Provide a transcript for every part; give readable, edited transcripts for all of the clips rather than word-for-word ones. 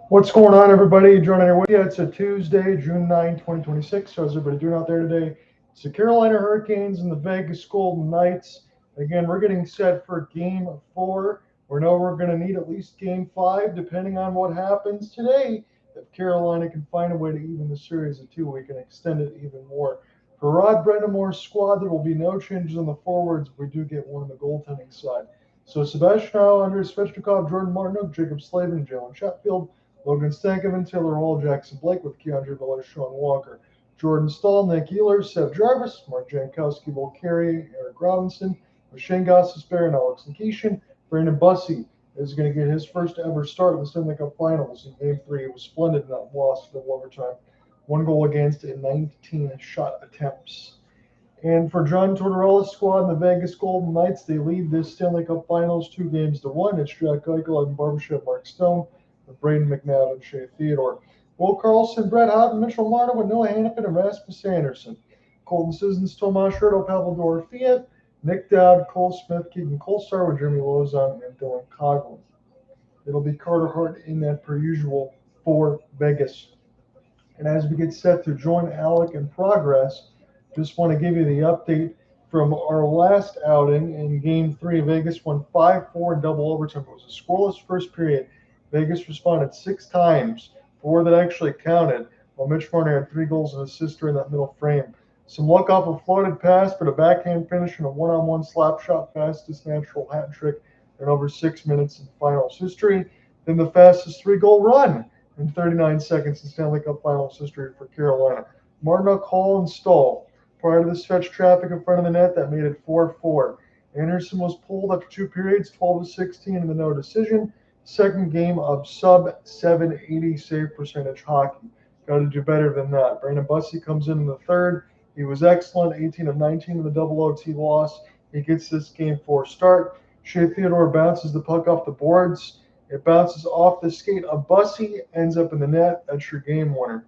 What's going on, everybody? Joining here with you. It's a Tuesday, June 9, 2026. How's everybody doing out there today? It's the Carolina Hurricanes and the Vegas Golden Knights. Again, we're getting set for game 4. We know we're going to need at least game 5, depending on what happens today. If Carolina can find a way to even the series of 2, we can extend it even more. For Brind'Amour's squad, there will be no changes on the forwards if we do get one on the goaltending side. So Sebastian Andre Svechnikov, Jordan Marner, Jacob Slavin, Jalen Chatfield, Logan Stankoven, Taylor Hall, Jackson Blake with Keandre Miller, Sean Walker, Jordan Staal, Nick Ehlers, Seth Jarvis, Mark Jankowski, Will Carey, Eric Robinson, Shane Gostisbehere, and Alex Nikishin. Brandon Bussi is going to get his first ever start in the Stanley Cup Finals in Game 3. It was splendid in that loss to overtime. 1 goal against in 19 shot attempts. And for John Tortorella's squad and the Vegas Golden Knights, they lead this Stanley Cup Finals 2-1. It's Jack Eichel and Barbashev, Mark Stone, with Braden McNabb and Shea Theodore. Will Karlsson, Brett Howden, Mitchell Marner with Noah Hannafin and Rasmus Andersen. Colton Sissons, Tomas Hertl, Pavel Dorofeev, Nick Dowd, Cole Smith, Keegan Kolesar with Jeremy Lozon and Dylan Coghlan. It'll be Carter Hart in that per usual for Vegas. And as we get set to join Alec in progress, just want to give you the update from our last outing in Game 3. Vegas won 5-4 in double overtime. It was a scoreless first period. Vegas responded 6 times, 4 that actually counted, while Mitch Marner had 3 goals and assists during that middle frame. Some luck off a floated pass, but a backhand finish and a one-on-one slap shot, fastest natural hat trick in over 6 minutes in finals history. Then the fastest 3-goal run in 39 seconds in Stanley Cup Finals history for Carolina. Marner, Hall, and Staal. Prior to the stretch traffic in front of the net, that made it 4-4. Andersen was pulled after 2 periods, 12-16 in the no decision. Second game of sub-780 save percentage hockey. Got to do better than that. Brandon Bussi comes in the third. He was excellent, 18 of 19 in the double OT loss. He gets this game 4 start. Shea Theodore bounces the puck off the boards. It bounces off the skate of Bussi, ends up in the net. That's your game winner.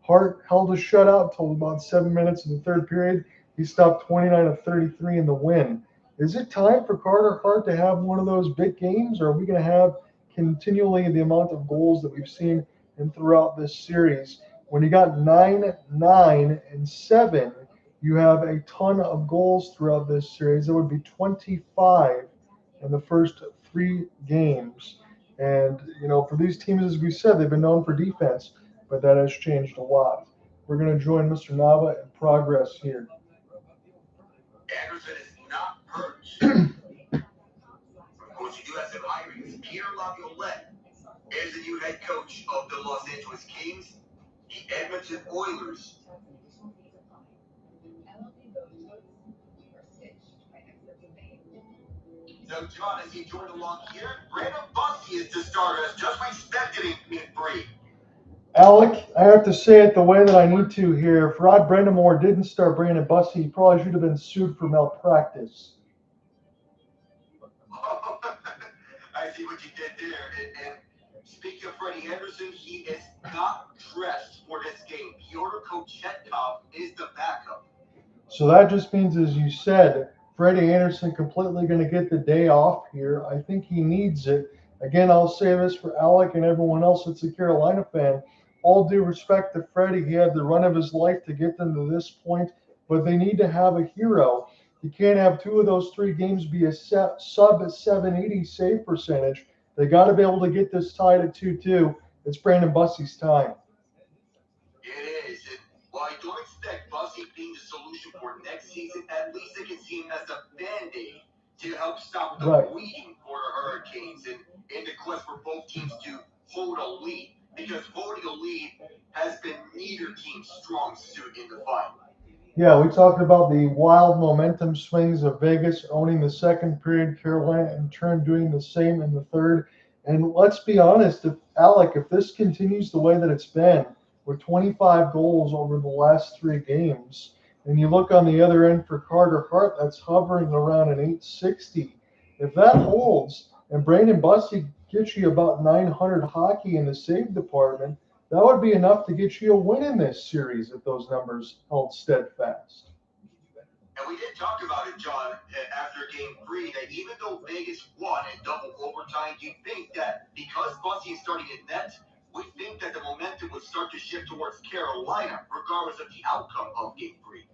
Hart held a shutout until about 7 minutes in the third period. He stopped 29 of 33 in the win. Is it time for Carter Hart to have one of those big games, or are we going to have continually the amount of goals that we've seen and throughout this series? When you got 9, 9, and 7, you have a ton of goals throughout this series. It would be 25 in the first 3 games. And, for these teams, as we said, they've been known for defense, but that has changed a lot. We're going to join Mr. Nava in progress here. Andersen is not hurt. Of course, you do have some hirings. Pierre Laviolette is the new head coach of the Los Angeles Kings, the Edmonton Oilers. So, John, as he joined along here, Brandon Bussi is the starter as just expected in Game 3. Alec, I have to say it the way that I need to here. If Rod Brind'Amour didn't start Brandon Bussi, he probably should have been sued for malpractice. I see what you did there. And speaking of Freddie Andersen, he is not dressed for this game. Theodore Kochetkov is the backup. So that just means, as you said, Freddie Andersen completely going to get the day off here. I think he needs it. Again, I'll say this for Alec and everyone else that's a Carolina fan. All due respect to Freddie, he had the run of his life to get them to this point, but they need to have a hero. You can't have 2 of those 3 games be a sub-780 save percentage. They got to be able to get this tied at 2-2. It's Brandon Bussi's time. It is. And while I don't expect Bussi being the solution for next season, at least I can see him as a band-aid to help stop the bleeding for the Hurricanes and in the quest for both teams to hold a lead. Because holding a lead has been neither team's strong suit in the final. Yeah, we talked about the wild momentum swings of Vegas owning the second period, Carolina in turn doing the same in the third. And let's be honest, Alec, if this continues the way that it's been, with 25 goals over the last 3 games, and you look on the other end for Carter Hart, that's hovering around an 860. If that holds, and Brandon Bussi gets you about 900 hockey in the save department, that would be enough to get you a win in this series if those numbers held steadfast. And And we did talk about it, John, after Game 3, that even though Vegas won in double overtime, you'd think that because Bussi is starting at net, we think that the momentum would start to shift towards Carolina, regardless of the outcome of Game 3.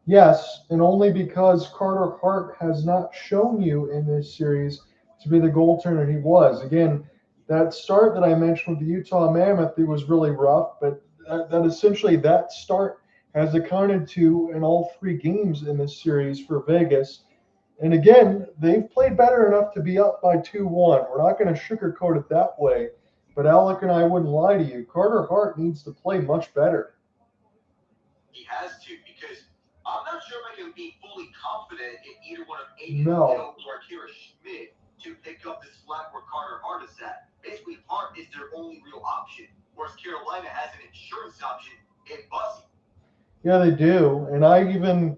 Yes, and only because Carter Hart has not shown you in this series to be the goaltender he was. Again, that start that I mentioned with the Utah Mammoth, it was really rough, but that essentially that start has accounted to in all three games in this series for Vegas. And again, they've played better enough to be up by 2-1. We're not going to sugarcoat it that way, but Alec and I wouldn't lie to you. Carter Hart needs to play much better. He has to, because I'm not sure if I can be fully confident in either one of Aiden Hill or Kira Schmidt to pick up the slack where Carter Hart is at. Basically, Hart is their only real option, whereas Carolina has an insurance option in Bussi. Yeah, they do. And I even,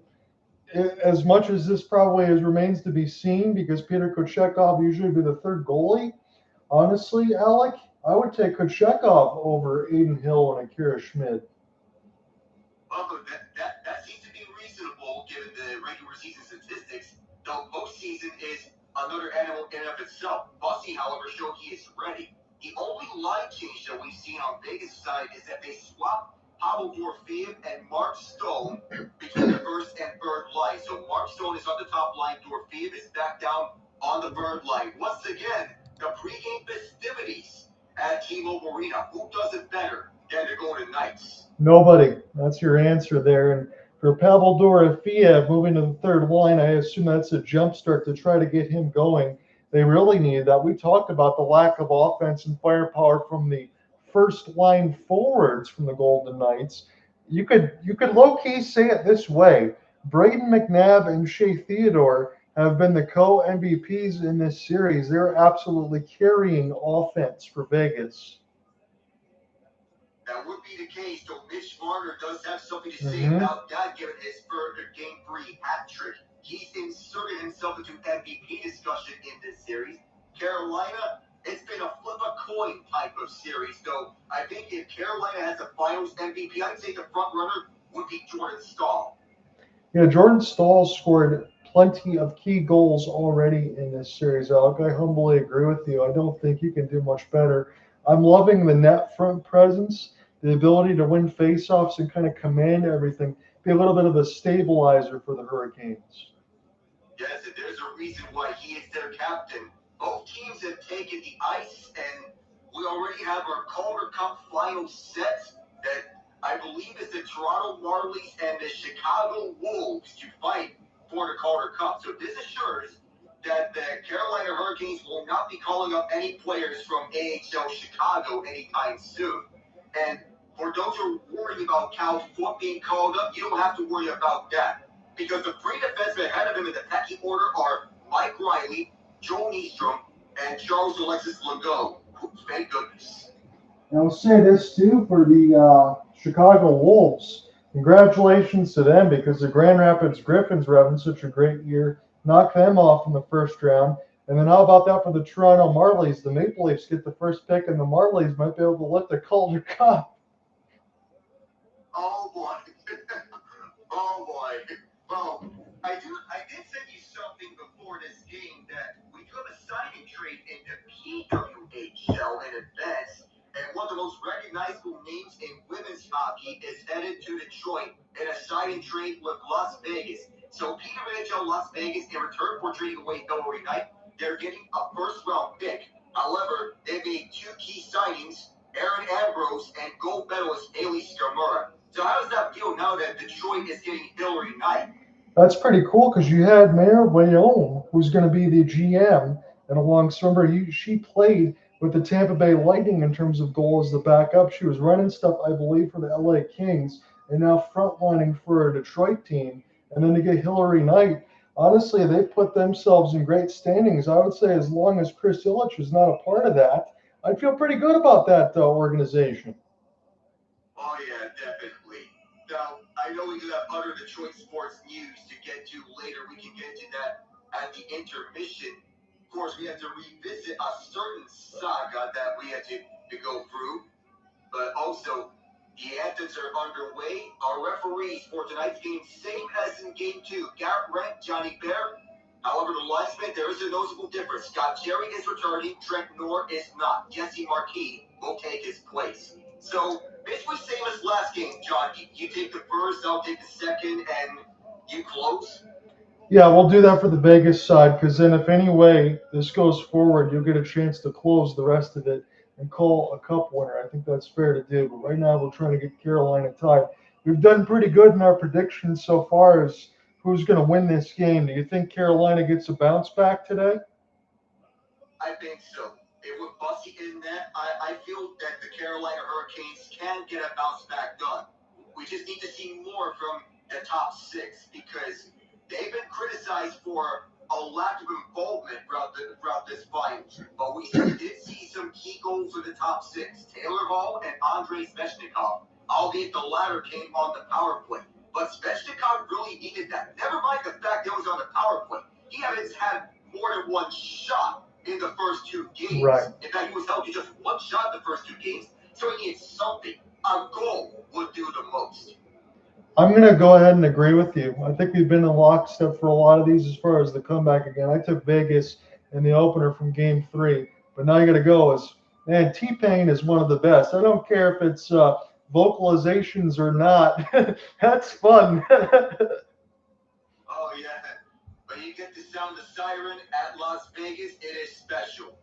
as much as this probably remains to be seen, because Peter Kochetkov usually be the third goalie, honestly, Alec, I would take Kochetkov over Aiden Hill and Akira Schmidt. Well, that seems to be reasonable given the regular season statistics, though postseason is another animal in and of itself. Bussi, however, showed he is ready. The only line change that we've seen on Vegas' side is that they swapped Pavel Dorofeev and Mark Stone between the first and third line. So Mark Stone is on the top line, Dorofeev is back down on the third line. Once again, the pregame festivities at T-Mobile Arena. Who does it better than the Golden Knights? Nobody. That's your answer there. And for Pavel Dorofeev moving to the third line, I assume that's a jump start to try to get him going. They really needed that. We talked about the lack of offense and firepower from the first line forwards from the Golden Knights. You could low-key say it this way. Braden McNabb and Shea Theodore have been the co-MVPs in this series. They're absolutely carrying offense for Vegas. That would be the case, though Mitch Marner does have something to say about that, given his further Game 3 hat trick. He's inserted himself into MVP discussion in this series. Carolina, it's been a flip a coin type of series, though I think if Carolina has a finals MVP, I'd say the front runner would be Jordan Staal. Yeah, Jordan Staal scored plenty of key goals already in this series, Alec. I humbly agree with you. I don't think you can do much better. I'm loving the net front presence, the ability to win faceoffs and kind of command everything, be a little bit of a stabilizer for the Hurricanes. Yes, and there's a reason why he is their captain. Both teams have taken the ice, and we already have our Calder Cup Finals set that I believe is the Toronto Marlies and the Chicago Wolves to fight for the Calder Cup. So this assures that the Carolina Hurricanes will not be calling up any players from AHL Chicago anytime soon. And for those who are worried about Cal's foot being called up, you don't have to worry about that. Because the three defensemen ahead of him in the pecking order are Mike Riley, Joe Nystrom, and Charles Alexis Legault. Thank goodness. And I'll say this too for the Chicago Wolves. Congratulations to them, because the Grand Rapids Griffins were having such a great year. Knocked them off in the first round. And then how about that for the Toronto Marlies? The Maple Leafs get the first pick, and the Marlies might be able to lift the Calder Cup. Oh boy. Oh boy. Well, I did send you something before this game that we do have a signing trade in the PWHL in advance, and one of the most recognizable names in women's hockey is headed to Detroit in a signing trade with Las Vegas. So PWHL Las Vegas, in return for trading away Hillary Knight, they're getting a first-round pick. However, they made two key signings, Aaron Ambrose and gold medalist Haley Skamura. So how does that feel now that Detroit is getting Hillary Knight? That's pretty cool, because you had Mayor Wayne, who's going to be the GM, and remember, she played with the Tampa Bay Lightning in terms of goal as the backup. She was running stuff, I believe, for the LA Kings, and now frontlining for a Detroit team. And then to get Hillary Knight, honestly, they put themselves in great standings. I would say as long as Chris Ilitch is not a part of that, I'd feel pretty good about that organization. Oh, yeah, definitely. Now, I know we do have other Detroit sports news to get to later. We can get to that at the intermission. Of course, we have to revisit a certain saga that we had to go through. But also, The anthems are underway. Our referees for tonight's game, same as in Game 2. Garrett Rank, Johnny Bear. However, the linesman, there is a noticeable difference. Scott Jerry is returning. Trent Noor is not. Jesse Marquis will take his place. So, basically same as last game, John. You take the first, I'll take the second, and you close? Yeah, we'll do that for the Vegas side, because then if any way this goes forward, you'll get a chance to close the rest of it and call a cup winner. I think that's fair to do. But right now, we're trying to get Carolina tied. We've done pretty good in our predictions so far as who's going to win this game. Do you think Carolina gets a bounce back today? I think so. With Bussi in net, I feel that the Carolina Hurricanes can get a bounce back done. We just need to see more from the top six because they've been criticized for a lack of involvement throughout this finals. But we did see some key goals for the top six. Taylor Hall and Andrei Svechnikov, albeit the latter came on the power play. But Svechnikov really needed that. Never mind the fact that he was on the power play. He hasn't had more than one shot in the first two games. Right. In fact, he was held to just one shot in the first two games, so he needs something. A goal would do the most. I'm going to go ahead and agree with you. I think we've been in lockstep for a lot of these as far as the comeback again. I took Vegas in the opener from Game 3, but now you got to go as, man, T-Pain is one of the best. I don't care if it's vocalizations or not. That's fun. Oh, yeah. When you get the sound of siren at Las Vegas, it is special.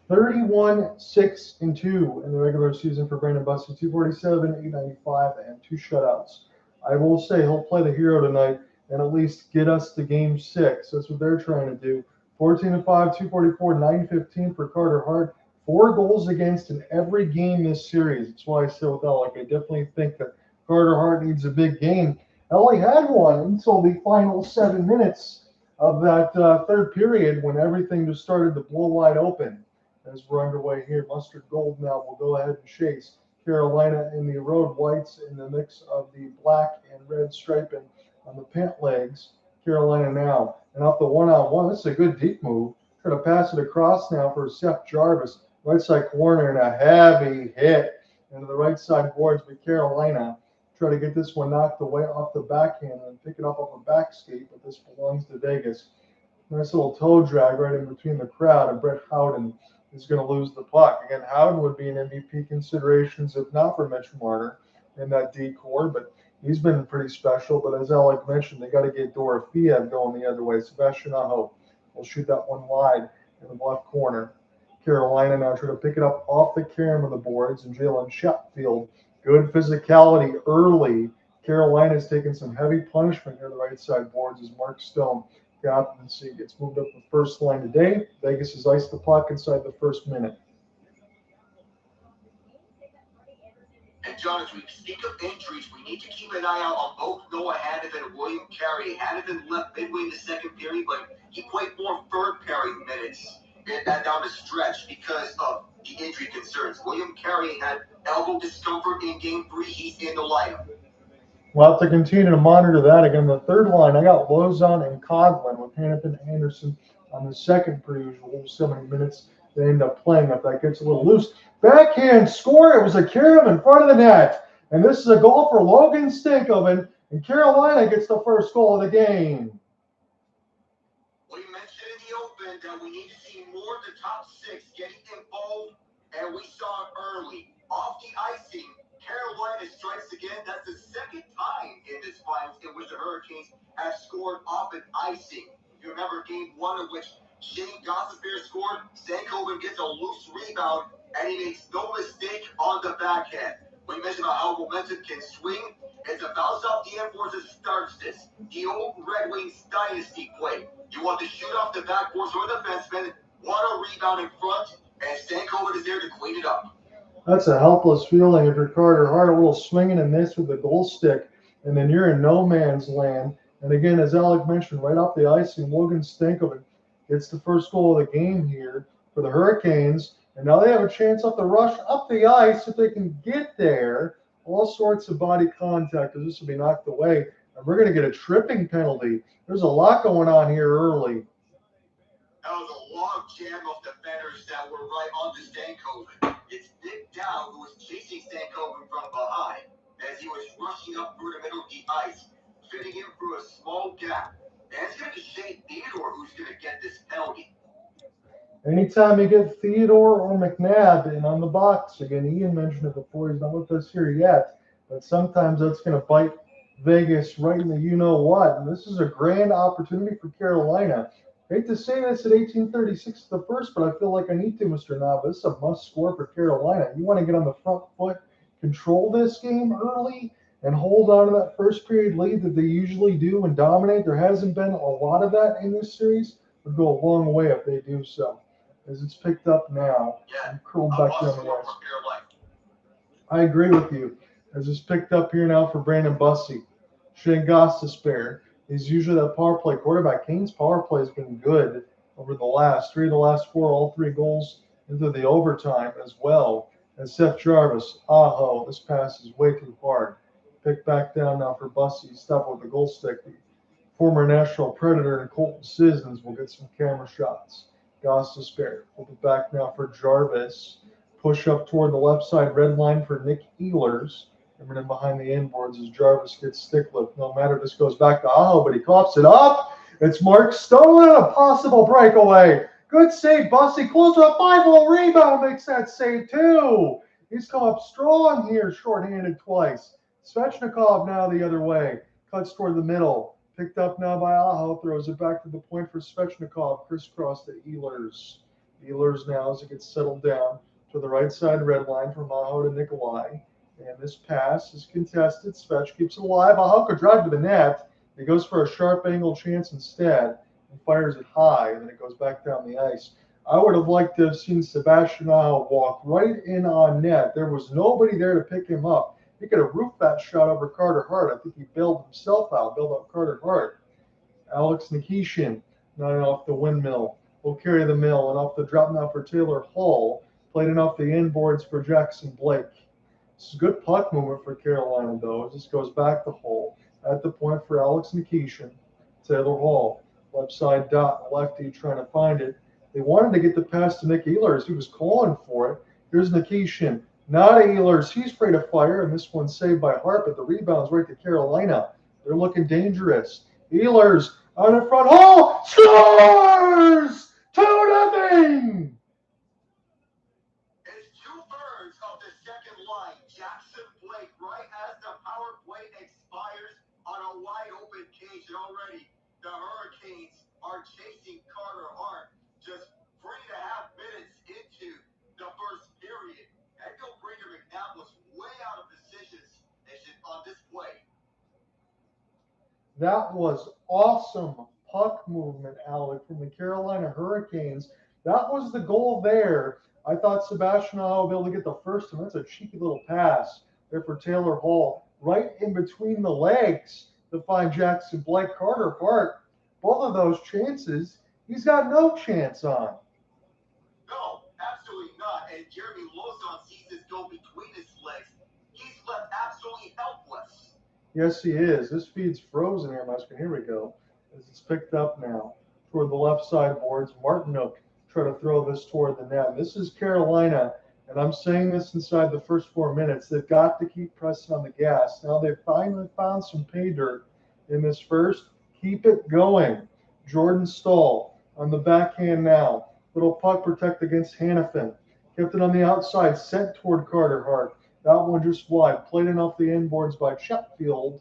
31-6-2 in the regular season for Brandon Bussi, 247, 895, and 2 shutouts. I will say he'll play the hero tonight and at least get us to Game 6. That's what they're trying to do. 14-5, 244, 915 for Carter Hart. 4 goals against in every game this series. That's why I said with Alec, I definitely think that Carter Hart needs a big game. Ellie had one until the final 7 minutes of that third period when everything just started to blow wide open. As we're underway here, Mustard Gold now will go ahead and chase Carolina in the road whites in the mix of the black and red striping on the pant legs. Carolina now, and up the one-on-one. This is a good deep move. Try to pass it across now for Seth Jarvis. Right side corner and a heavy hit into the right side boards. But Carolina try to get this one knocked away off the backhand and pick it up off a back skate, but this belongs to Vegas. Nice little toe drag right in between the crowd, and Brett Howden is going to lose the puck. Again, Howden would be in MVP considerations if not for Mitch Marner in that D-core, but he's been pretty special. But as Alec mentioned, they got to get Dorofeev going the other way. Sebastian Aho will shoot that one wide in the left corner. Carolina now trying to pick it up off the carom of the boards, and Jalen Sheffield. Good physicality early. Carolina's taking some heavy punishment near the right side boards as Mark Stone captaincy gets moved up the first line today. Vegas has iced the puck inside the first minute. And John, as we speak of injuries, we need to keep an eye out on both Noah Hanifin and William Carey. Hanifin left midway in the second period, but he played more third period minutes down the stretch because of the injury concerns. William Carey had elbow discomfort in Game 3. He's in the lineup. We'll have to continue to monitor that. Again, the third line, I got Lozon and Coghlan with Hanifin and Andersen on the second per usual. 70 minutes they end up playing if that gets a little loose. Backhand score. It was a carom in front of the net. And this is a goal for Logan Stankoven. And Carolina gets the first goal of the game. We mentioned in the open that we need to see more of the top six getting involved, and we saw it early. Off the icing, Carolina strikes again. That's the second time in this finals in which the Hurricanes have scored off an icing. You remember Game 1 in which Shane Gostisbehere scored. Stankoven gets a loose rebound, and he makes no mistake on the backhand. We mentioned about how momentum can swing. It's a bounce off the M4s that starts this. The old Red Wings dynasty play. You want to shoot off the backboards or the defenseman, want a rebound in front, and Stankoven is there to clean it up. That's a helpless feeling if you're Carter Hart, a little swinging and miss with the goal stick, and then you're in no man's land. And again, as Alec mentioned, right off the icing, Logan Stankoven gets the first goal of the game here for the Hurricanes. And now they have a chance off the rush up the ice if they can get there. All sorts of body contact as this will be knocked away. And we're going to get a tripping penalty. There's a lot going on here early. That was a log jam of defenders that were right on the Stankoven. It's Nick Dow who was chasing Stankoven from behind. Anytime you get Theodore or McNabb in on the box, again, Ian mentioned it before, he's not with us here yet, but sometimes that's going to bite Vegas right in the you-know-what. And this is a grand opportunity for Carolina. I hate to say this at 18:36 the first, but I feel like I need to, Mr. Nava. This is a must-score for Carolina. You want to get on the front foot, control this game early, and hold on to that first period lead that they usually do and dominate. There hasn't been a lot of that in this series. It would go a long way if they do so. As it's picked up now and curled back down the ice. I agree with you. As it's picked up here now for Brandon Bussi. Shane Gostisbehere is usually that power play quarterback. Kane's power play has been good over the last three of the last four, all three goals into the overtime as well. And Seth Jarvis, this pass is way too hard. Picked back down now for Bussi. Stop with the goal stick. The former National Predator and Colton Sissons will get some camera shots. Gostisbehere. Flip it back now for Jarvis. Push up toward the left side red line for Nick Ehlers. And then behind the inboards as Jarvis gets stick lift. No matter, this goes back to but he coughs it up. It's Mark Stone and a possible breakaway. Good save, Bussi. Close to a 5-hole rebound. Makes that save too. He's come up strong here, shorthanded twice. Svechnikov now the other way. Cuts toward the middle. Picked up now by throws it back to the point for Svechnikov, crisscross to Ehlers. Ehlers now as it gets settled down to the right side red line from to Nikolai. And this pass is contested. Svech keeps it alive. Could drive to the net. He goes for a sharp angle chance instead and fires it high, and then it goes back down the ice. I would have liked to have seen Sebastian Aho walk right in on net. There was nobody there to pick him up. He could have roofed that shot over Carter Hart. I think he bailed himself out, bailed out Carter Hart. Alex Nikishin, not off the windmill, will carry the mill, and off the drop now for Taylor Hall. Played it off the inboards for Jackson Blake. This is good puck movement for Carolina, though. This goes back the hole. At the point for Alex Nikishin. Taylor Hall, left side dot, lefty trying to find it. They wanted to get the pass to Nick Ehlers. He was calling for it. Here's Nikishin. Not Ehlers. He's afraid of fire, and this one's saved by Hart, but the rebound's right to Carolina. They're looking dangerous. Ehlers on the front. Scores! 2-0! It's 2/3 of the second line. Jackson Blake, right as the power play expires on a wide open cage, and already the Hurricanes are chasing Carter Hart just 3.5 minutes into the first period. Echo Brind'Amour was way out of position on this play. That was awesome puck movement, Alec, from the Carolina Hurricanes. That was the goal there. I thought Sebastian Aho would be able to get the first one. That's a cheeky little pass there for Taylor Hall, right in between the legs to find Jackson Blake. Carter Hart, both of those chances, he's got no chance on. No, absolutely not. And Jeremy Lozon sees this go between his legs. He's left absolutely helpless. Yes, he is. This feed's frozen here, my screen. Here we go. As it's picked up now toward the left side boards. Martinook try to throw this toward the net. This is Carolina, and I'm saying this inside the first 4 minutes. They've got to keep pressing on the gas. Now they've finally found some pay dirt in this first. Keep it going. Jordan Staal on the backhand now. Little puck protect against Hannafin. Kept it on the outside, sent toward Carter Hart. That one just wide. Played it off the inboards by Chetfield,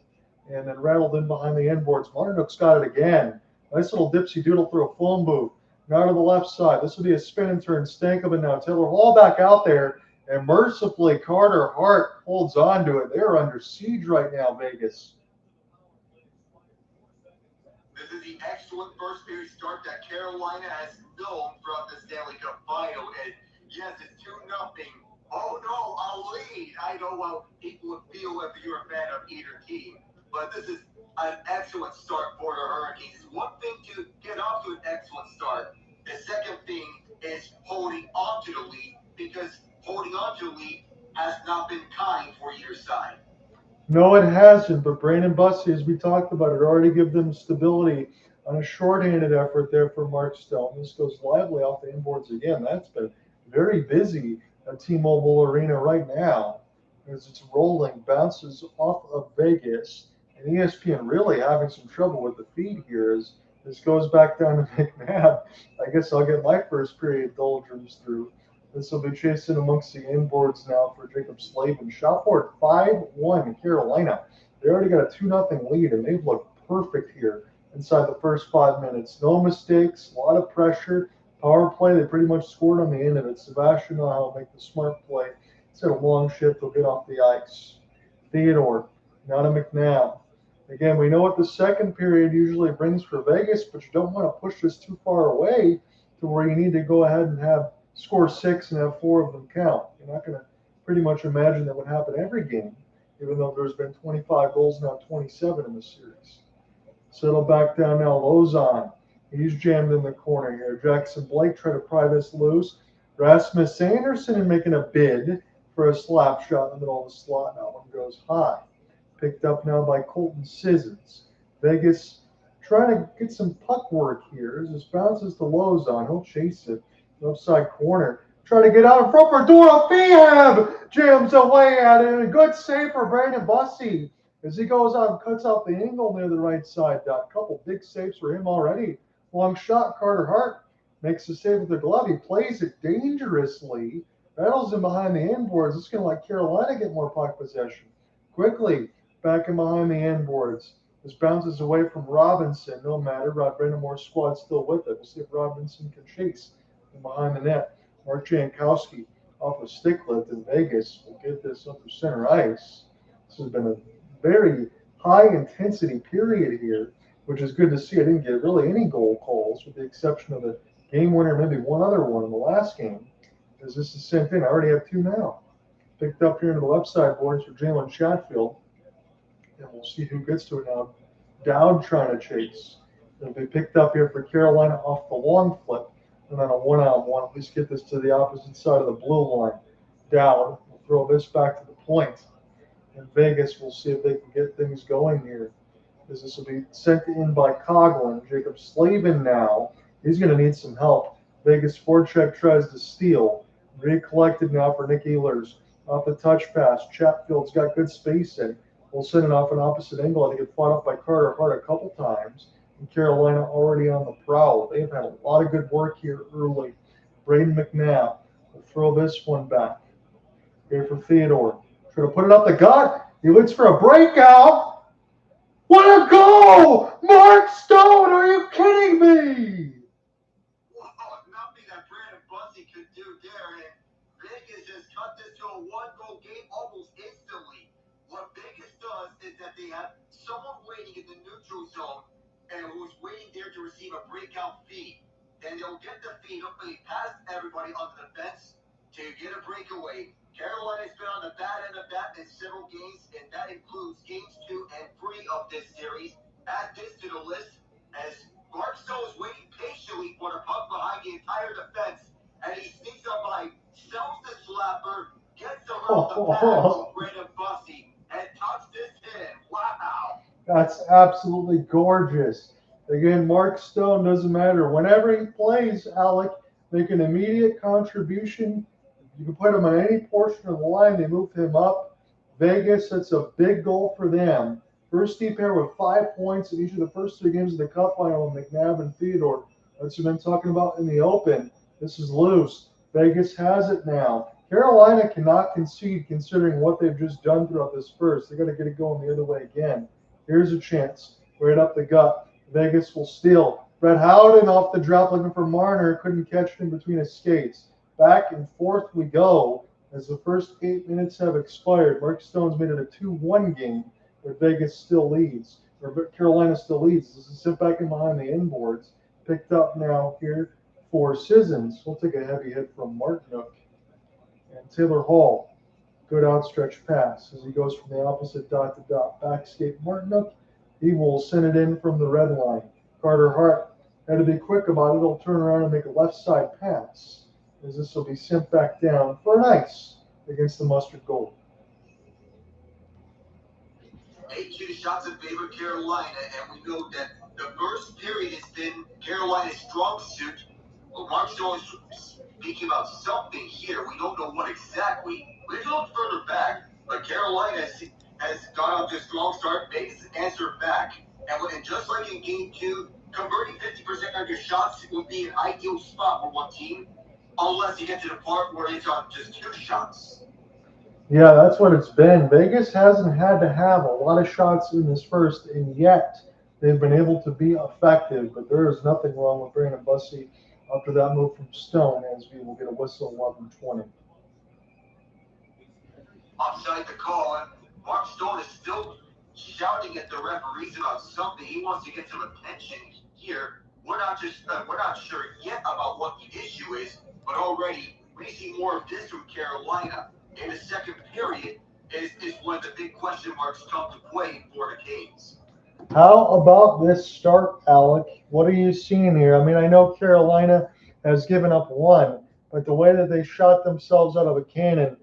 and then rattled in behind the inboards. Marner's got it again. Nice little dipsy doodle through a phone booth. Now to the left side. This will be a spin and turn. Stankoven now. Taylor Hall back out there. And mercifully, Carter Hart holds on to it. They're under siege right now, Vegas. This is the excellent first period start that Carolina has known throughout the Stanley Cup Final. And yes, it's 2-0. Oh no, a lead. I know how people would feel if you're a fan of either team. But this is an excellent start for the Hurricanes. It's one thing to get off to an excellent start. The second thing is holding on to the lead, because holding on to the lead has not been kind for either side. No, it hasn't. But Brandon Bussi, as we talked about, it already gives them stability on a shorthanded effort there for Mark Stone. This goes lively off the inboards again. That's been very busy at T-Mobile Arena right now as it's rolling, bounces off of Vegas. And ESPN really having some trouble with the feed here as This goes back down to McNabb. I guess I'll get my first period doldrums through. This will be chasing amongst the inboards now for Jacob Slavin. Shot board 5-1 Carolina. They already got a 2-0 lead, and they've looked perfect here inside the first 5 minutes. No mistakes, a lot of pressure. Power play, they pretty much scored on the end of it. Sebastian will make the smart play. It's a long shift. They'll get off the ice. Theodore, not a McNabb. Again, we know what the second period usually brings for Vegas, but you don't want to push this too far away to where you need to go ahead and have score 6 and have 4 of them count. You're not going to pretty much imagine that would happen every game, even though there's been 25 goals, now 27 in the series. Settle back down now, Lozon. He's jammed in the corner here. Jackson Blake try to pry this loose. Rasmus Andersen making a bid for a slap shot in the middle of the slot. That one goes high. Picked up now by Colton Sissons. Vegas trying to get some puck work here as this bounces to Lozon. He'll chase it. Upside corner. Try to get out in front for Dorofiev. Jams away at it. A good save for Brandon Bussi as he goes out and cuts out the angle near the right side. A couple big saves for him already. Long shot. Carter Hart makes the save with the glove. He plays it dangerously. Battles him behind the inboards. It's going to let Carolina get more puck possession. Quickly back in behind the inboards. This bounces away from Robinson. No matter. Brind'Amour's squad still with it. We'll see if Robinson can chase from behind the net. Mark Jankowski off a stick lift in Vegas will get this up to center ice. This has been a very high intensity period here, which is good to see. I didn't get really any goal calls with the exception of the game winner, maybe one other one in the last game. Because this is the same thing. I already have 2 now. Picked up here into the left side boards for Jalen Chatfield. And we'll see who gets to it now. Dowd trying to chase. It'll be picked up here for Carolina off the long flip. And then a 1-on-1. At least get this to the opposite side of the blue line. Dowd will throw this back to the point. And Vegas will see if they can get things going here. As this will be sent in by Coughlin. Jacob Slavin now. He's going to need some help. Vegas forecheck tries to steal. Recollected now for Nick Ehlers. Off the touch pass. Chatfield's got good spacing. We'll send it off an opposite angle. I think it fought up by Carter Hart a couple times. And Carolina already on the prowl. They've had a lot of good work here early. Braden McNabb will throw this one back. Here for Theodore. Trying to put it up the gut. He looks for a breakout. What a goal! Mark Stone, are you kidding me? Wow, nothing that Brandon Bussi could do there. And Vegas has cut this to a 1-goal game almost instantly. What Vegas does is that they have someone waiting in the neutral zone and who's waiting there to receive a breakout feed. Then they'll get the feed, hopefully past everybody on the fence to get a breakaway. Carolina's been on the bad end of that in several games, and that includes games 2 and 3 of this series. Add this to the list as Mark Stone is waiting patiently for the puck behind the entire defense, and he sneaks up by, sells the slapper, gets around the pass of Brandon Bussi, and tucks this in. Wow. That's absolutely gorgeous. Again, Mark Stone doesn't matter. Whenever he plays, Alec, make an immediate contribution. You can put him on any portion of the line. They move him up. Vegas, that's a big goal for them. First deep pair with 5 points in each of the first 3 games of the Cup final with McNabb and Theodore. That's what we've been talking about in the Open. This is loose. Vegas has it now. Carolina cannot concede considering what they've just done throughout this first. They've got to get it going the other way again. Here's a chance. Right up the gut. Vegas will steal. Brett Howden off the drop looking for Marner. Couldn't catch him between his skates. Back and forth we go as the first 8 minutes have expired. Mark Stone's made it a 2-1 game, but Vegas still leads, or Carolina still leads. This is sit back in behind the inboards. Picked up now here for Sissons. We'll take a heavy hit from Martinook. And Taylor Hall, good outstretched pass as he goes from the opposite dot to dot. Backskate Martinook. He will send it in from the red line. Carter Hart had to be quick about it. He'll turn around and make a left side pass, as this will be sent back down for an ice against the Mustard Gold. 8-2 shots in favor of Carolina, and we know that the first period has been Carolina's strong suit. Well, Mark Stone is speaking about something here. We don't know what exactly. We can look further back, but Carolina has got off to a strong start. Vegas answered back. And just like in Game 2, converting 50% of your shots would be an ideal spot for one team, unless you get to the part where it's on just 2 shots. Yeah, that's what it's been. Vegas hasn't had to have a lot of shots in this first, and yet they've been able to be effective. But there is nothing wrong with Brandon Bussi after that move from Stone, as we will get a whistle 11-20. Offside the call, and Mark Stone is still shouting at the referees about something. He wants to get some attention here. We're not sure yet about what the issue is, but already we see more of this from Carolina. In the second period is when the big question marks come to play for the Canes. How about this start, Alec? What are you seeing here? I mean, I know Carolina has given up one, but the way that they shot themselves out of a cannon,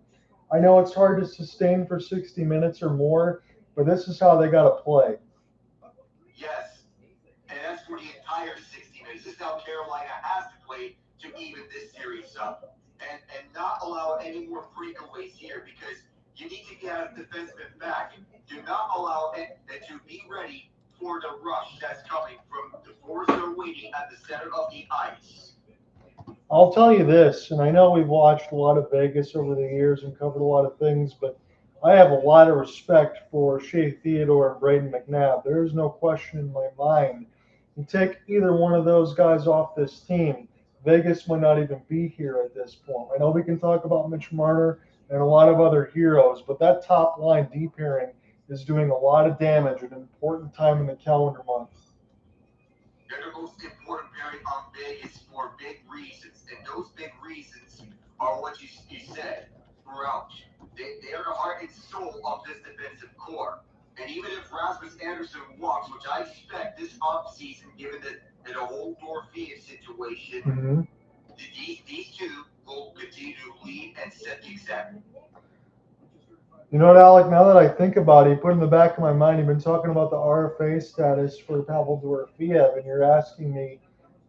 I know it's hard to sustain for 60 minutes or more, but this is how they got to play. Yes, and that's for the entire 60 minutes. This is how Carolina has to play to even this series up. And not allow any more breakaways here, because you need to get a defenseman back. Do not allow it to be ready for the rush that's coming from the forwards that are waiting at the center of the ice. I'll tell you this, and I know we've watched a lot of Vegas over the years and covered a lot of things, but I have a lot of respect for Shea Theodore and Brayden McNabb. There is no question in my mind. You take either one of those guys off this team, Vegas might not even be here at this point. I know we can talk about Mitch Marner and a lot of other heroes, but that top line deep pairing is doing a lot of damage at an important time in the calendar month. They're the most important pairing on Vegas for big reasons, and those big reasons are what you said throughout. They are the heart and soul of this defensive core. And even if Rasmus Andersen walks, which I expect this offseason, given the whole Dorfia situation, these two will continue to lead and set the example. You know what, Alec, now that I think about it, you put in the back of my mind, you've been talking about the RFA status for Pavel Dorofeev, and you're asking me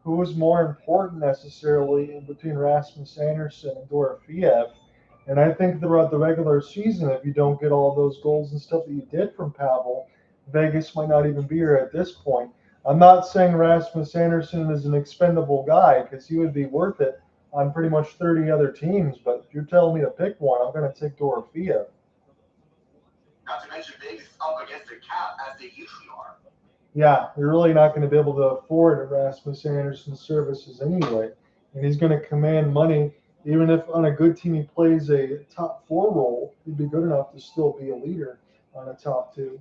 who is more important necessarily in between Rasmus Andersen and Dorofeev. And I think throughout the regular season, if you don't get all those goals and stuff that you did from Pavel, Vegas might not even be here at this point. I'm not saying Rasmus Andersen is an expendable guy, because he would be worth it on pretty much 30 other teams, but if you're telling me to pick one, I'm going to take Dorofeev. Not to mention Vegas is up against the cap, as they usually are. Yeah, you're really not going to be able to afford Rasmus Andersen's services anyway. And he's going to command money. Even if on a good team he plays a top 4 role, he'd be good enough to still be a leader on a top 2.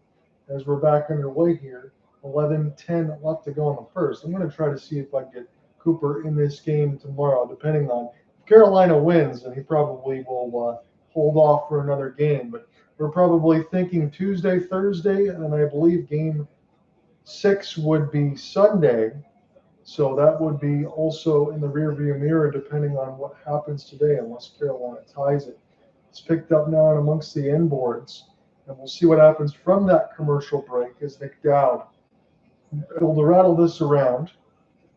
As we're back underway here, 11-10 left to go in the first. I'm going to try to see if I can get Cooper in this game tomorrow, depending on if Carolina wins, and he probably will hold off for another game. But we're probably thinking Tuesday, Thursday, and I believe game 6 would be Sunday. So that would be also in the rearview mirror, depending on what happens today, unless Carolina ties it. It's picked up now and amongst the end boards, and we'll see what happens from that commercial break as Nick Dowd able to rattle this around.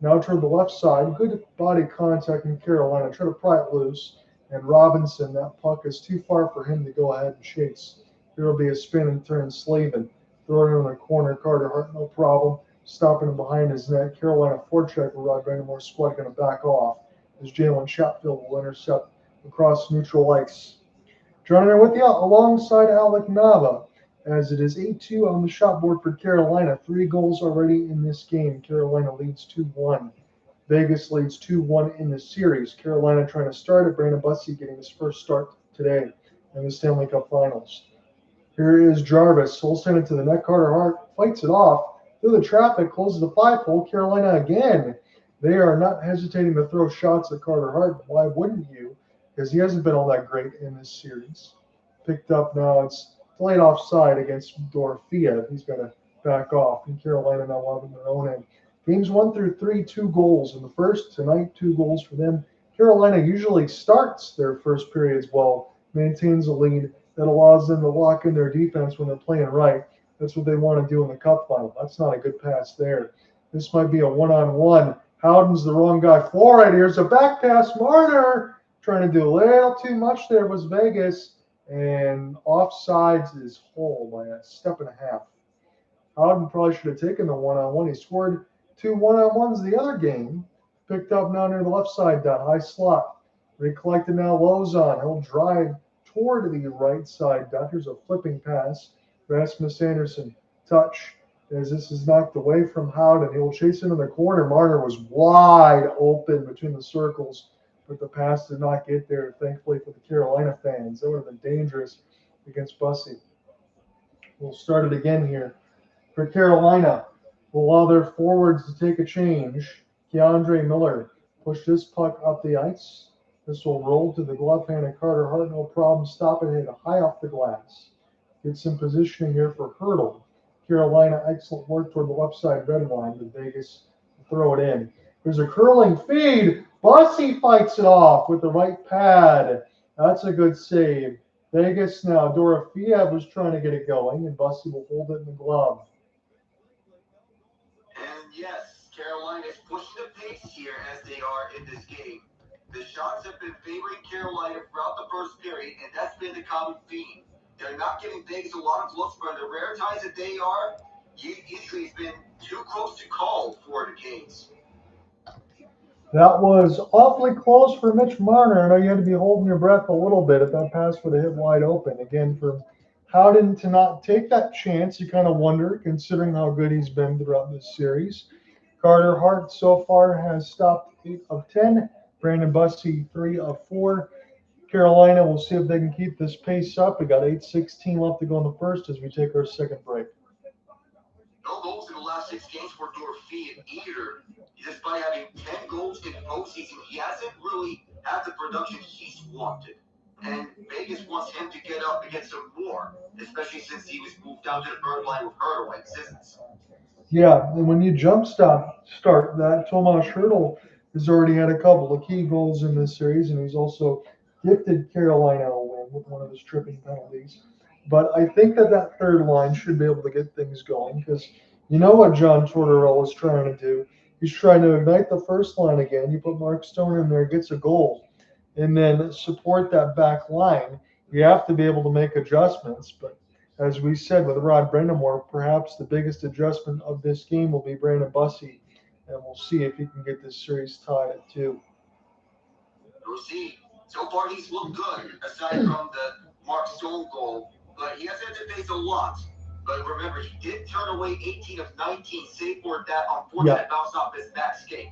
Now toward the left side, good body contact in Carolina. Try to pry it loose. And Robinson, that puck is too far for him to go ahead and chase. Here will be a spin and turn. Slavin throwing it in the corner. Carter Hart, no problem. Stopping him behind his net. Carolina forecheck with Rod Brind'Amour's squad going to back off as Jalen Chatfield will intercept across neutral ice. Joining her with you alongside Alec Nava, as it is 8-2 on the shot board for Carolina. 3 goals already in this game. Carolina leads 2-1. Vegas leads 2-1 in the series. Carolina trying to start it. Brandon Bussi getting his first start today in the Stanley Cup Finals. Here is Jarvis. He'll send it to the net. Carter Hart fights it off through the traffic, closes the 5-hole. Carolina again. They are not hesitating to throw shots at Carter Hart. Why wouldn't you? Because he hasn't been all that great in this series. Picked up now. It's played offside against Dorofeev. He's going to back off. And Carolina now on their own end. Games 1 through 3, 2 goals in the first. Tonight, 2 goals for them. Carolina usually starts their first periods well, maintains a lead that allows them to lock in their defense when they're playing right. That's what they want to do in the cup final. That's not a good pass there. This might be a one-on-one. Howden's the wrong guy for it. Here's a back pass. Marner trying to do a little too much there was Vegas. And offsides is whole by a step and a half. Howden probably should have taken the one-on-one. He scored 2 1-on-1s the other game. Picked up now near the left side dot, high slot. Recollected now Lozon. He'll drive toward the right side dot. Here's a flipping pass. Rasmus Andersen. Touch. As this is knocked away from Howden. He'll chase into the corner. Marner was wide open between the circles, but the pass did not get there, thankfully for the Carolina fans. That would have been dangerous against Bussi. We'll start it again here. For Carolina, will allow their forwards to take a change. Keandre Miller pushed this puck up the ice. This will roll to the glove hand of Carter Hart. No problem stopping it high off the glass. Get some positioning here for Hertl. Carolina, excellent work toward the left side red line, but Vegas will throw it in. There's a curling feed. Bussi fights it off with the right pad. That's a good save. Vegas now. Dorofeyev was trying to get it going, and Bussi will hold it in the glove. And yes, Carolina is pushing the pace here as they are in this game. The shots have been favoring Carolina throughout the first period, and that's been the common theme. They're not giving Vegas a lot of looks, but the rare times that they are, usually it's been too close to call for the Kings. That was awfully close for Mitch Marner. I know you had to be holding your breath a little bit if that pass would have hit wide open. Again, for Howden to not take that chance, you kind of wonder, considering how good he's been throughout this series. Carter Hart so far has stopped 8 of 10. Brandon Bussi 3 of 4. Carolina, we'll see if they can keep this pace up. We got 8:16 left to go in the first as we take our second break. No goals in the last 6 games for Dorofeyev either. Despite having 10 goals in the postseason, he hasn't really had the production he's wanted. And Vegas wants him to get up and get some more, especially since he was moved down to the third line with Hertl and Sissons. Yeah, and when you start that, Tomas Hertl has already had a couple of key goals in this series, and he's also gifted Carolina a win with one of his tripping penalties. But I think that third line should be able to get things going, because you know what John Tortorella is trying to do. He's trying to ignite the first line again. You put Mark Stone in there, gets a goal, and then support that back line. You have to be able to make adjustments. But as we said with Brind'Amour, perhaps the biggest adjustment of this game will be Brandon Bussi, and we'll see if he can get this series tied at 2. We'll see. So far, he's looked good, aside from the Mark Stone goal, but he hasn't had to face a lot. But remember, he did turn away 18 of 19, save for that unfortunate bounce off his back skate.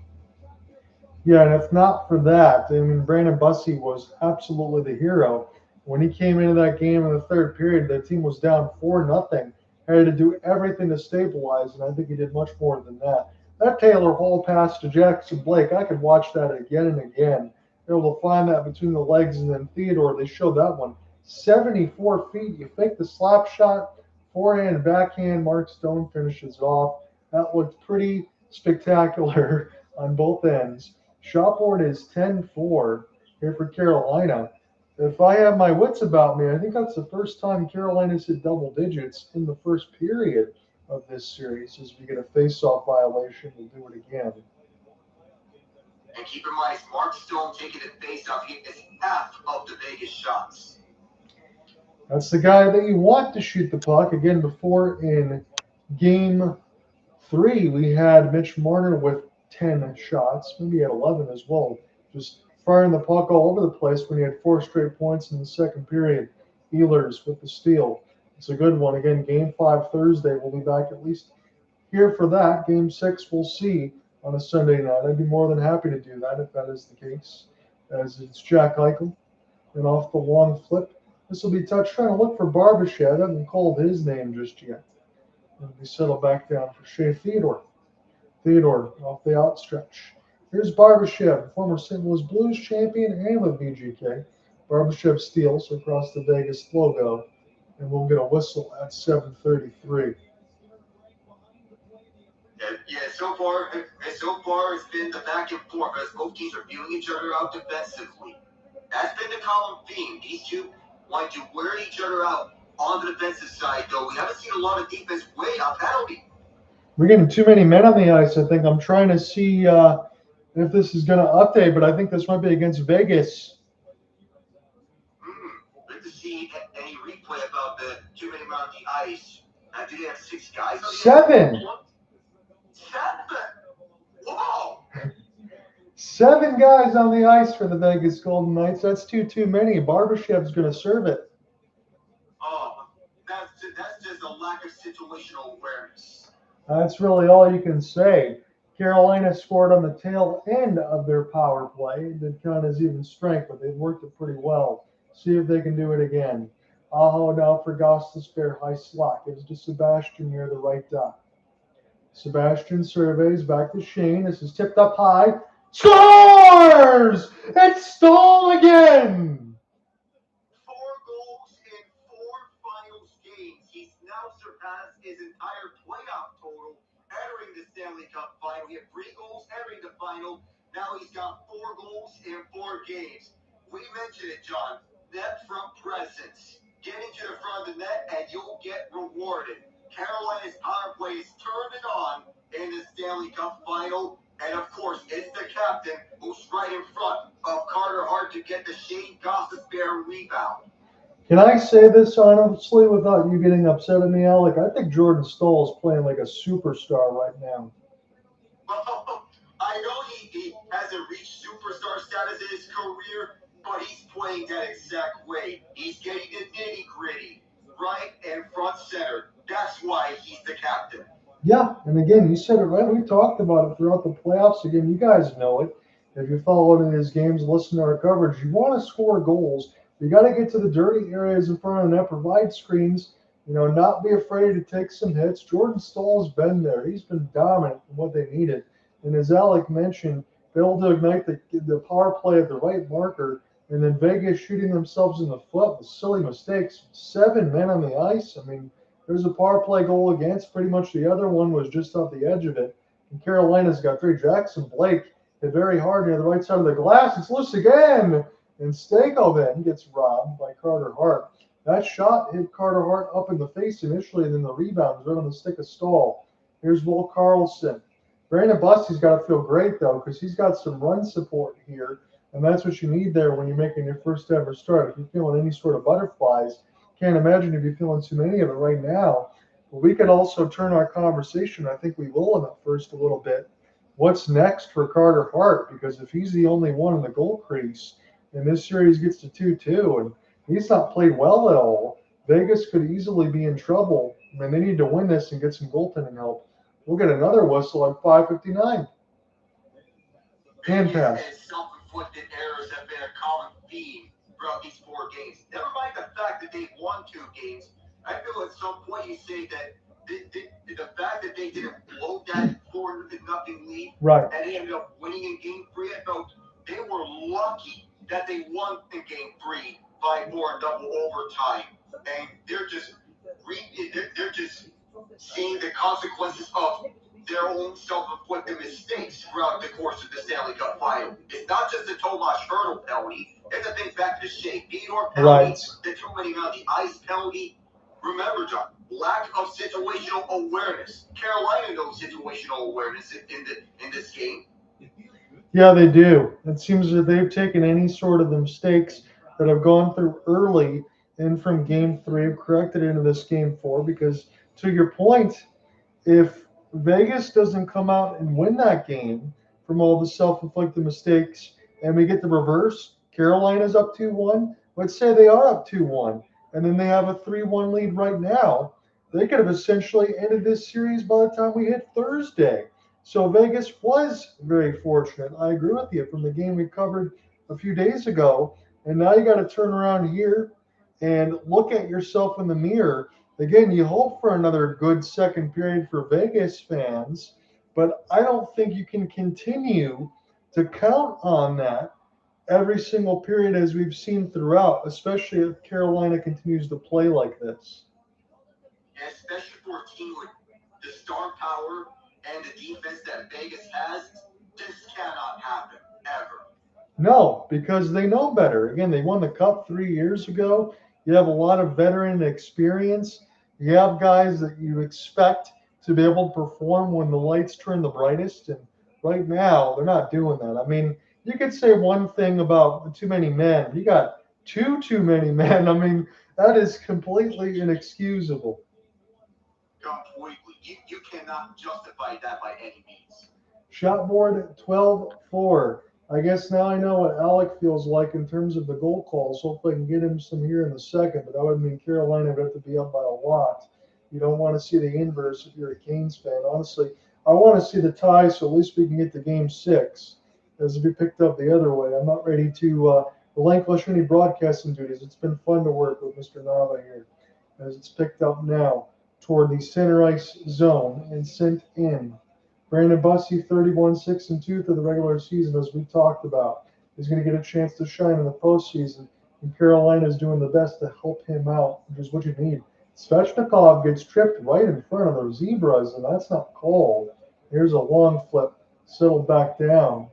Yeah, and if not for that, I mean, Brandon Bussi was absolutely the hero. When he came into that game in the third period, the team was down 4-0. Had to do everything to stabilize, and I think he did much more than that. That Taylor Hall pass to Jackson Blake, I could watch that again and again. Able to find that between the legs, and then Theodore, they showed that one. 74 feet, you fake the slap shot, forehand, backhand, Mark Stone finishes it off. That looked pretty spectacular on both ends. Shot board is 10-4 here for Carolina. If I have my wits about me, I think that's the first time Carolina's hit double digits in the first period of this series. As we get a face-off violation, we'll do it again. And keep in mind, Mark Stone taking the face-off, he is half of the Vegas shots. That's the guy that you want to shoot the puck. Again, before in Game 3, we had Mitch Marner with 10 shots. Maybe he had 11 as well. Just firing the puck all over the place when he had 4 straight points in the second period. Ehlers with the steal. It's a good one. Again, Game 5 Thursday. We'll be back at least here for that. Game 6 we'll see on a Sunday night. I'd be more than happy to do that if that is the case. As it's Jack Eichel. And off the long flip. This will be touch. Trying to look for Barbashev. I haven't called his name just yet. And we settle back down for Shea Theodore. Theodore off the outstretch. Here's Barbashev, former St. Louis Blues champion and with VGK. Barbashev steals across the Vegas logo, and we'll get a whistle at 7:33. Yeah, so far it's been the back and forth as both teams are feeling each other out defensively. That's been the common theme. These two want to wear each other out on the defensive side, though. We haven't seen a lot of defense way on penalty. We're getting too many men on the ice, I think. I'm trying to see if this is going to update, but I think this might be against Vegas. Good to see any replay about the too many men on the ice. Do they have 6 guys on the 7. ice? 7? 7 guys on the ice for the Vegas Golden Knights. That's too many. Barbashev's going to serve it. Oh, that's just a lack of situational awareness. That's really all you can say. Carolina scored on the tail end of their power play. It did count as even strength, but they worked it pretty well. See if they can do it again. Aho now for Gostisbehere, high slot. Gives to Sebastian near the right dot. Sebastian surveys back to Shane. This is tipped up high. Scores! It's Staal again! 4 goals in 4 finals games. He's now surpassed his entire playoff total entering the Stanley Cup Final. He had 3 goals entering the final. Now he's got 4 goals in 4 games. We mentioned it, John. Net front presence. Get into the front of the net and you'll get rewarded. Carolina's power play is turned it on in the Stanley Cup Final. And of course, it's the captain who's right in front of Carter Hart to get the Shane Gostisbehere rebound. Can I say this honestly without you getting upset at me, Alec? I think Jordan Staal is playing like a superstar right now. I know he hasn't reached superstar status in his career, but he's playing that exact way. He's getting the nitty-gritty, right and front center. That's why he's the captain. Yeah, and again, you said it right. We talked about it throughout the playoffs. Again, you guys know it. If you follow any of his games, listen to our coverage. You want to score goals. You got to get to the dirty areas in front of the net, provide screens, not be afraid to take some hits. Jordan Staal's been there. He's been dominant in what they needed. And as Alec mentioned, be able to ignite the power play at the right marker, and then Vegas shooting themselves in the foot with silly mistakes. 7 men on the ice. I mean, there's a power play goal against. Pretty much the other one was just off the edge of it. And Carolina's got 3. Jackson Blake hit very hard near the right side of the glass. It's loose again. And Stako then gets robbed by Carter Hart. That shot hit Carter Hart up in the face initially, and then the rebound was right on the stick of Staal. Here's Will Karlsson. Brandon Bussi's got to feel great, though, because he's got some run support here. And that's what you need there when you're making your first ever start. If you're feeling any sort of butterflies, can't imagine you'd be feeling too many of it right now. But we could also turn our conversation, I think we will in that first a little bit. What's next for Carter Hart? Because if he's the only one in the goal crease, and this series gets to 2-2, and he's not played well at all, Vegas could easily be in trouble. I mean, they need to win this and get some goaltending help. We'll get another whistle at 5:59. Hand pass. And self-inflicted errors have been a common theme throughout these 4 games. Never mind the fact that they've won 2 games. I feel at some point you say that the fact that they didn't blow that 4-0 lead, right, and they ended up winning in Game 3, I felt they were lucky that they won in Game 3 by 4 and double overtime, and they're just seeing the consequences of their own self-inflicted mistakes throughout the course of the Stanley Cup Final. It's not just the Tomas Hertl penalty. It's a thing back to the Theodore penalty, the too many on the ice penalty. Remember, John, lack of situational awareness. Carolina knows situational awareness in this game. Yeah, they do. It seems that they've taken any sort of the mistakes that have gone through early and from Game 3 have corrected into this Game 4, because to your point, if Vegas doesn't come out and win that game from all the self-inflicted mistakes and we get the reverse, Carolina's up 2-1, let's say they are up 2-1, and then they have a 3-1 lead right now, they could have essentially ended this series by the time we hit Thursday. So Vegas was very fortunate. I agree with you from the game we covered a few days ago. And now you got to turn around here and look at yourself in the mirror. Again, you hope for another good second period for Vegas fans, but I don't think you can continue to count on that every single period as we've seen throughout, especially if Carolina continues to play like this. Especially for a team with the star power and the defense that Vegas has, this cannot happen, ever. No, because they know better. Again, they won the Cup 3 years ago. You have a lot of veteran experience. You have guys that you expect to be able to perform when the lights turn the brightest. And right now, they're not doing that. I mean, you could say one thing about too many men. You got too many men. I mean, that is completely inexcusable. Completely. You cannot justify that by any means. Shot board 12-4. I guess now I know what Alec feels like in terms of the goal calls. Hopefully I can get him some here in the second, but that would mean Carolina would have to be up by a lot. You don't want to see the inverse if you're a Canes fan. Honestly, I want to see the tie, so at least we can get to game 6. As if we picked up the other way. I'm not ready to relinquish any broadcasting duties. It's been fun to work with Mr. Nava here. As it's picked up now toward the center ice zone and sent in. Brandon Bussi, 31-6-2 for the regular season, as we talked about. He's going to get a chance to shine in the postseason, and Carolina is doing the best to help him out, which is what you need. Svechnikov gets tripped right in front of those zebras, and that's not called. Here's a long flip, settled back down.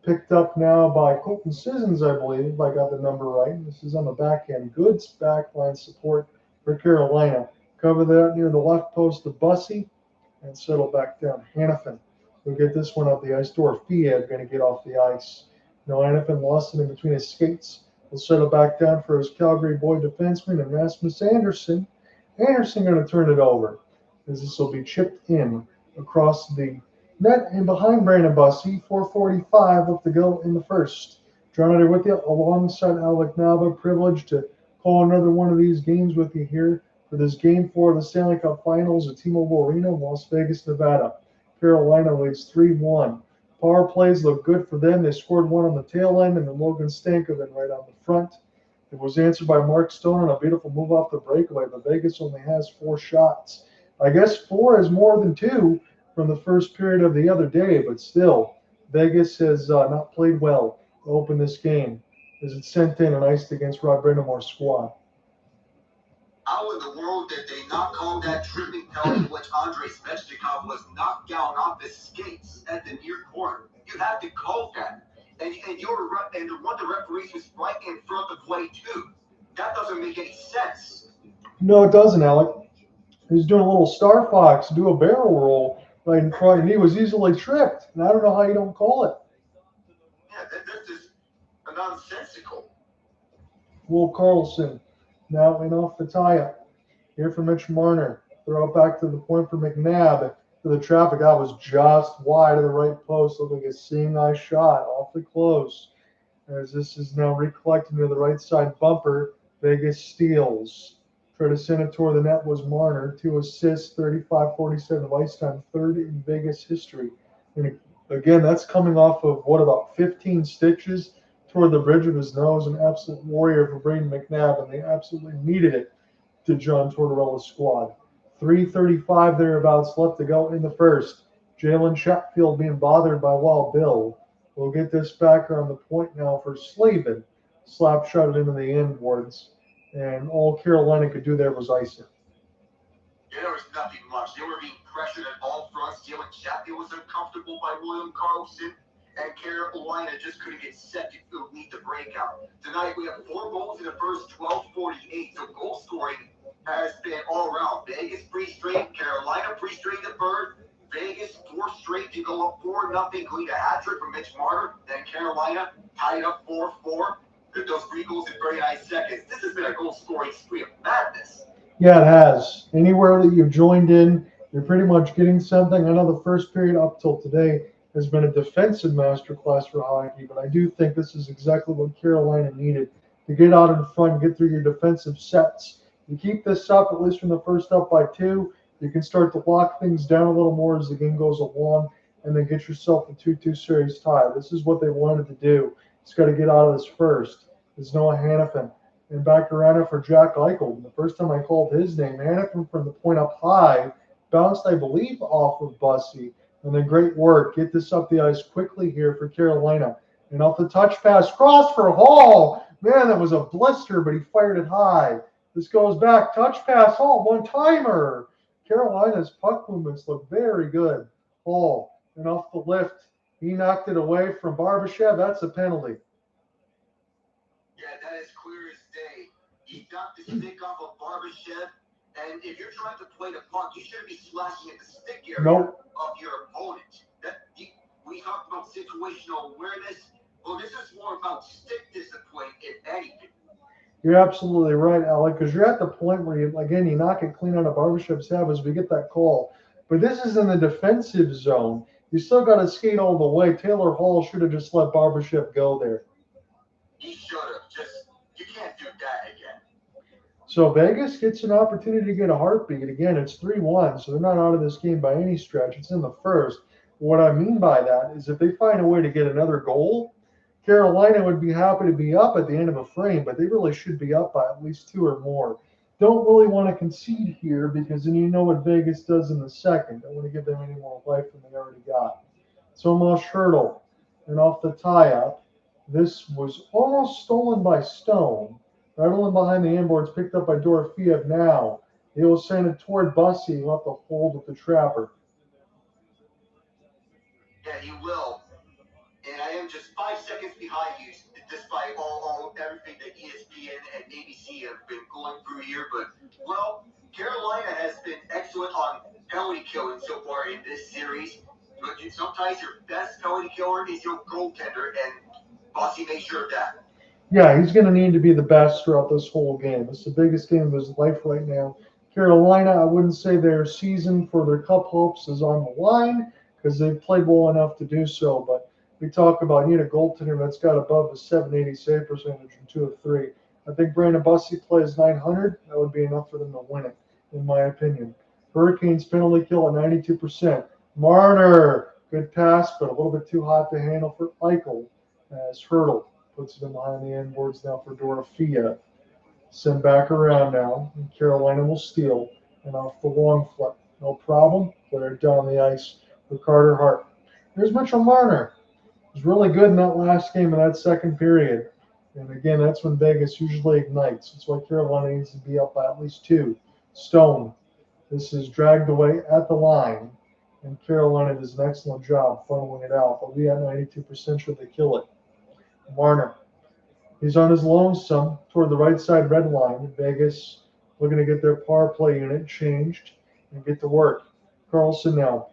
Picked up now by Colton Sissons, I believe, if I got the number right. This is on the backhand. Good backline support for Carolina. Cover that near the left post of Bussi and settle back down. Hannafin will get this one off the ice door. Fied going to get off the ice. No, Hannafin lost it in between his skates. He'll settle back down for his Calgary boy defenseman and Rasmus Andersen. Andersen going to turn it over as this will be chipped in across the net and behind Brandon Bussi. 4:45 left to go in the first. John Under with you alongside Alec Nava. Privileged to call another one of these games with you here for this Game 4 of the Stanley Cup Finals at T-Mobile Arena in Las Vegas, Nevada. Carolina leads 3-1. Power plays look good for them. They scored one on the tail end and then Logan Stankoven right on the front. It was answered by Mark Stone on a beautiful move off the breakaway, but Vegas only has 4 shots. I guess 4 is more than 2 from the first period of the other day, but still, Vegas has not played well to open this game as it's sent in and iced against Rod Brind'Amour's squad. How in the world did they not call that tripping penalty which Andrei Svechnikov was knocked down off his skates at the near corner? You have to call that. And one of the referees was right in front of the play too. That doesn't make any sense. No, it doesn't, Alec. He's doing a little Star Fox, do a barrel roll right in front, and he was easily tripped. And I don't know how you don't call it. Yeah, that's just nonsensical. Will Karlsson now in off the tie-up. Here for Mitch Marner. Throw it back to the point for McNabb. To the traffic. That was just wide of the right post. Looked like a seeing eye shot. Awfully close. As this is now recollecting to the right side bumper. Vegas steals. Try to send it toward the net was Marner. 2 assists, 35-47 of ice time. 3rd in Vegas history. And again, that's coming off of, about 15 stitches toward the bridge of his nose. An absolute warrior for Brayden McNabb, and they absolutely needed it to John Tortorella's squad. 3:35 thereabouts left to go in the first. Jalen Chatfield being bothered by Wild Bill. We'll get this back on the point now for Slavin. Slap shot it into the end boards. And all Carolina could do there was ice it. Yeah, there was nothing much. They were being pressured at all fronts. Jalen Chatfield was uncomfortable by William Karlsson. And Carolina just couldn't get set to lead the breakout. Tonight we have 4 goals in the first 12:48. So goal scoring has been all around. Vegas pretty straight, Carolina pretty straight in the third. Vegas 4 straight to go up 4-0, lead a hat trick from Mitch Marner. Then Carolina tied up 4-4. With those 3 goals in 39 seconds. This has been a goal scoring spree of madness. Yeah, it has. Anywhere that you've joined in, you're pretty much getting something. I know the first period up till today has been a defensive masterclass for hockey, but I do think this is exactly what Carolina needed to get out in front, get through your defensive sets. You keep this up, at least from the first up by 2, you can start to lock things down a little more as the game goes along, and then get yourself a 2-2 series tie. This is what they wanted to do. It's got to get out of this first. It's Noah Hannafin. And back around it for Jack Eichel. The first time I called his name, Hannafin from the point up high, bounced, I believe, off of Bussi. And then great work. Get this up the ice quickly here for Carolina. And off the touch pass, cross for Hall. Man, that was a blister, but he fired it high. This goes back. Touch pass, Hall, one-timer. Carolina's puck movements look very good. Hall. And off the lift, he knocked it away from Barbashev. That's a penalty. Yeah, that is clear as day. He knocked the stick off of Barbashev, and if you're trying to play the puck, you shouldn't be slashing at the stick area of your opponent. We talked about situational awareness. Well, this is more about stick discipline, if anything. You're absolutely right, Alec, because you're at the point where, you knock it clean out of Barbashev's head as we get that call. But this is in the defensive zone. You still got to skate all the way. Taylor Hall should have just let Barbashev go there. He should have. You can't do that again. So Vegas gets an opportunity to get a heartbeat. Again, it's 3-1, so they're not out of this game by any stretch. It's in the first. What I mean by that is if they find a way to get another goal, Carolina would be happy to be up at the end of a frame, but they really should be up by at least 2 or more. Don't really want to concede here because then you know what Vegas does in the second. Don't want to give them any more life than they already got. Tomas Hertl, and off the tie-up, this was almost stolen by Stone. Rattling behind the inboards, picked up by Dorofeev now. He will send it toward Bussi. He'll have to hold with the trapper. Yeah, he will. And I am just 5 seconds behind you, despite everything that ESPN and ABC have been going through here. But, well, Carolina has been excellent on penalty killing so far in this series. But sometimes your best penalty killer is your goaltender, and Bussi makes sure of that. Yeah, he's going to need to be the best throughout this whole game. It's the biggest game of his life right now. Carolina, I wouldn't say their season for their cup hopes is on the line because they've played well enough to do so. But we talk about need a goaltender that's got above a 780 save percentage from 2 of 3. I think Brind'Amour plays 900. That would be enough for them to win it, in my opinion. Hurricanes penalty kill at 92%. Marner, good pass, but a little bit too hot to handle for Eichel as Hertl puts it in behind the end boards now for Dorofeev. Send back around now, and Carolina will steal. And off the long flip. No problem. Clear it down the ice for Carter Hart. Here's Mitchell Marner. He was really good in that last game of that second period. And again, that's when Vegas usually ignites. That's why Carolina needs to be up by at least 2. Stone. This is dragged away at the line. And Carolina does an excellent job funneling it out. But we at 92% should they kill it. Marner. He's on his lonesome toward the right side red line. Vegas looking to get their power play unit changed and get to work. Karlsson now,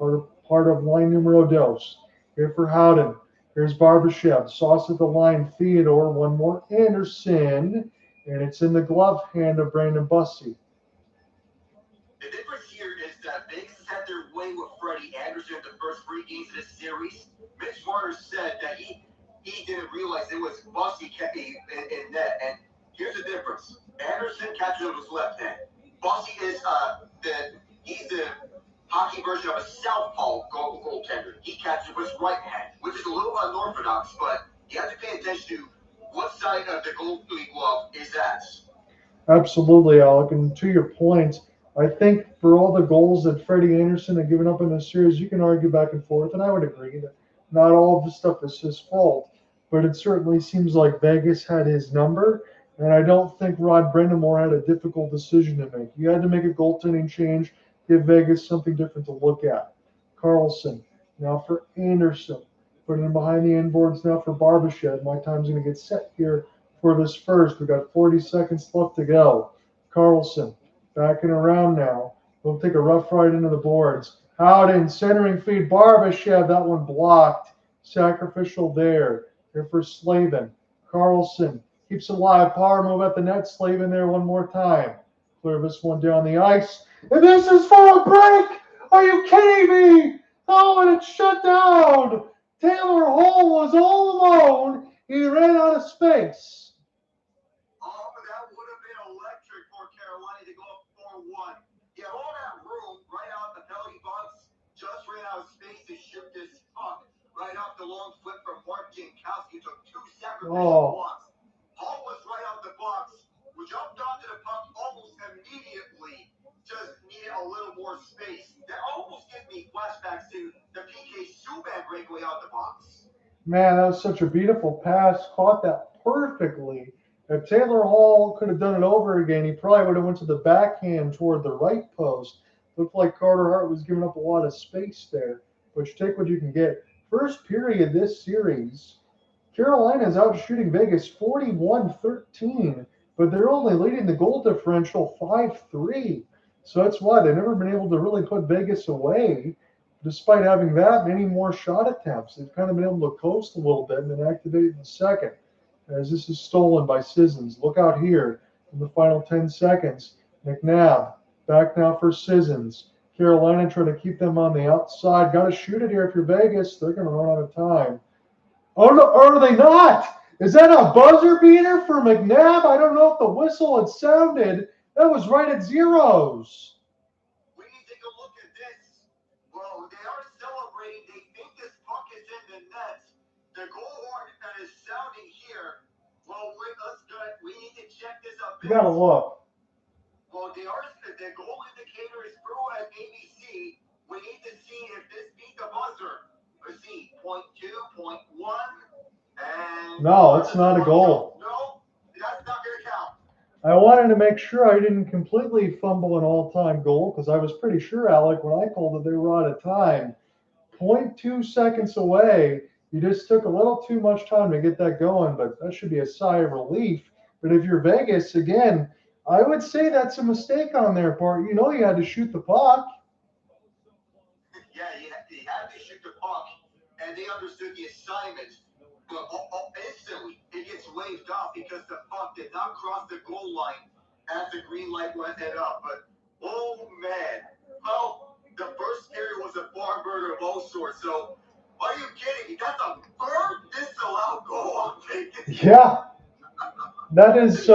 part of line numero dos. Here for Howden. Here's Barbashev. Sauce at the line. Theodore. One more Andersen. And it's in the glove hand of Brandon Bussi. The difference here is that Vegas has had their way with Freddie Andersen the first 3 games of this series. Mitch Marner said that he didn't realize it was Bussi in net. And here's the difference. Andersen catches with his left hand. Bussi is he's the hockey version of a southpaw goaltender. He catches with his right hand, which is a little unorthodox, but you have to pay attention to what side of the goalie glove is that. Absolutely, Alec. And to your point, I think for all the goals that Freddie Andersen had given up in this series, you can argue back and forth, and I would agree that not all of the stuff is his fault. But it certainly seems like Vegas had his number, and I don't think Brind'Amour had a difficult decision to make. You had to make a goaltending change, give Vegas something different to look at. Karlsson, now for Andersen, putting him behind the inboards now for Barbashev. My time's going to get set here for this first. We've got 40 seconds left to go. Karlsson, backing around now. He'll take a rough ride into the boards. Howden, centering feed, Barbashev, that one blocked. Sacrificial there. Here for Slavin. Karlsson keeps it alive. Power move at the net. Slavin there one more time. Clear this one down the ice. And this is for a break! Are you kidding me? Oh, and it's shut down. Taylor Hall was all alone. He ran out of space. Oh, but that would have been electric for Carolina to go up 4-1. Yeah, all that room right out the penalty box just ran out of space to shoot this puck. Right off the long flip from Mark Jankowski, took 2 sacrificial blocks. Hall was right out the box. We jumped onto the puck almost immediately. Just needed a little more space. That almost gives me flashbacks to the PK Subban breakaway out the box. Man, that was such a beautiful pass. Caught that perfectly. If Taylor Hall could have done it over again, he probably would have went to the backhand toward the right post. Looked like Carter Hart was giving up a lot of space there. But you take what you can get. First period of this series, Carolina is out shooting Vegas 41-13, but they're only leading the goal differential 5-3. So that's why they've never been able to really put Vegas away, despite having that many more shot attempts. They've kind of been able to coast a little bit and then activate in the second, as this is stolen by Sissons. Look out here in the final 10 seconds. McNabb back now for Sissons. Carolina trying to keep them on the outside. Got to shoot it here if you're Vegas. They're going to run out of time. Oh, no, or are they not? Is that a buzzer beater for McNabb? I don't know if the whistle had sounded. That was right at zeros. We need to go look at this. Well, they are celebrating. They think this puck is in the net. The goal horn that is sounding here. Well, we need to check this up. You got to look. Well, the goal indicator is through at ABC. We need to see if this beat the buzzer. Let's see, 0.2, 0.1, and... No, it's not a goal. No, that's not going to count. I wanted to make sure I didn't completely fumble an all-time goal because I was pretty sure, Alec, when I called it, they were out of time. 0.2 seconds away. You just took a little too much time to get that going, but that should be a sigh of relief. But if you're Vegas, again, I would say that's a mistake on their part. You know you had to shoot the puck. Yeah, he had to shoot the puck, and they understood the assignment. But instantly, it gets waved off because the puck did not cross the goal line as the green light went up. But, oh, man. Well, the first period was a barn burner of all sorts. So, are you kidding me? That's a third disallowed goal. Yeah. That is,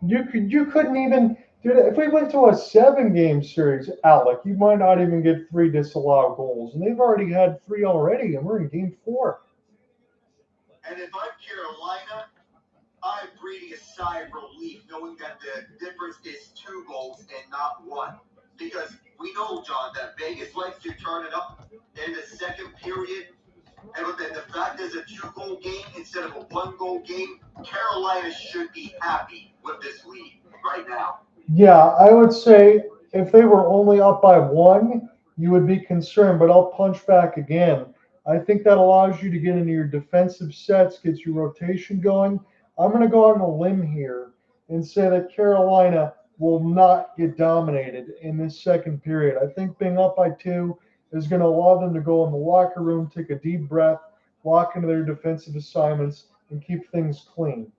you couldn't even, dude, if we went to a 7-game series, Alec, you might not even get 3 disallowed goals. And they've already had 3 already, and we're in game 4. And if I'm Carolina, I'm breathing a sigh of relief knowing that the difference is 2 goals and not 1. Because we know, John, that Vegas likes to turn it up in the second period. And the fact is a 2-goal game instead of a 1-goal game, Carolina should be happy with this lead right now. Yeah, I would say if they were only up by 1, you would be concerned, but I'll punch back again. I think that allows you to get into your defensive sets, gets your rotation going. I'm going to go out on a limb here and say that Carolina will not get dominated in this second period. I think being up by 2 is going to allow them to go in the locker room, take a deep breath, lock into their defensive assignments, and keep things clean.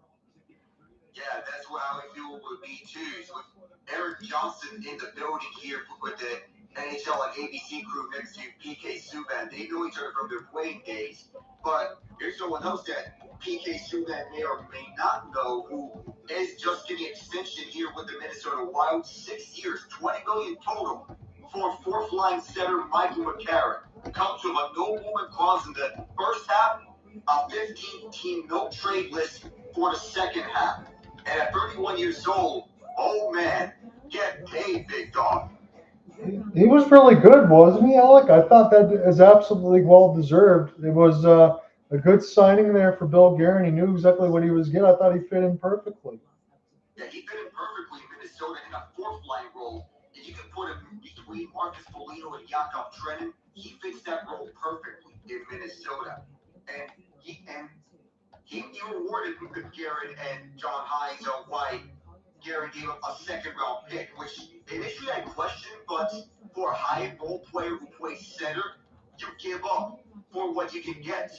Yeah, that's what I would feel would be too. With Eric Johnson in the building here with the NHL and ABC crew next to PK Subban. They know each other from their playing days. But here's someone else that PK Subban may or may not know who is just getting extension here with the Minnesota Wild. 6 years, $20 million total for fourth-line center Michael McCarron. Comes with a no-movement clause in the first half, a 15-team no-trade list for the second half. And at 31 years old, oh man, get paid, big dog. He was really good, wasn't he, Alec? I thought that is absolutely well-deserved. It was a good signing there for Bill Guerin. He knew exactly what he was getting. I thought he fit in perfectly. Yeah, he fit in perfectly in Minnesota in a fourth-line role. If you can put him between Marcus Foligno and Yakov Trenin, he fits that role perfectly in Minnesota. And he rewarded Guerin and John Hines on why Guerin gave up a second-round pick, which initially I questioned, but for a high role player who plays center, you give up for what you can get.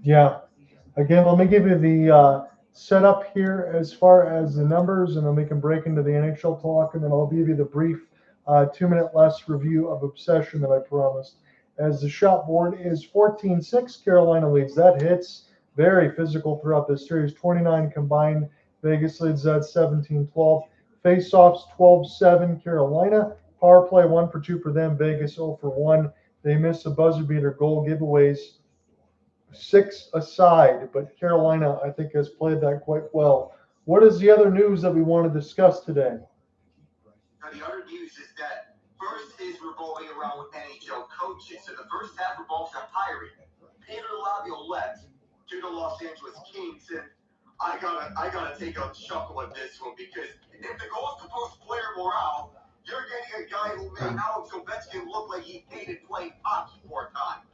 Yeah. Again, let me give you the setup here as far as the numbers, and then we can break into the NHL talk, and then I'll give you the brief 2-minute less review of Obsession that I promised. As the shot board is 14-6, Carolina leads. That hits. Very physical throughout this series. 29 combined. Vegas leads that 17-12. Face-offs 12-7 Carolina. Power play 1 for 2 for them. Vegas 0 for 1. They miss a buzzer beater goal. Giveaways 6 aside, but Carolina, I think, has played that quite well. What is the other news that we want to discuss today? Now, the other news is that first is revolving around with NHL coaches. So the first half revolves on hiring Peter Laviolette to the Los Angeles Kings, and I gotta take a chuckle at this one because if the goal is to boost player morale, you're getting a guy who made Alex Ovechkin look like he hated playing hockey for a time.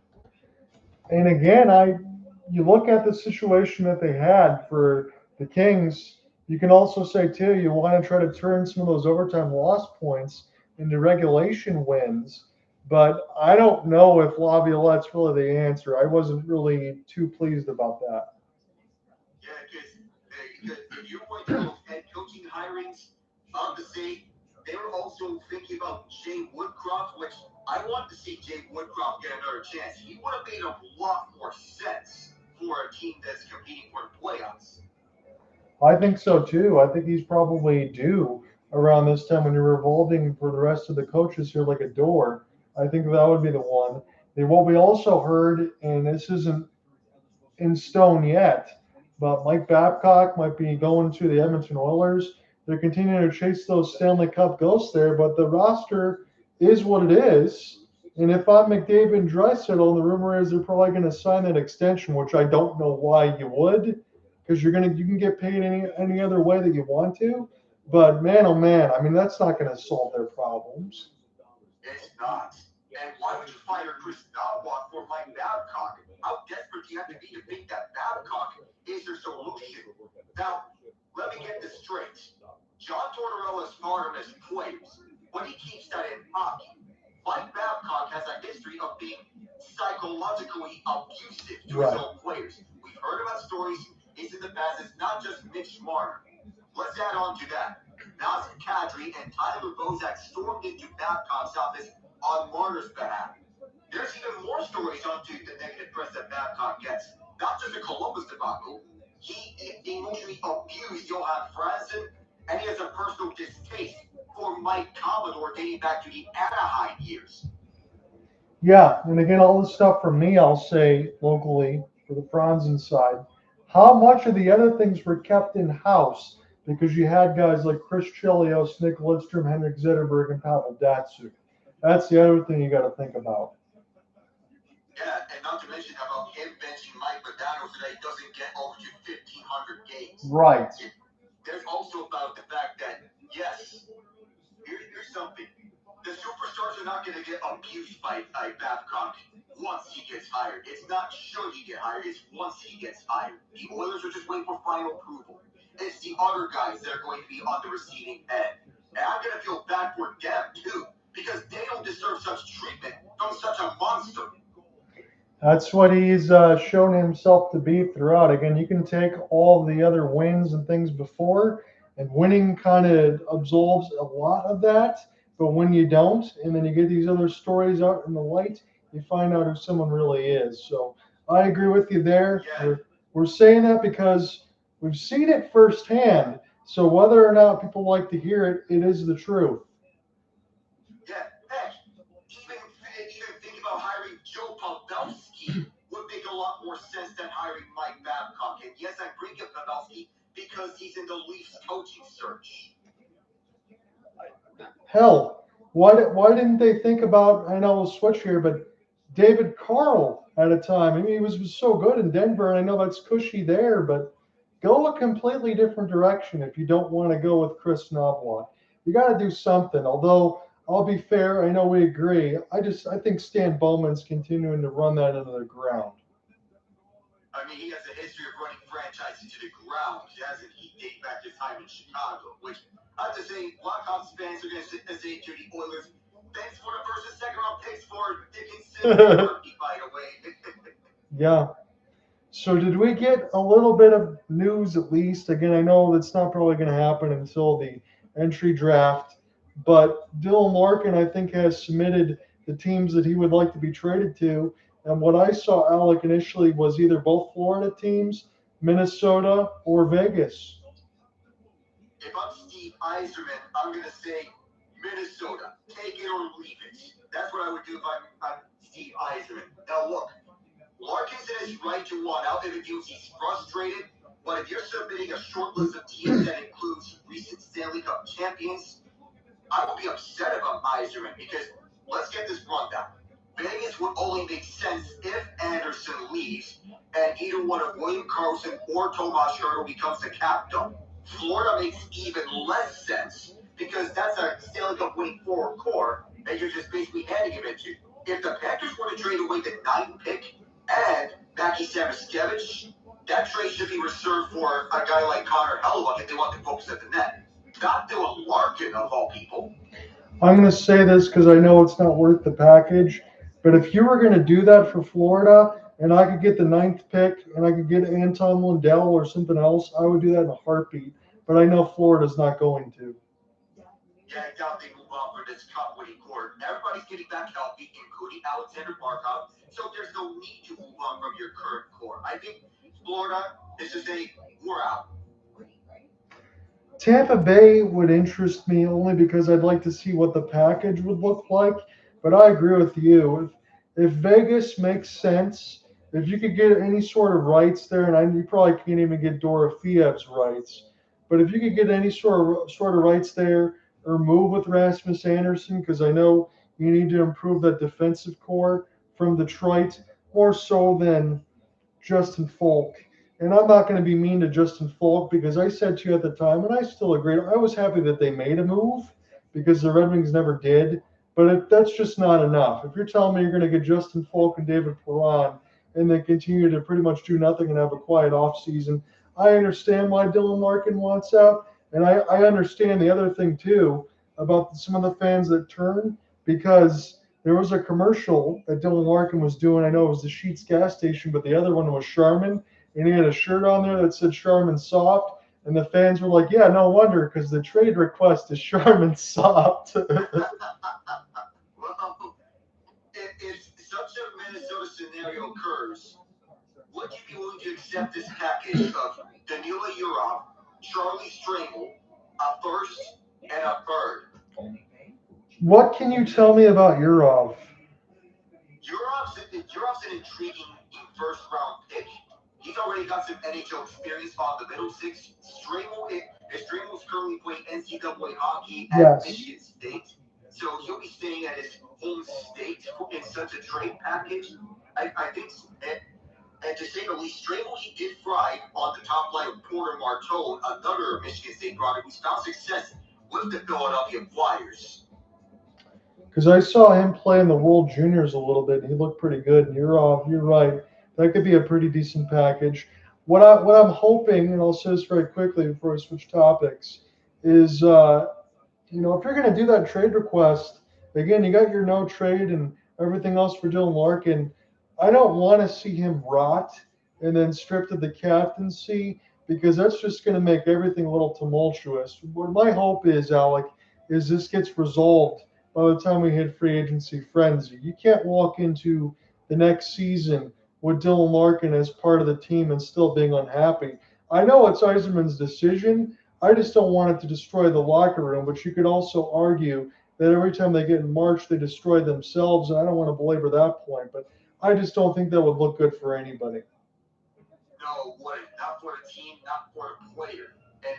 And again, you look at the situation that they had for the Kings. You can also say too, you want to try to turn some of those overtime loss points into regulation wins. But I don't know if Laviolette's really the answer. I wasn't really too pleased about that. Yeah, because if you're going to those head coaching hirings, obviously They were also thinking about Jay Woodcroft, which I want to see Jay Woodcroft get another chance. He would have made a lot more sense for a team that's competing for the playoffs. I think so too. I think he's probably due around this time when you're revolving for the rest of the coaches here like a door. I think that would be the one. What we also heard, and this isn't in stone yet, but Mike Babcock might be going to the Edmonton Oilers. They're continuing to chase those Stanley Cup ghosts there, but the roster is what it is. And if I'm McDavid and Draisaitl, the rumor is they're probably going to sign that extension, which I don't know why you would, because you can get paid any other way that you want to. But man, oh man, I mean that's not going to solve their problems. It's not. And why would you fire Chris Nava for Mike Babcock? How desperate do you have to be to think that Babcock is your solution? Now, let me get this straight. John Tortorella is smart on his players, but he keeps that in hockey. Mike Babcock has a history of being psychologically abusive to his own players. We've heard about stories in the past. It's not just Mitch Marner. Let's add on to that. Nazem Kadri and Tyler Bozak stormed into Babcock's office on Marner's behalf. There's even more stories onto the negative press that Babcock gets. Not just the Columbus debacle. He emotionally abused Johan Franzen, and he has a personal distaste for Mike Commodore dating back to the Anaheim years. Yeah, and again, all this stuff from me, I'll say locally for the Franzen side. How much of the other things were kept in-house because you had guys like Chris Chelios, Nick Lidstrom, Henrik Zetterberg, and Pavel Datsyuk? That's the other thing you got to think about. Yeah, and not to mention about him benching Mike Modano so that he doesn't get over to 1,500 games. Right. There's also about the fact that, yes, here's something. The superstars are not going to get abused by Babcock once he gets hired. It's not should he get hired, it's once he gets hired. The Oilers are just waiting for final approval. It's the other guys that are going to be on the receiving end. And I'm going to feel bad for them, too, because they don't deserve such treatment from such a monster. That's what he's shown himself to be throughout. Again, you can take all the other wins and things before, and winning kind of absorbs a lot of that. But when you don't, and then you get these other stories out in the light, you find out who someone really is. So I agree with you there. Yeah. We're saying that because we've seen it firsthand. So whether or not people like to hear it, it is the truth. Yeah, heck, even think about hiring Joe Pavelski would make a lot more sense than hiring Mike Babcock. And yes, I bring up Pavelski because he's in the Leafs coaching search. Hell, why didn't they think about, I know we'll switch here, but David Carl at a time? I mean, he was so good in Denver, and I know that's cushy there, but go a completely different direction if you don't want to go with Chris Knoblauch. You got to do something. Although, I'll be fair, I know we agree. I think Stan Bowman's continuing to run that into the ground. I mean, he has a history of running franchises to the ground, hasn't he? Dating back to his time in Chicago, which I have to say, Blackhawks fans are going to say to the Oilers, thanks for the first and second round picks for Dickinson and Murphy, by the way. Yeah. So did we get a little bit of news at least? Again, I know that's not probably going to happen until the entry draft, but Dylan Larkin, I think, has submitted the teams that he would like to be traded to. And what I saw, Alec, initially was either both Florida teams, Minnesota, or Vegas. If I'm Steve Yzerman, I'm going to say Minnesota. Take it or leave it. That's what I would do if I'm Steve Yzerman. Now, look, Larkin's in his right to want out if it feels he's frustrated, but if you're submitting a short list of teams that includes recent Stanley Cup champions, I would be upset if I'm Yzerman because let's get this rundown. Vegas would only make sense if Andersen leaves and either one of William Karlsson or Tomas Hertl becomes the captain. Florida makes even less sense because that's a Stanley Cup winning forward core that you're just basically handing him into. If the Panthers want to trade away the 9th pick and Mackie Samoskevich, that trade should be reserved for a guy like Connor Hellebuyck if they want to focus at the net. Not Dylan Larkin, of all people. I'm going to say this because I know it's not worth the package, but if you were going to do that for Florida and I could get the 9th pick and I could get Anton Lundell or something else, I would do that in a heartbeat. But I know Florida's not going to. Yeah, I doubt they move on for this cup winning court. Everybody's getting back healthy, including Alexander Barkov, so there's no need to move on from your current core. I think Florida is just saying, we're out. Tampa Bay would interest me only because I'd like to see what the package would look like. But I agree with you. If Vegas makes sense, if you could get any sort of rights there, and you probably can't even get Dorofiev's rights, but if you could get any sort of rights there, or move with Rasmus Andersen, because I know you need to improve that defensive core from Detroit more so than Justin Falk. And I'm not going to be mean to Justin Falk because I said to you at the time, and I still agree, I was happy that they made a move because the Red Wings never did. But that's just not enough. If you're telling me you're going to get Justin Falk and David Perron and then continue to pretty much do nothing and have a quiet offseason, I understand why Dylan Larkin wants out. And I understand the other thing, too, about some of the fans that turn because there was a commercial that Dylan Larkin was doing. I know it was the Sheetz gas station, but the other one was Charmin. And he had a shirt on there that said Charmin Soft. And the fans were like, yeah, no wonder, because the trade request is Charmin Soft. Well, if such a Minnesota scenario occurs, would you be willing to accept this package of Danila Yurov, Charlie Stramel, a first, and a third? What can you tell me about Yurov? Yurov's an intriguing first-round pick. He's already got some NHL experience on the middle six. Stramel's currently playing NCAA hockey at Michigan State, so he'll be staying at his home state in such a trade package. I think, and to say the least, Stramel, he did thrive on the top line of Porter Marteau, another Michigan State product who's found success with the Philadelphia Flyers. Because I saw him play in the World Juniors a little bit, and he looked pretty good. And you're right. That could be a pretty decent package. What I'm hoping, and I'll say this very quickly before I switch topics, is if you're going to do that trade request, again, you got your no trade and everything else for Dylan Larkin. I don't want to see him rot and then stripped of the captaincy because that's just going to make everything a little tumultuous. What my hope is, Alec, is this gets resolved by the time we hit free agency frenzy. You can't walk into the next season with Dylan Larkin as part of the team and still being unhappy. I know it's Yzerman's decision. I just don't want it to destroy the locker room, but you could also argue that every time they get in March, they destroy themselves, and I don't want to belabor that point, but I just don't think that would look good for anybody. No, not for the team, not for the player. And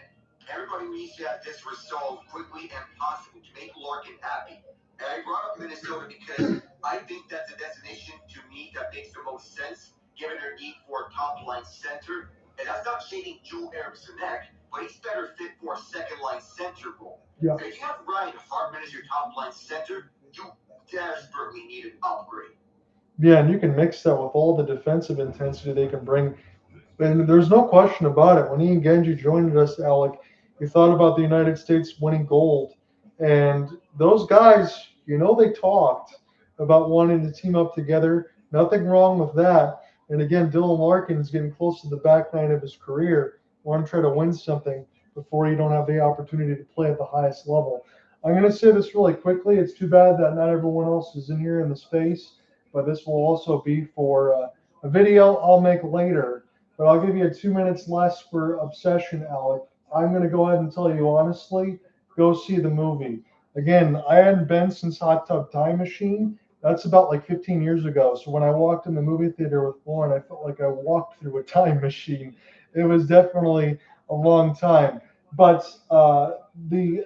everybody needs to have this resolved quickly and possible to make Larkin happy. And I brought up Minnesota because I think that's a destination to me that makes the most sense, given their need for a top-line center. And that's not shading Joel Eriksson, but he's better fit for a second-line center role. Yeah. If you have Ryan Hartman as your top-line center, you desperately need an upgrade. Yeah, and you can mix that with all the defensive intensity they can bring. And there's no question about it. When Ian Genji joined us, Alec, he thought about the United States winning gold. And those guys, they talked about wanting to team up together. Nothing wrong with that. And again, Dylan Larkin is getting close to the back nine of his career. Want to try to win something before you don't have the opportunity to play at the highest level. I'm going to say this really quickly. It's too bad that not everyone else is in here in the space, but this will also be for a video I'll make later. But I'll give you 2 minutes less for Obsession, Alec. I'm going to go ahead and tell you honestly, go see the movie. Again, I hadn't been since Hot Tub Time Machine. That's about like 15 years ago. So when I walked in the movie theater with Lauren, I felt like I walked through a time machine. It was definitely a long time. But the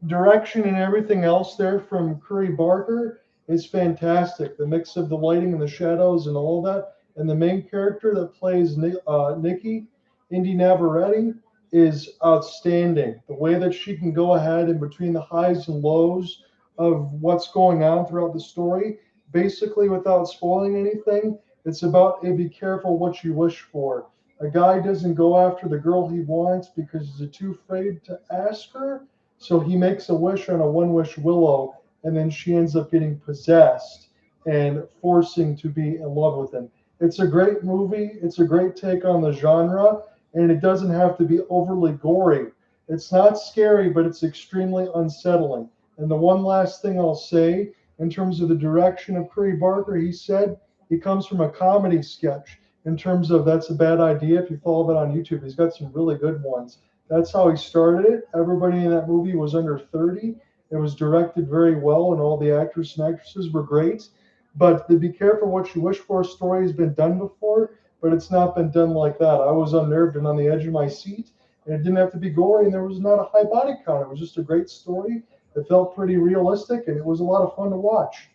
direction and everything else there from Curry Barker is fantastic. The mix of the lighting and the shadows and all that. And the main character that plays Nikki, Indy Navarrete, is outstanding. The way that she can go ahead in between the highs and lows of what's going on throughout the story, basically without spoiling anything, it's about be careful what you wish for. A guy doesn't go after the girl he wants because he's too afraid to ask her, so he makes a wish on a one-wish willow, and then she ends up getting possessed and forcing to be in love with him. It's a great movie. It's a great take on the genre, and it doesn't have to be overly gory. It's not scary, but it's extremely unsettling. And the one last thing I'll say in terms of the direction of Curry Barker, he said he comes from a comedy sketch. In terms of that's a bad idea, if you follow that on YouTube, he's got some really good ones. That's how he started it. Everybody in that movie was under 30. It was directed very well, and all the actors and actresses were great. But the be careful what you wish for story has been done before, but it's not been done like that. I was unnerved and on the edge of my seat, and it didn't have to be gory, and there was not a high body count. It was just a great story. It felt pretty realistic, and it was a lot of fun to watch.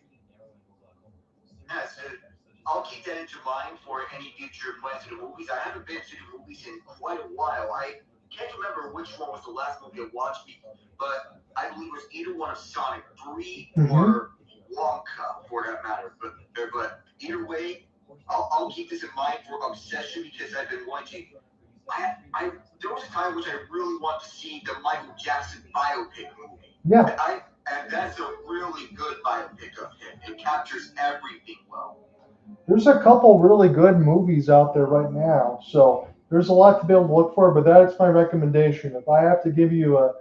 Yes, I'll keep that into mind for any future plans to the movies. I haven't been to the movies in quite a while. I can't remember which one was the last movie I watched, but I believe it was either one of Sonic 3 or Wonka, for that matter. But either way, I'll keep this in mind for Obsession because I've been wanting to. There was a time which I really want to see the Michael Jackson biopic movie. Yeah. And that's a really good biopic of him. It captures everything well. There's a couple really good movies out there right now, so there's a lot to be able to look for, but that's my recommendation. If I have to give you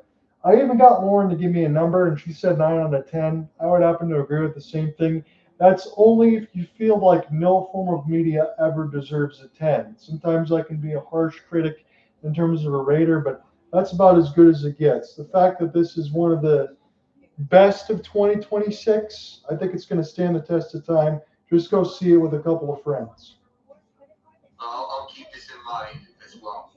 I even got Lauren to give me a number, and she said 9 out of 10. I would happen to agree with the same thing. That's only if you feel like no form of media ever deserves a 10. Sometimes I can be a harsh critic in terms of a rater, but that's about as good as it gets. The fact that this is one of the best of 2026, I think it's going to stand the test of time. Just go see it with a couple of friends. I'll keep this in mind as well.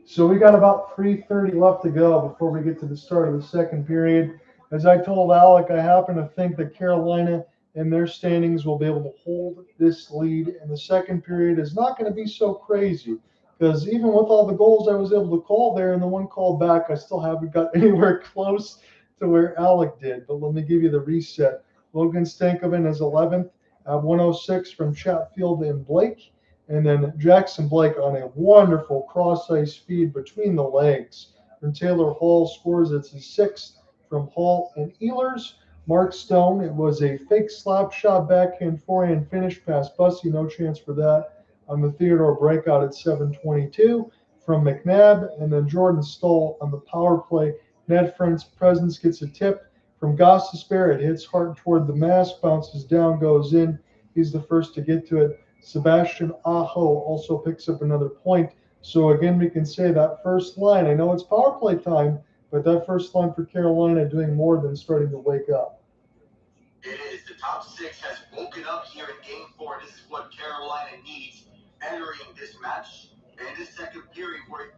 So we got about 3:30 left to go before we get to the start of the second period. As I told Alec, I happen to think that Carolina in their standings will be able to hold this lead, and the second period is not going to be so crazy because even with all the goals I was able to call there and the one called back, I still haven't got anywhere close to where Alec did. But let me give you the reset. Logan Stankoven is 11th at 106 from Chatfield and Blake. And then Jackson Blake on a wonderful cross-ice feed between the legs. And Taylor Hall scores. It's his 6th from Hall and Ehlers. Mark Stone, it was a fake slap shot backhand forehand finish past Bussi. No chance for that on the Theodore breakout at 7:22 from McNabb. And then Jordan Staal on the power play. Net Friend's presence gets a tip from Gostisbehere. It hits Hart toward the mask, bounces down, goes in. He's the first to get to it. Sebastian Aho also picks up another point. So again, we can say that first line, I know it's power play time, but that first line for Carolina doing more than starting to wake up. It is. The top 6 has woken up here in Game 4. This is what Carolina needs entering this match. And this second period where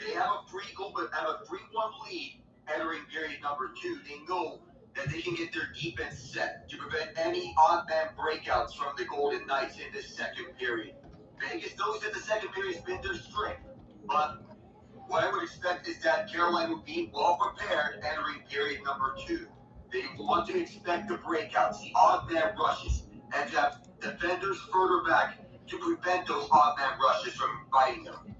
they have a 3-1 lead entering period number 2. They know that they can get their defense set to prevent any odd man breakouts from the Golden Knights in this second period. Vegas knows that the second period has been their strength, but what I would expect is that Carolina would be well prepared entering period number 2. They want to expect the breakouts, the odd man rushes, and to have defenders further back to prevent those odd man rushes from biting them.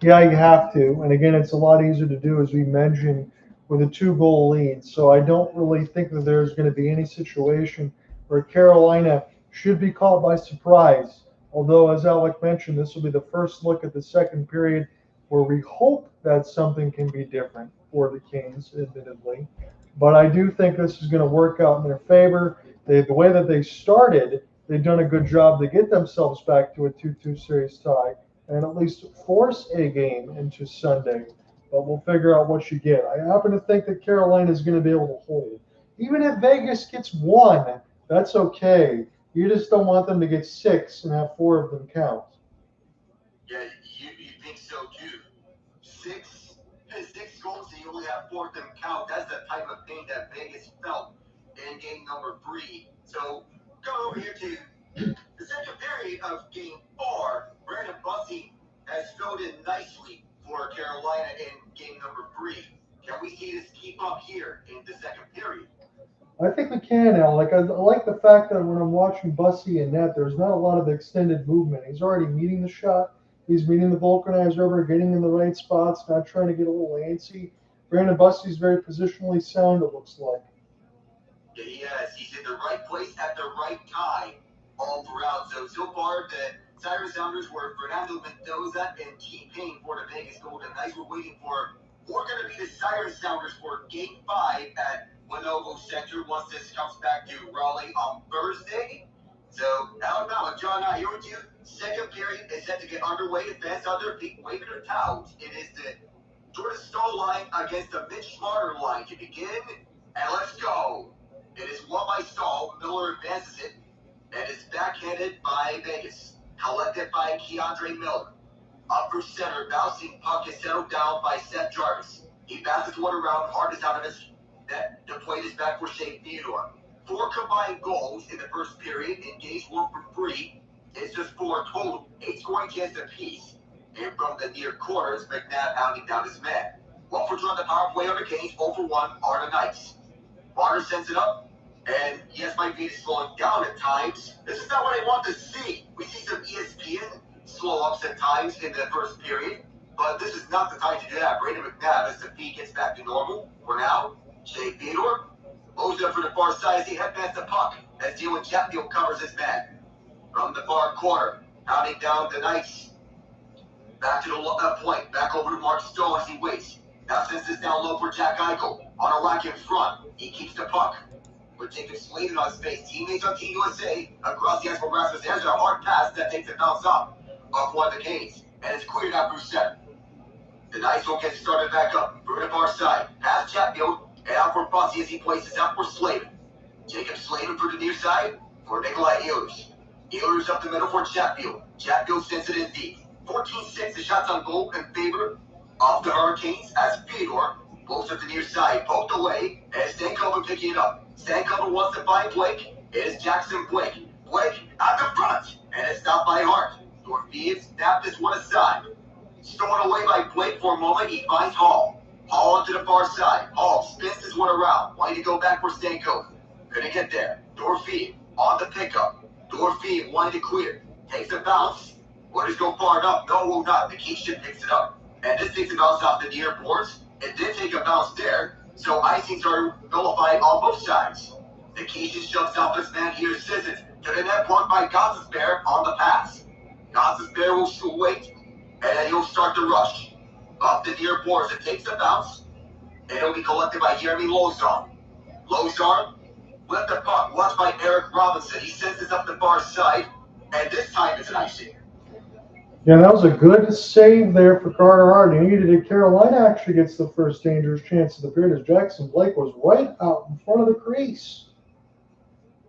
Yeah, you have to. And again, it's a lot easier to do, as we mentioned, with a 2-goal lead. So I don't really think that there's going to be any situation where Carolina should be caught by surprise. Although, as Alec mentioned, this will be the first look at the second period where we hope that something can be different for the Kings, admittedly. But I do think this is going to work out in their favor. The way that they started, they've done a good job to get themselves back to a 2-2 series tie and at least force a game into Sunday. But we'll figure out what you get. I happen to think that Carolina is going to be able to hold. Even if Vegas gets 1, that's okay. You just don't want them to get 6 and have 4 of them count. Yeah, you think so too. 6 goals and you only have 4 of them count. That's the type of thing that Vegas felt in game number 3. So go over here to the second period of game 4. Brandon Bussi has filled in nicely for Carolina in game number 3. Can we see this keep up here in the second period? I think we can, Alec. I like the fact that when I'm watching Bussi and net, there's not a lot of extended movement. He's already meeting the shot. He's meeting the vulcanizer over, getting in the right spots, not trying to get a little antsy. Brandon Bussi's very positionally sound, it looks like. Yeah, he is. He's in the right place at the right time all throughout. So far, the Siren Sounders were Fernando Mendoza and T-Pain for the Vegas Golden Knights. We're waiting for who are going to be the Siren Sounders for Game 5 at Lenovo Center once this comes back to Raleigh on Thursday. So, Alec Nava, John, here with you. Second period is set to get underway. The fans on their feet, waving their towels. It is the Jordan Staal line against the Mitch Marner line to begin. And let's go. It is won by Staal. Miller advances it. And it's backhanded by Vegas. Collected by Keandre Miller. Up for center, bouncing puck is settled down by Seth Jarvis. He passes one around. Hart is out of his net. The plate is back for Theodore. 4 combined goals in the first period. Engaged 1 for free. It's just 4 total. 8 scoring chances apiece. And from the near corners, McNabb hounding down his man. 1 for 2 on the power play on the Canes. 0 for 1 are the Knights. Marner sends it up. And yes, my feet is slowing down at times. This is not what I want to see. We see some ESPN slow ups at times in the first period, but this is not the time to do that. Brandon McNabb, as the feet gets back to normal for now. Theodore moves up for the far side as he head past the puck as Dylan Chatfield covers his man. From the far corner, hounding down the Knights. Back to the point, back over to Mark Staal as he waits. Now sends this down low for Jack Eichel. On a rack in front, he keeps the puck. With Jacob Slavin on his face, teammates on Team USA across the ice for Rasmus. There's a hard pass that takes a bounce off one of the Canes, and it's cleared out through center. The Knights will get started back up. Through the far side, past Chatfield, and out for Bussi as he places out for Slavin. Jacob Slavin for the near side for Nikolai Ehlers. Ehlers up the middle for Chatfield. Chatfield sends it in deep. 14-6, the shots on goal in favor of the Hurricanes as Theodore moves up the near side, poked away, and Stankoven picking it up. Stankoven wants to find Blake. It is Jackson Blake. Blake at the front, and it's stopped by Hart. Dorfield snapped this one aside. Stolen away by Blake for a moment, he finds Hall. Hall onto the far side. Hall spins this one around, wanting to go back for Stankoven. Couldn't get there. Dorfield on the pickup. Dorfield wanting to clear. Takes a bounce. Will this go far enough? No, will not. The Keisha picks it up. And this takes a bounce off the near boards. It did take a bounce there, so icings are nullified on both sides. The Keisha shoves off his man here, Sissons, to the net, blocked by Gostisbehere on the pass. Gostisbehere will still wait, and then he'll start the rush. Up the near boards, it takes a bounce, and it'll be collected by Jeremy Lozon. Lozon with the puck, watched by Eric Robinson. He sends this up the far side, and this time it's an icing. Yeah, that was a good save there for Carter Hart. He needed it. Carolina actually gets the first dangerous chance of the period as Jackson Blake was right out in front of the crease.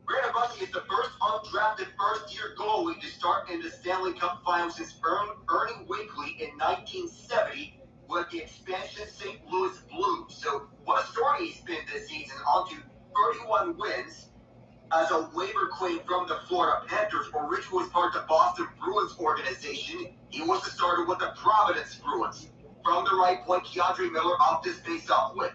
Bussi is the first undrafted first-year goalie to start in the Stanley Cup Finals since Ernie Wakely in 1970 with the expansion St. Louis Blues. So what a story he's been this season, on to 31 wins as a waiver claim from the Florida Panthers. Originally was part of the Boston Bruins organization. He was the starter with the Providence Bruins. From the right point, Keandre Miller off this face-off win.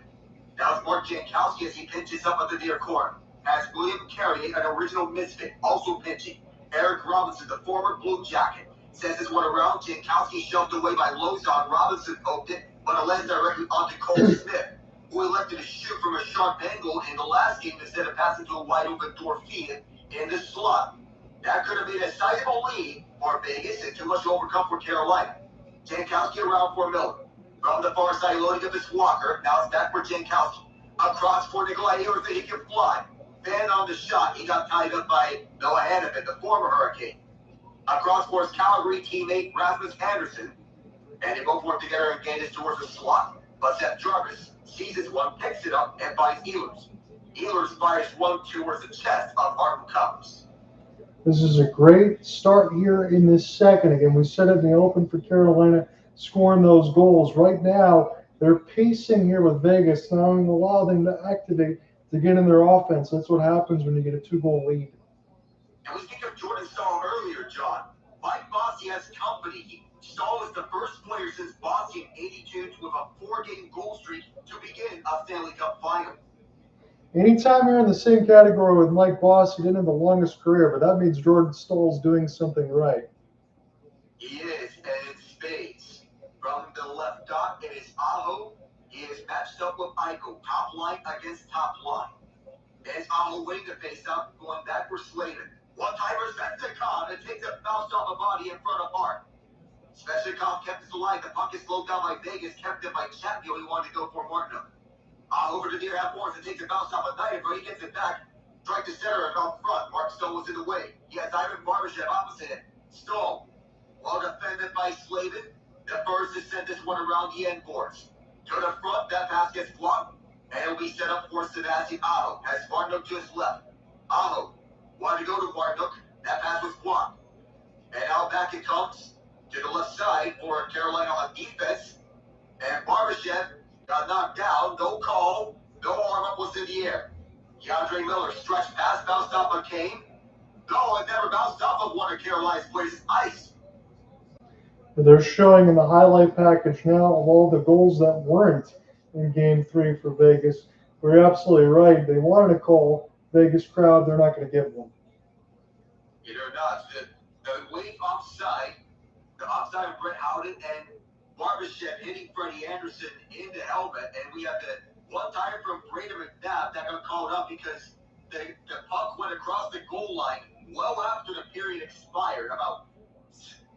Now it's Mark Jankowski as he pinches up at the near corner. As William Carrier, an original misfit, also pinching. Eric Robinson, the former Blue Jacket, sends this one around. Jankowski shoved away by Lozon. Robinson poked it, but it lands directly onto Cole Smith, who elected to shoot from a sharp angle in the last game instead of passing to a wide open Dorfield in the slot. That could have been a sizable lead for Vegas and too much to overcome for Carolina. Jankowski around for Miller. From the far side, loading up his Walker. Now it's back for Jankowski. Across for Nikolai Ehlers that he can fly. Fan on the shot. He got tied up by Noah Hannafin, the former Hurricane. Across for his Calgary teammate, Rasmus Andersen. And they both work together and gain this towards the slot. But Seth Jarvis sees this one, picks it up, and finds Ehlers. Ehlers fires one towards the chest of Hart, who covers. This is a great start here in this second. Again, we said it in the open for Carolina, scoring those goals. Right now, they're pacing here with Vegas, not only allow them to activate to get in their offense. That's what happens when you get a 2-goal lead. And we speak of Jordan Staal earlier, John. Mike Bussi has company. Staal is the first player since Bussi in '82 with a 4-game goal streak to begin a Stanley Cup Final. Anytime you're in the same category with Mike Bussi, he didn't have the longest career, but that means Jordan Staal's doing something right. He is, and in spades. From the left dot, it is Aho. He is matched up with Eichel, top line against top line. As Aho winning the face-off, going back for Slavin. One-timer Svechnikov and takes a bounce off a body in front of Hart. Svechnikov kept it alive. The puck is slowed down by Vegas, kept it by Chatfield. He wanted to go for Marner. Over to near half boards and takes a bounce off a knife, but he gets it back. Strike to center and up front. Mark Staal was in the way. He has Ivan Barbashev opposite him. Staal, well defended by Slavin. The first to send this one around the end boards. To the front, that pass gets blocked, and it'll be set up for Sebastian Aho. Has Varnook to his left. Aho wanted to go to Varnook. That pass was blocked. And now back it comes to the left side for Carolina on defense. And Barbashev got knocked down. No call. No arm up was in the air. Keandre Miller stretched pass, bounced off of Kane. No, it never bounced off of one of Carolina's players. It's ice. They're showing in the highlight package now of all the goals that weren't in Game 3 for Vegas. We're absolutely right. They wanted to call. Vegas crowd, they're not going to give one. They're not. The wave offside, the offside of Brett Howden and Barbashev hitting Freddie Andersen in the helmet, and we have the one time from Brind'Amour that got called up because the puck went across the goal line well after the period expired, about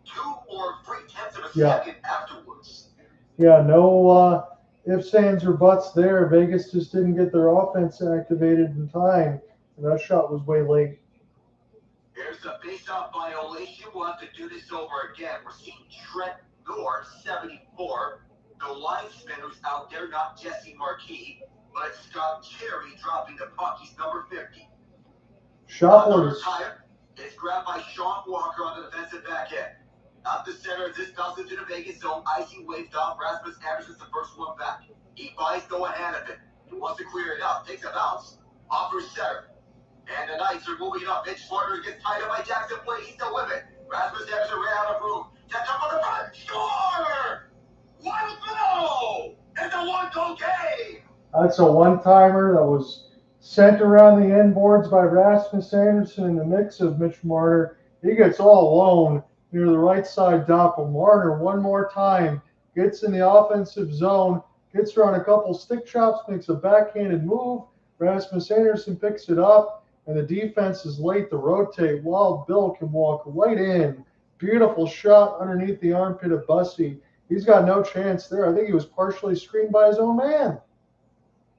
2 or 3/10 of a second afterwards. Yeah, no ifs, ands, or buts there. Vegas just didn't get their offense activated in time, and that shot was way late. There's a face-off violation. We'll have to do this over again. We're seeing Trent North, 74. The linesman who's out there, not Jesse Marquis, but Scott Cherry dropping the puck. He's number 50. Shot was it's grabbed by Sean Walker on the defensive back end. Up the center, this bounces into the Vegas zone. Icing waved off. Rasmus Andersen's the first one back. He buys no ahead of it. He wants to clear it out. Takes a bounce. Offers center. And the Knights are moving up. Mitch Marner gets tied up by Jackson Blake. He's still with it. Rasmus Andersen ran out of room. Gets up on the front. Score! Wild blow! It's a one-goal game! That's a one-timer that was sent around the end boards by Rasmus Andersen in the mix of Mitch Marner. He gets all alone near the right side doppel. Marner one more time gets in the offensive zone, gets around a couple stick chops, makes a backhanded move. Rasmus Andersen picks it up, and the defense is late to rotate. Wild Bill can walk right in. Beautiful shot underneath the armpit of Bussi. He's got no chance there. I think he was partially screened by his own man.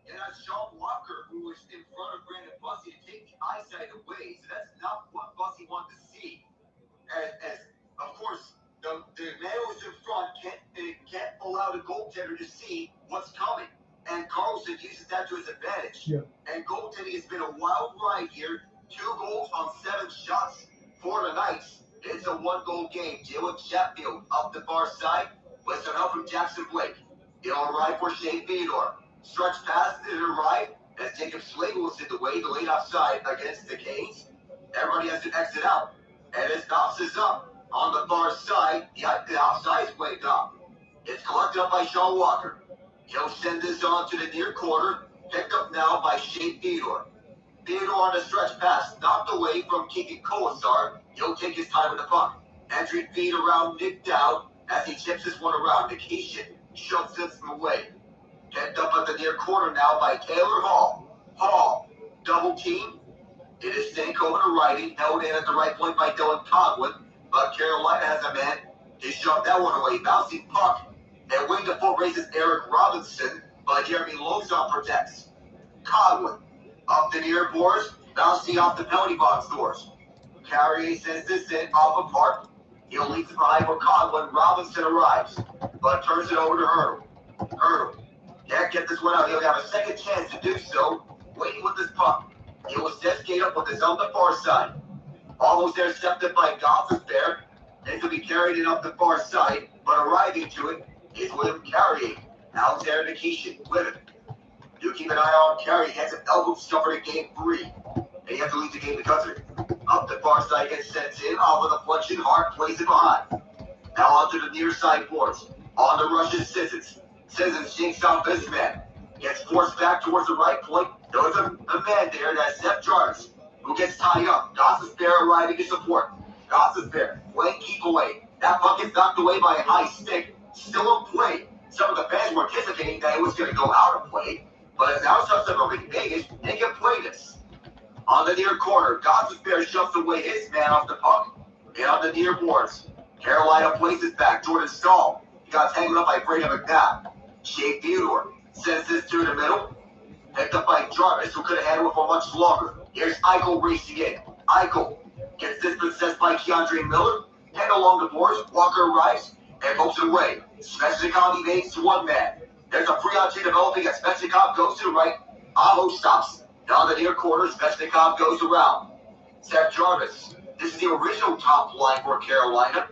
And that's Sean Walker, who was in front of Brandon Bussi to take the eyesight away. So that's not what Bussi wanted to see. As of course, the man who's in front can't allow the goaltender to see what's coming. And Karlsson uses that to his advantage. Yeah. And goaltending has been a wild ride here. 2 goals on 7 shots for the Knights. It's a 1-goal game. Jalen Chatfield up the far side with some help from Jackson Blake. It'll arrive for Shea Theodore. Stretch pass, it'll arrive as Jacob Slagle was in the way, the late offside against the Canes. Everybody has to exit out. And it bounces up on the far side. The offside's waved off. It's collected up by Sean Walker. He'll send this on to the near corner. Picked up now by Shea Theodore. Theodore on the stretch pass, knocked away from Keegan Colasar. He'll take his time with the puck. Entry feed around Nick Dowd as he chips this one around. Nikishin shoves this away. Picked up at the near corner now by Taylor Hall. Hall, double team. It is Stank over to righty, held in at the right point by Dylan Coghlan, but Carolina has a man. He shoved that one away. Bouncing puck. And wing to full races Eric Robinson, but Jeremy Lozon protects. Coghlan up the near boards, bouncing off the penalty box doors. Carrier sends this in off of Hart. He'll leave it behind for Coghlan. Robinson arrives, but turns it over to Hertl. Hertl can't get this one out. He'll have a second chance to do so. Waiting with this puck. He'll set skate up with his on the far side. Almost intercepted by Gostisbehere. It could be carried in up the far side, but arriving to it is William Carrier. Alexander Nikishin with it. You keep an eye on Carrier. He has an elbow stuffer in game 3. And he has to leave the game because of it. Up the far side gets sent in. Off of the deflection, Hart plays it behind. Now onto the near side boards. On the rush is Sissons. Sissons jinks off this man. Gets forced back towards the right point. There was a man there, that's Seth Jarvis, who gets tied up. Gostisbehere arriving to support. Gostisbehere, playing keep away. That puck gets knocked away by a high stick. Still in play. Some of the fans were anticipating that it was going to go out of play. But it's now subsequently Vegas, they can play this. On the near corner, Gostisbehere shoves away his man off the puck. And on the near boards, Carolina places back Jordan Staal. He got tangled up by Brind'Amour. Theodore sends this to the middle. Picked up by Jarvis, who could have handled it for much longer. Here's Eichel racing in. Eichel gets this possessed by Keandre Miller. Head along the boards. Walker arrives and pokes it away. Svechnikov evades to one man. There's a free-on-two developing as Svechnikov goes to the right. Aho stops. Down the near corner, Svechnikov goes around. Seth Jarvis. This is the original top line for Carolina.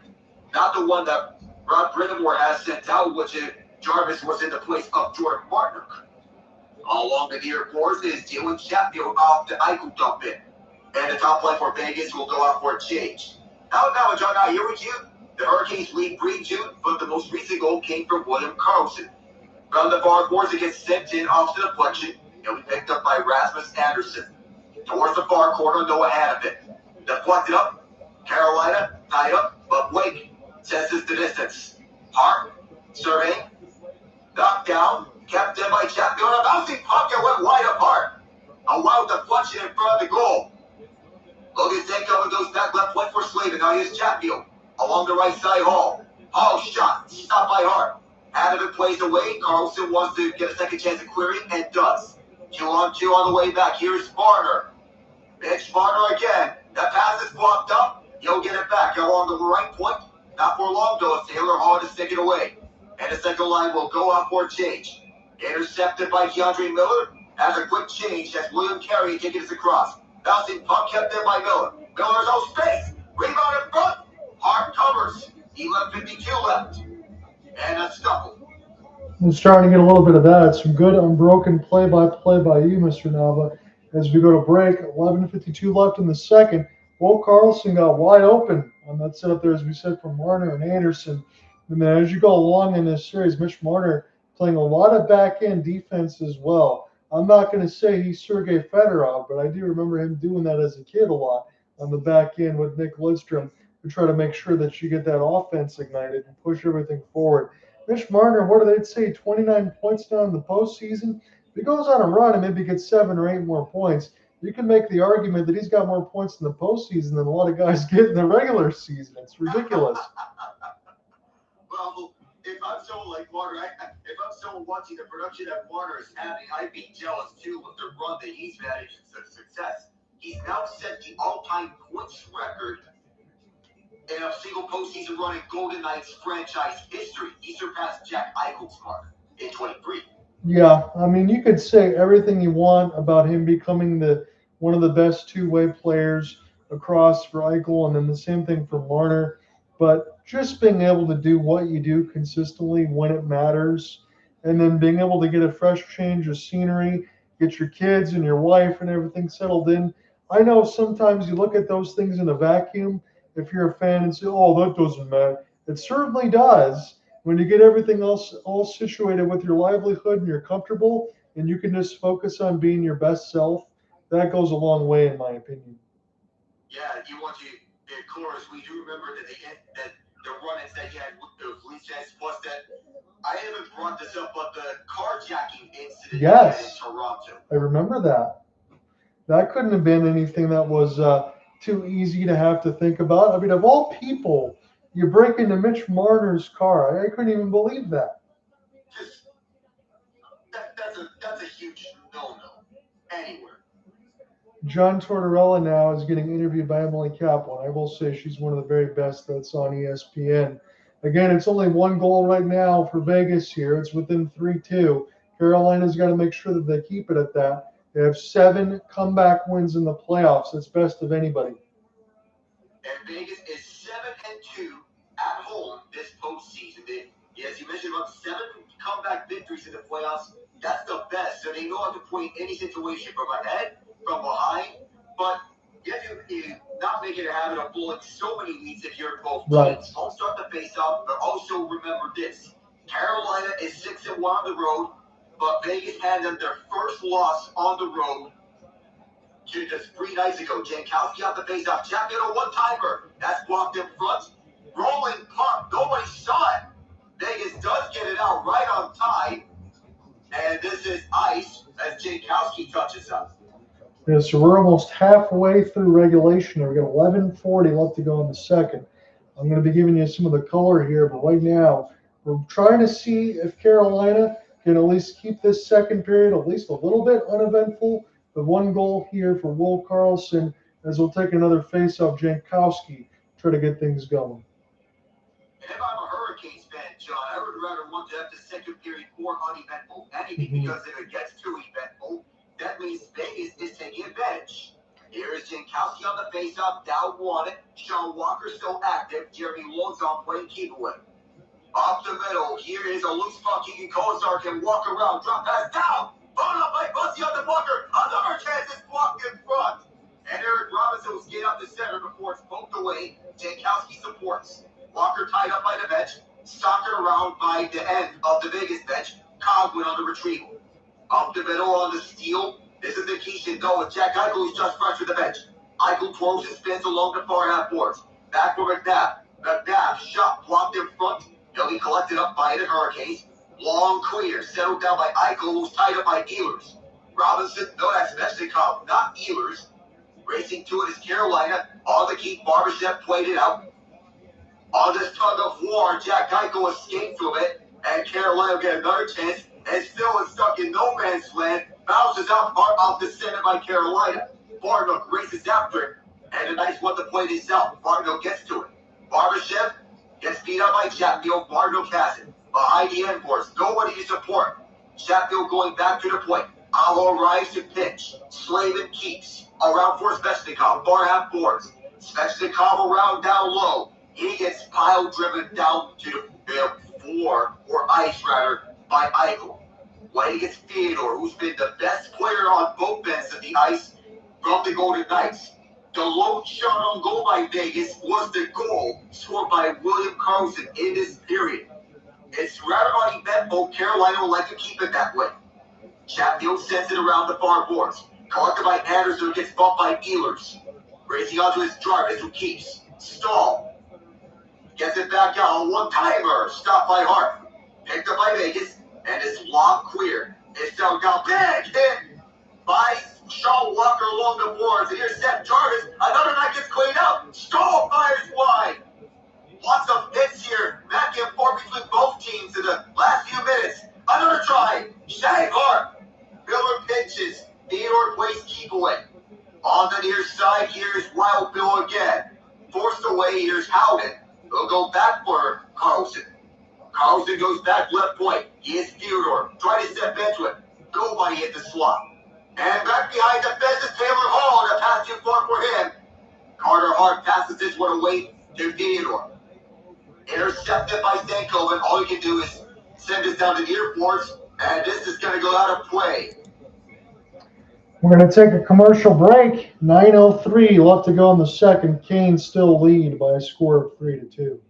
Not the one that Brind'Amour has sent out, which Jarvis was in the place of Jordan Marner. All along the near boards is Dylan Chatfield off the Eichel dump in. And the top line for Vegas will go out for a change. Alec Nava, John, out here with you. The Hurricanes lead 3-2, but the most recent goal came from William Karlsson. From the far boards, it gets sent in off the deflection. It'll be picked up by Rasmus Andersen. Towards the far corner, no ahead of it. Deflected up. Carolina tied up, but Wake senses the distance. Hart surveying. Knocked down. Kept in by Chatfield. A bouncing puck that went wide apart. A wild deflection in front of the goal. Logan Stankoven goes back left point for Slavin. Now here's Chatfield. Along the right side, Hall. Hall shot. Stopped by Hart. Howden plays away. Karlsson wants to get a second chance at clearing and does. 2-on-2 on the way back. Here's Marner. Mitch Marner again. That pass is blocked up. He'll get it back along the right point. Not for long though. Taylor Hall to stick it away. And the second line will go out for a change. Intercepted by Keandre Miller. Has a quick change. That's William Carey taking us across. Bouncing puck kept in by Miller. Miller's own space. Rebound in front. Hart covers. He left 52 left. And a scuffle. I'm starting to get a little bit of that. Some good unbroken play-by-play by you, Mr. Nava. As we go to break, 11:52 left in the second. Will Karlsson got wide open on that setup there, as we said, from Marner and Andersen. And then as you go along in this series, Mitch Marner playing a lot of back-end defense as well. I'm not going to say he's Sergei Fedorov, but I do remember him doing that as a kid a lot on the back end with Nick Lidstrom to try to make sure that you get that offense ignited and push everything forward. Mitch Marner, what do they say, 29 points now in the postseason? If he goes on a run and maybe gets 7 or 8 more points, you can make the argument that he's got more points in the postseason than a lot of guys get in the regular season. It's ridiculous. Well, if I'm someone like Marner, if I'm someone watching the production that Marner is having, I'd be jealous too with the run that he's managed such success. He's now set the all-time points record in a single postseason run in Golden Knights franchise history. He surpassed Jack Eichel's mark in 23. Yeah, I mean, you could say everything you want about him becoming one of the best two-way players across for Eichel, and then the same thing for Marner. But just being able to do what you do consistently when it matters, and then being able to get a fresh change of scenery, get your kids and your wife and everything settled in. I know sometimes you look at those things in a vacuum if you're a fan and say, oh, that doesn't matter. It certainly does. When you get everything else all situated with your livelihood and you're comfortable and you can just focus on being your best self, that goes a long way in my opinion. Yeah, you want to, of course, we do remember that the run-ins that he had with the Leafs, plus that, I haven't brought this up, but the carjacking incident in Toronto. I remember that. That couldn't have been anything that was too easy to have to think about. I mean, of all people, you break into Mitch Marner's car. I couldn't even believe that. Just, that's a huge no-no anywhere. John Tortorella now is getting interviewed by Emily Kaplan. I will say she's one of the very best that's on ESPN. Again, it's only 1 goal right now for Vegas here. It's within 3-2. Carolina's got to make sure that they keep it at that. They have 7 comeback wins in the playoffs. That's best of anybody. And Vegas is 7-2 at home this postseason. As you mentioned, about 7 comeback victories in the playoffs. That's the best. So they know how to play in any situation from ahead, from behind. But you have to not make it a habit of blowing so many leads if you're both teams. Don't start the face-off, but also remember this. Carolina is 6-1 on the road, but Vegas had them their first loss on the road just 3 nights ago. Jankowski got the face-off. Champion a one-timer. That's blocked in front. Rolling puck. Nobody saw it. Vegas does get it out right on time. And this is ice as Jankowski touches up. Yeah, so we're almost halfway through regulation. We've got 11:40 left to go in the second. I'm going to be giving you some of the color here, but right now we're trying to see if Carolina can at least keep this second period at least a little bit uneventful. The one goal here for Will Karlsson, as we'll take another face-off. Jankowski try to get things going. And if I'm a Hurricanes fan, John, I would rather want to have the second period more uneventful. Anything, because if it gets too eventful, that means Vegas is taking advantage. Here is Jankowski on the faceoff, down one. Sean Walker still active. Jeremy Lowe's on playing keep away. Up the middle, here is a loose puck. He can Kozar can walk around, drop pass down. Followed up by Bussi on the blocker. Another chance is blocked in front. And Eric Robinson will skate up the center before it's poked away. Jankowski supports. Walker tied up by the bench. Soccer around by the end of the Vegas bench. Cogwin on the retrieval. Up the middle on the steal. This is the Keishan goal with Jack Eichel, who's just fresh to the bench. Eichel twirls and spins along the far half boards. Back for McNabb. McNabb shot blocked in front. He'll be collected up by the Hurricanes. Long clear, settled down by Eichel, who's tied up by Ehlers. Robinson, no, that's Svechnikov, not Ehlers. Racing to it is Carolina. On the keep, Barbashev played it out. On this tug of war, Jack Eichel escaped from it, and Carolina will get another chance, and still is stuck in no man's land. Bounces out far off the center by Carolina. Barnook races after it, and a nice one to play this out. Barnook gets to it. Barbashev gets beat up by Chatfield. Barnook has it. Behind the end boards, nobody to support. Chatfield going back to the point. Aho arrives to pitch. Slavin keeps. Around for Svechnikov. Far half boards. Svechnikov around down low. He gets pile driven down to the floor, or ice rather, by Eichel. Waiting gets Theodore, who's been the best player on both ends of the ice from the Golden Knights. The lone shot on goal by Vegas was the goal scored by William Karlsson in this period. It's rather uneventful. Carolina will like to keep it that way. Chatfield sends it around the far boards. Collected by Andersen, who gets bumped by Ehlers. Racing onto his Jarvis, who keeps. Staal gets it back out. A one-timer. Stopped by Hart. Picked up by Vegas. And is long clear. It's down. Big hit by Sean Walker along the boards. And here's Seth Jarvis. Another night gets cleaned up. Staal fires wide. Lots of hits here. Back and forth between both teams in the last few minutes. Another try. Shag Hart. Miller pitches. Theodore plays keep away. On the near side, here's Wild Bill again. Forced away, here's Howden. He'll go back for Karlsson. Karlsson goes back left point. He is Theodore. Try to step into it. Nobody hit the slot. And back behind the fence is Taylor Hall. The pass too far for him. Carter Hart passes this one away to Theodore. Intercepted by Stankoven. All he can do is send this down to near force. And this is going to go out of play. We're going to take a commercial break. 9:03 left to go in the second. Canes still lead by a score of 3-2.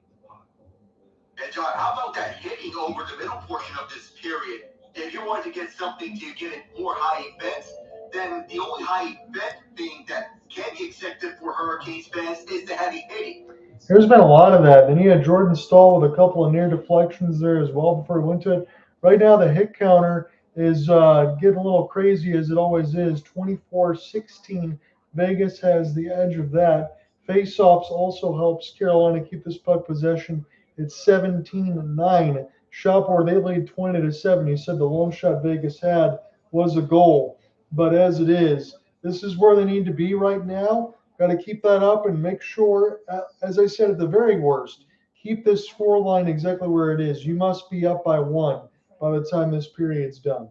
And John, how about that hitting over the middle portion of this period? If you want to get something to get it more high event, then the only high event thing that can be accepted for Hurricanes fans is the heavy hitting. There's been a lot of that. Then you had Jordan Staal with a couple of near deflections there as well before he went to it. Right now the hit counter is getting a little crazy, as it always is. 24-16. Vegas has the edge of that. Face-offs also helps Carolina keep this puck possession. It's 17-9. Shopware, they lead 20-7. You said the lone shot Vegas had was a goal. But as it is, this is where they need to be right now. Got to keep that up and make sure, as I said, at the very worst, keep this score line exactly where it is. You must be up by 1 by the time this period's done.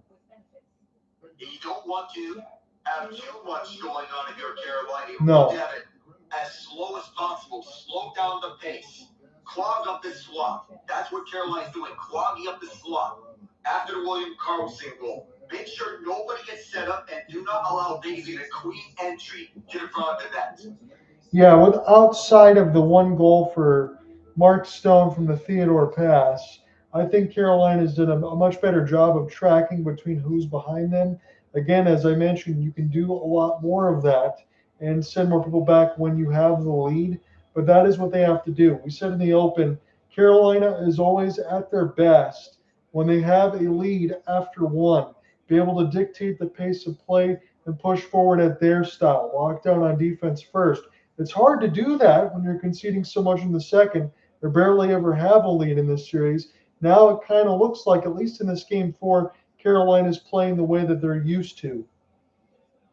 You don't want to have too much going on in your Carolina. You No. want to have it as slow as possible. Slow down the pace. Clog up the slot. That's what Carolina's doing, clogging up the slot. After the William Karlsson goal, make sure nobody gets set up and do not allow Vegas to get a clean entry to the front of the net. Yeah, with outside of the one goal for Mark Stone from the Theodore pass, I think Carolina's done a much better job of tracking between who's behind them. Again, as I mentioned, you can do a lot more of that and send more people back when you have the lead. But that is what they have to do. We said in the open, Carolina is always at their best when they have a lead after 1. Be able to dictate the pace of play and push forward at their style. Lock down on defense first. It's hard to do that when you're conceding so much in the second. They barely ever have a lead in this series. Now it kind of looks like, at least in this game 4, Carolina's playing the way that they're used to.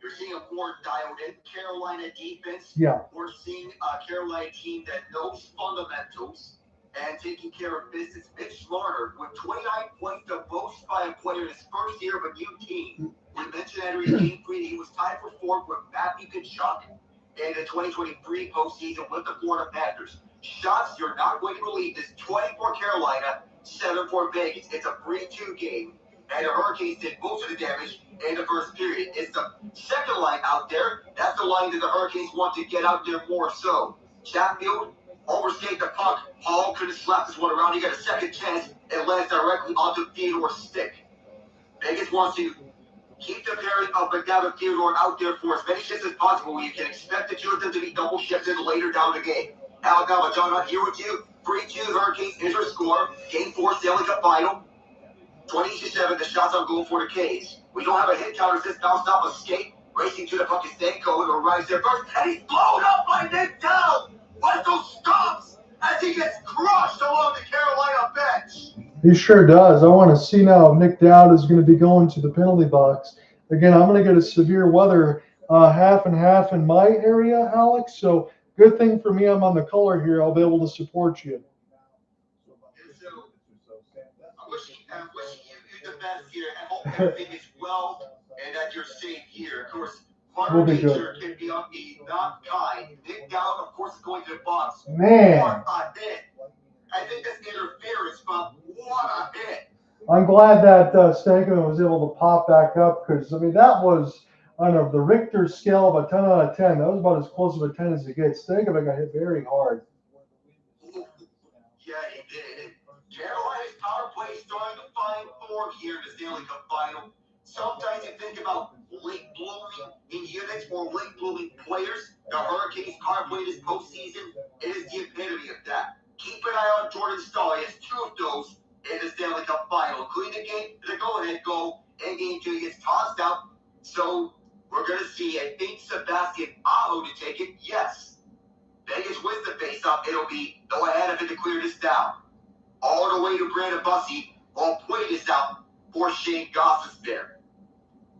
You're seeing a more dialed-in Carolina defense. Yeah. We're seeing a Carolina team that knows fundamentals and taking care of business. Mitch Marner, with 29 points, the most by a player in his first year of a new team. We mentioned that in game 3, he was tied for 4th with Matthew Tkachuk in the 2023 postseason with the Florida Panthers. Shots you're not going to believe this: 20 for Carolina, 7 for Vegas. It's a 3-2 game, and the Hurricanes did most of the damage in the first period. It's the second line out there. That's the line that the Hurricanes want to get out there more so. Chatfield overstayed the puck. Hall couldn't slap this one around. He got a second chance and lands directly onto Theodore's stick. Vegas wants to keep the pairing of McNabb and Theodore out there for as many shifts as possible. You can expect the two of them to be double shifted later down the game. Alec Nava, John, I'm here with you. 3-2 Hurricanes is your score. Game 4 Stanley Cup Final. 20-7, the shots on goal for the K's. We don't have a hit counter since bounce off a skate. Racing to the puck is Stanko, who arrives there first, and he's blown up by Nick Down. Westo stops as he gets crushed along the Carolina bench. He sure does. I want to see now if Nick Dowd is going to be going to the penalty box. Again, I'm going to get a severe weather half and half in my area, Alex. So good thing for me, I'm on the color here. I'll be able to support you. I'm wishing you the best here. I hope everything is well and that you're safe here. Of course, Marner nature can be on the not kind. Nick Dowd, of course, is going to the box. Man. What a hit. I think that's interference, but what a hit. I'm glad that Stanko was able to pop back up because, I mean, that was on the Richter scale of a 10 out of 10. That was about as close of a 10 as it gets. Stanko got hit very hard. Yeah, he did. Carolina's power play is starting to find form here in the Stanley Cup Final. Sometimes you think about late blooming in units or late blooming players. The Hurricanes' power play this postseason is the epitome of that. Keep an eye on Jordan Staal. He has 2 of those in the Stanley Cup Final, including the go-ahead goal in Game 2. He gets tossed out. So we're going to see, I think, Sebastian Aho to take it. Yes. Vegas wins the face-off. It'll be go ahead of it to clear this down. All the way to Bussi. I'll play this out for Shane Gostisbehere.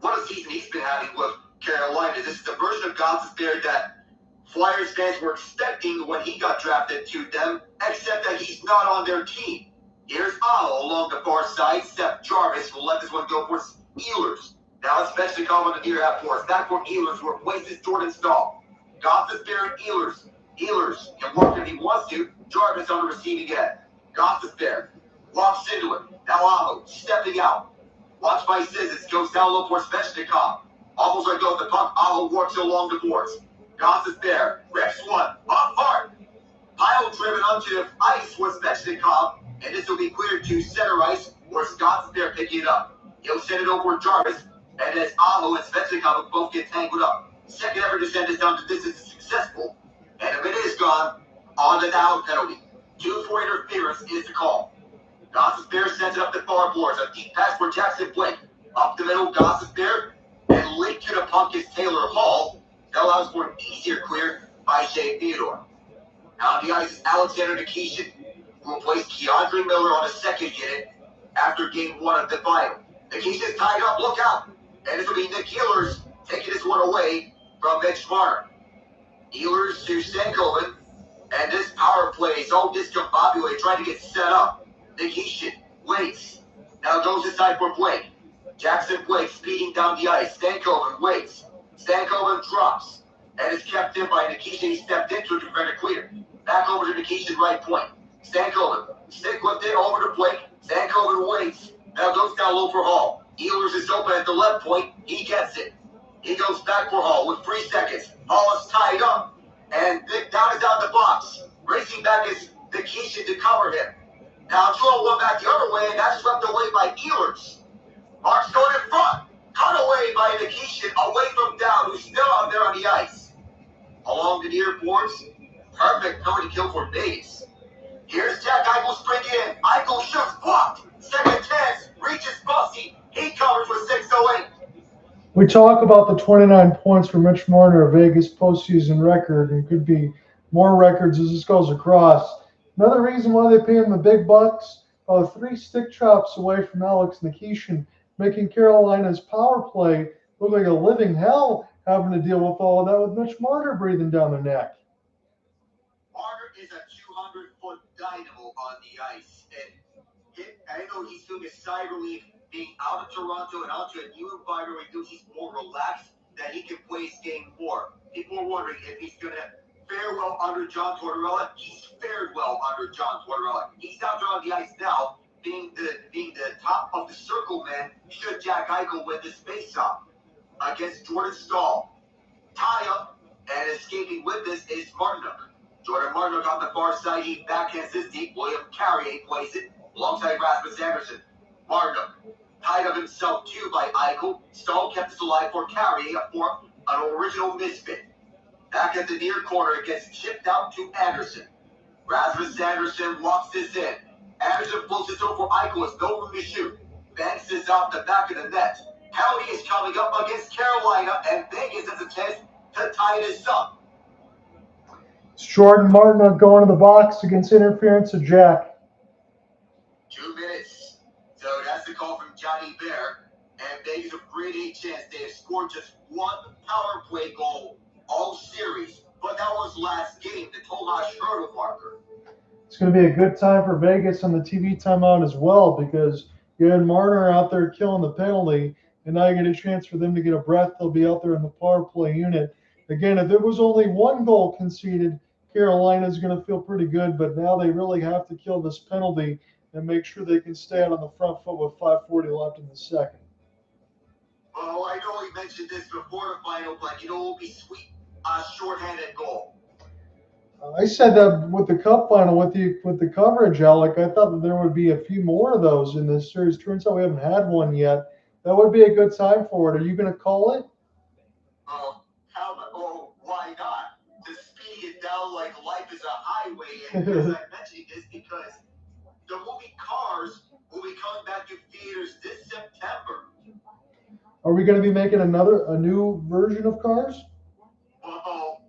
What a season he's been having with Carolina. This is the version of Gostisbehere that Flyers fans were expecting when he got drafted to them, except that he's not on their team. Here's Aho along the far side. Seth Jarvis will let this one go for Ehlers. Now it's Svechnikov on the near half force. Back for Ehlers, who replaces Jordan Staal. Gostisbehere and Ehlers. Ehlers can work if he wants to. Jarvis on the receiving end. Gostisbehere walks into it. Now Aho stepping out. Watched by Sissons. Goes down low for Svechnikov. Almost let go of the puck. Aho works along the boards. Gostisbehere rips one. Up Hart. Pile driven onto the ice with Svechnikov. And this will be cleared to center ice where Gostisbehere picking it up. He'll send it over to Jarvis. And as Aho and Svechnikov both get tangled up. Second effort to send this down to distance is successful. And if it is gone, on the down penalty. 2 for interference is the call. Gostisbehere sends it up the far boards. A deep pass for Jackson Blake. Up the middle, Gostisbehere. And linked to the puck is Taylor Hall. That allows for an easier clear by Shea Theodore. Now on the ice is Alexander Nikishin, who replaced Keandre Miller on the second unit after game 1 of the final. Nikishin's tied up. Look out. And this will be Nick Ehlers taking this one away from Mitch Marner. Ehlers to Stankoven. And this power play is all discombobulated, trying to get set up. Nikishin waits. Now goes inside for Blake. Jackson Blake speeding down the ice. Stankoven waits. Stankoven drops. And is kept in by Nikishin. He stepped into it to prevent a clear. Back over to Nikishin, right point. Stankoven. Stick with it over to Blake. Stankoven waits. Now goes down low for Hall. Ehlers is open at the left point. He gets it. He goes back for Hall with 3 seconds. Hall is tied up. And Nick Down is out the box. Racing back is Nikishin to cover him. Now 2-on-1 back the other way, and that's swept away by Ehlers. Hart's going in front. Cut away by Nikishin, away from Down, who's still out there on the ice. Along the near boards, perfect penalty kill for Vegas. Here's Jack Eichel spring in. Eichel shoots, blocked. Second chance, reaches Bussi. He covers with 6:08. We talk about the 29 points for Mitch Marner, a Vegas postseason record, and could be more records as this goes across. Another reason why they pay him the big bucks, 3 stick chops away from Alex Nikishin, making Carolina's power play look like a living hell, having to deal with all of that with Mitch Marner breathing down their neck. Marner is a 200-foot dynamo on the ice, and I know he's feeling a sigh of relief being out of Toronto and out to a new environment where he feels he's more relaxed, that he can play his game more. People are wondering if he's going to fare well under John Tortorella. He's fared well under John Tortorella. He's out there on the ice now, being the top of the circle man, should Jack Eichel win this faceoff against Jordan Staal. Tie up and escaping with this is Marner. Jordan Marner on the far side, he backhands his deep. William Carrier plays it alongside Rasmus Andersen. Marner tied up himself too by Eichel. Staal kept us alive for Carrier for an original misfit. Back at the near corner, it gets chipped out to Andersen. Rasmus Andersen walks this in. Andersen floats this over for Eichel with no room to shoot. Banks this off the back of the net. County is coming up against Carolina, and Vegas has a chance to tie this up. It's Jordan Martin going to the box against interference of Jack. 2 minutes. So that's the call from Johnny Bear. And Vegas have a great chance. They have scored just one power play goal all series. But that was last game, the Tomas Hertl marker. It's going to be a good time for Vegas on the TV timeout as well, because you had Marner out there killing the penalty, and now you get a chance for them to get a breath. They'll be out there in the power play unit. Again, if it was only one goal conceded, Carolina's going to feel pretty good, but now they really have to kill this penalty and make sure they can stay out on the front foot with 5:40 left in the second. Oh, I know we mentioned this before the final, but it will be sweet, a shorthanded goal. I said that with the Cup final, with the coverage, Alec. I thought that there would be a few more of those in this series. Turns out we haven't had one yet. That would be a good time for it. Are you going to call it? Why not? To speed it down like life is a highway. And I'm mentioning this because the movie Cars will be coming back to theaters this September. Are we going to be making a new version of Cars? Well,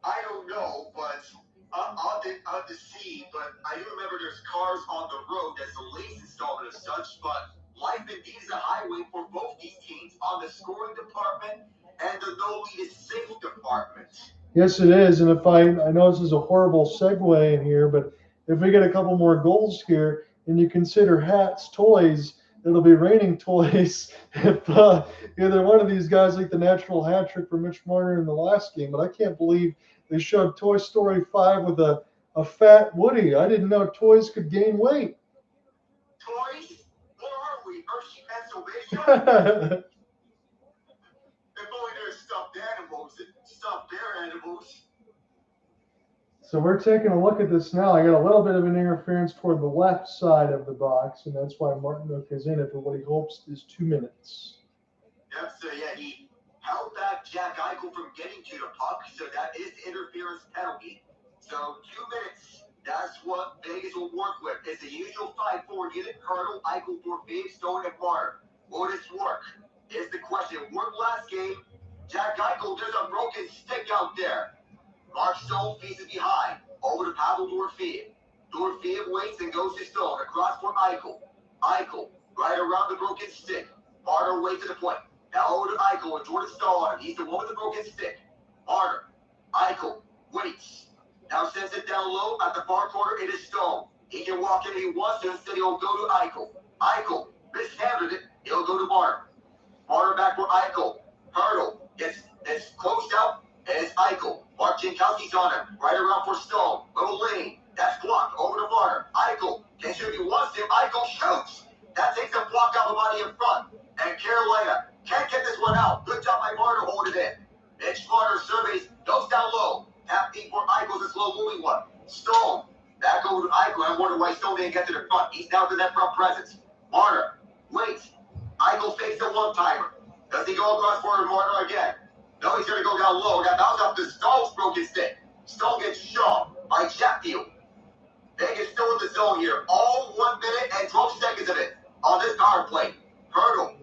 I don't know, but I'll have to see. But I do remember there's Cars on the Road. That's the latest installment of such. But life indeed is a highway for both these teams on the scoring department and the no lead is safe department. Yes, it is. And if I know this is a horrible segue in here, but if we get a couple more goals here and you consider hats, toys, it'll be raining toys if either one of these guys like the natural hat trick for Mitch Marner in the last game. But I can't believe they showed Toy Story 5 with a fat Woody. I didn't know toys could gain weight. Toys? Where are we? Hershey, Pennsylvania? If only there's stuffed bear animals. So we're taking a look at this now. I got a little bit of an interference toward the left side of the box, and that's why Martinook is in it for what he hopes is 2 minutes. Yep, so yeah, he held back Jack Eichel from getting to the puck, so that is the interference penalty. So 2 minutes, that's what Vegas will work with. It's the usual 5-4 unit, Hertl, Eichel, Forfeit, Stone, and Marner. Will this work? Is the question. It worked last game. Jack Eichel, there's a broken stick out there. Mark Stone faces behind, over to Pavel Dorofeev. Dorofeev waits and goes to Stone, across for Eichel. Eichel, right around the broken stick. Marner waits at the point. Now over to Eichel and Jordan Staal on him. He's the one with the broken stick. Marner, Eichel, waits. Now sends it down low at the far corner. It is Stone. He can walk in if he wants to. Instead, he'll go to Eichel. Eichel mishandled it. He'll go to Marner. Marner back for Eichel. Hertl gets closed out, and it's Eichel. Mark Jankowski's on him. Right around for Stone. Little lane. That's blocked. Over to Marner. Eichel can shoot if he wants to. Eichel shoots. That takes a block out the body in front. And Carolina can't get this one out. Good job by Marner holding it in. Mitch Marner surveys, goes down low. Tap deep for Eichel's a slow moving one. Stone. Back over to Eichel. I'm wondering why Stone didn't get to the front. He's down to that front presence. Marner waits. Eichel fakes a one-timer. Does he go across for Marner again? No, he's going to go down low. That bounce off the Stahl's broken stick. Stahl gets shot by Sheffield. Vegas still in the zone here. All 1 minute and 12 seconds of it on this power play. Hertl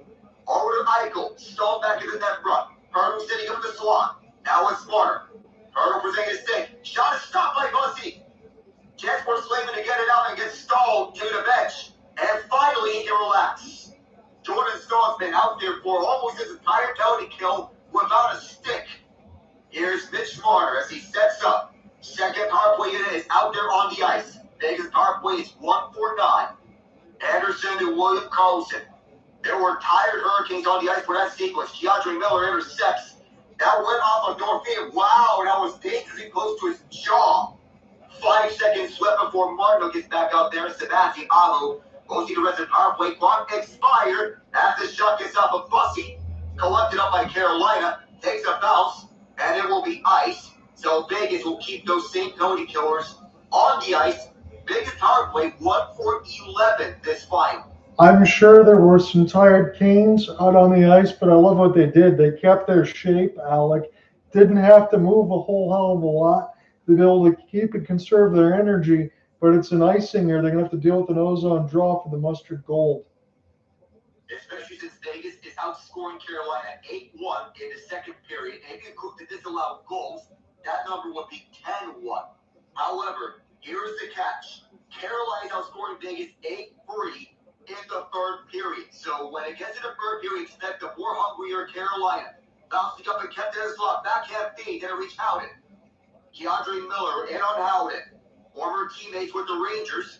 Over to Eichel. Staal back into that front. Hertl sitting up the slot. Now it's Marner. Hertl presenting his stick. Shot is stopped by Bussi. Chance for Slavin to get it out and get Staal to the bench. And finally, he can relax. Jordan Staal has been out there for almost his entire penalty kill without a stick. Here's Mitch Marner as he sets up. Second power play unit is out there on the ice. Vegas power play is 1-for-9. Andersen and William Karlsson. There were tired Hurricanes on the ice for that sequence. Keandre Miller intercepts. That went off a Dorfield. Wow, that was dangerously close to his jaw. 5 seconds left before Marner gets back out there. Sebastian Aho goes to the rest of the power play. Clock expired as the shot gets off of Bussi. Collected up by Carolina. Takes a bounce, and it will be ice. So Vegas will keep those same penalty killers on the ice. Vegas power play 1-for-11 this final. I'm sure there were some tired Canes out on the ice, but I love what they did. They kept their shape, Alec. Didn't have to move a whole hell of a lot. They'd be able to keep and conserve their energy, but it's an icing here. They're going to have to deal with an ozone draw for the mustard gold. Especially since Vegas is outscoring Carolina 8-1 in the second period. If you could disallow goals, that number would be 10-1. However, here's the catch. Carolina is outscoring Vegas 8-3 in the third period. So when it gets to the third period, expect a more hungrier Carolina. Bouncing up and kept in the slot. Backhand feed, gonna reach Howden. Keandre Miller in on Howden. Former teammates with the Rangers.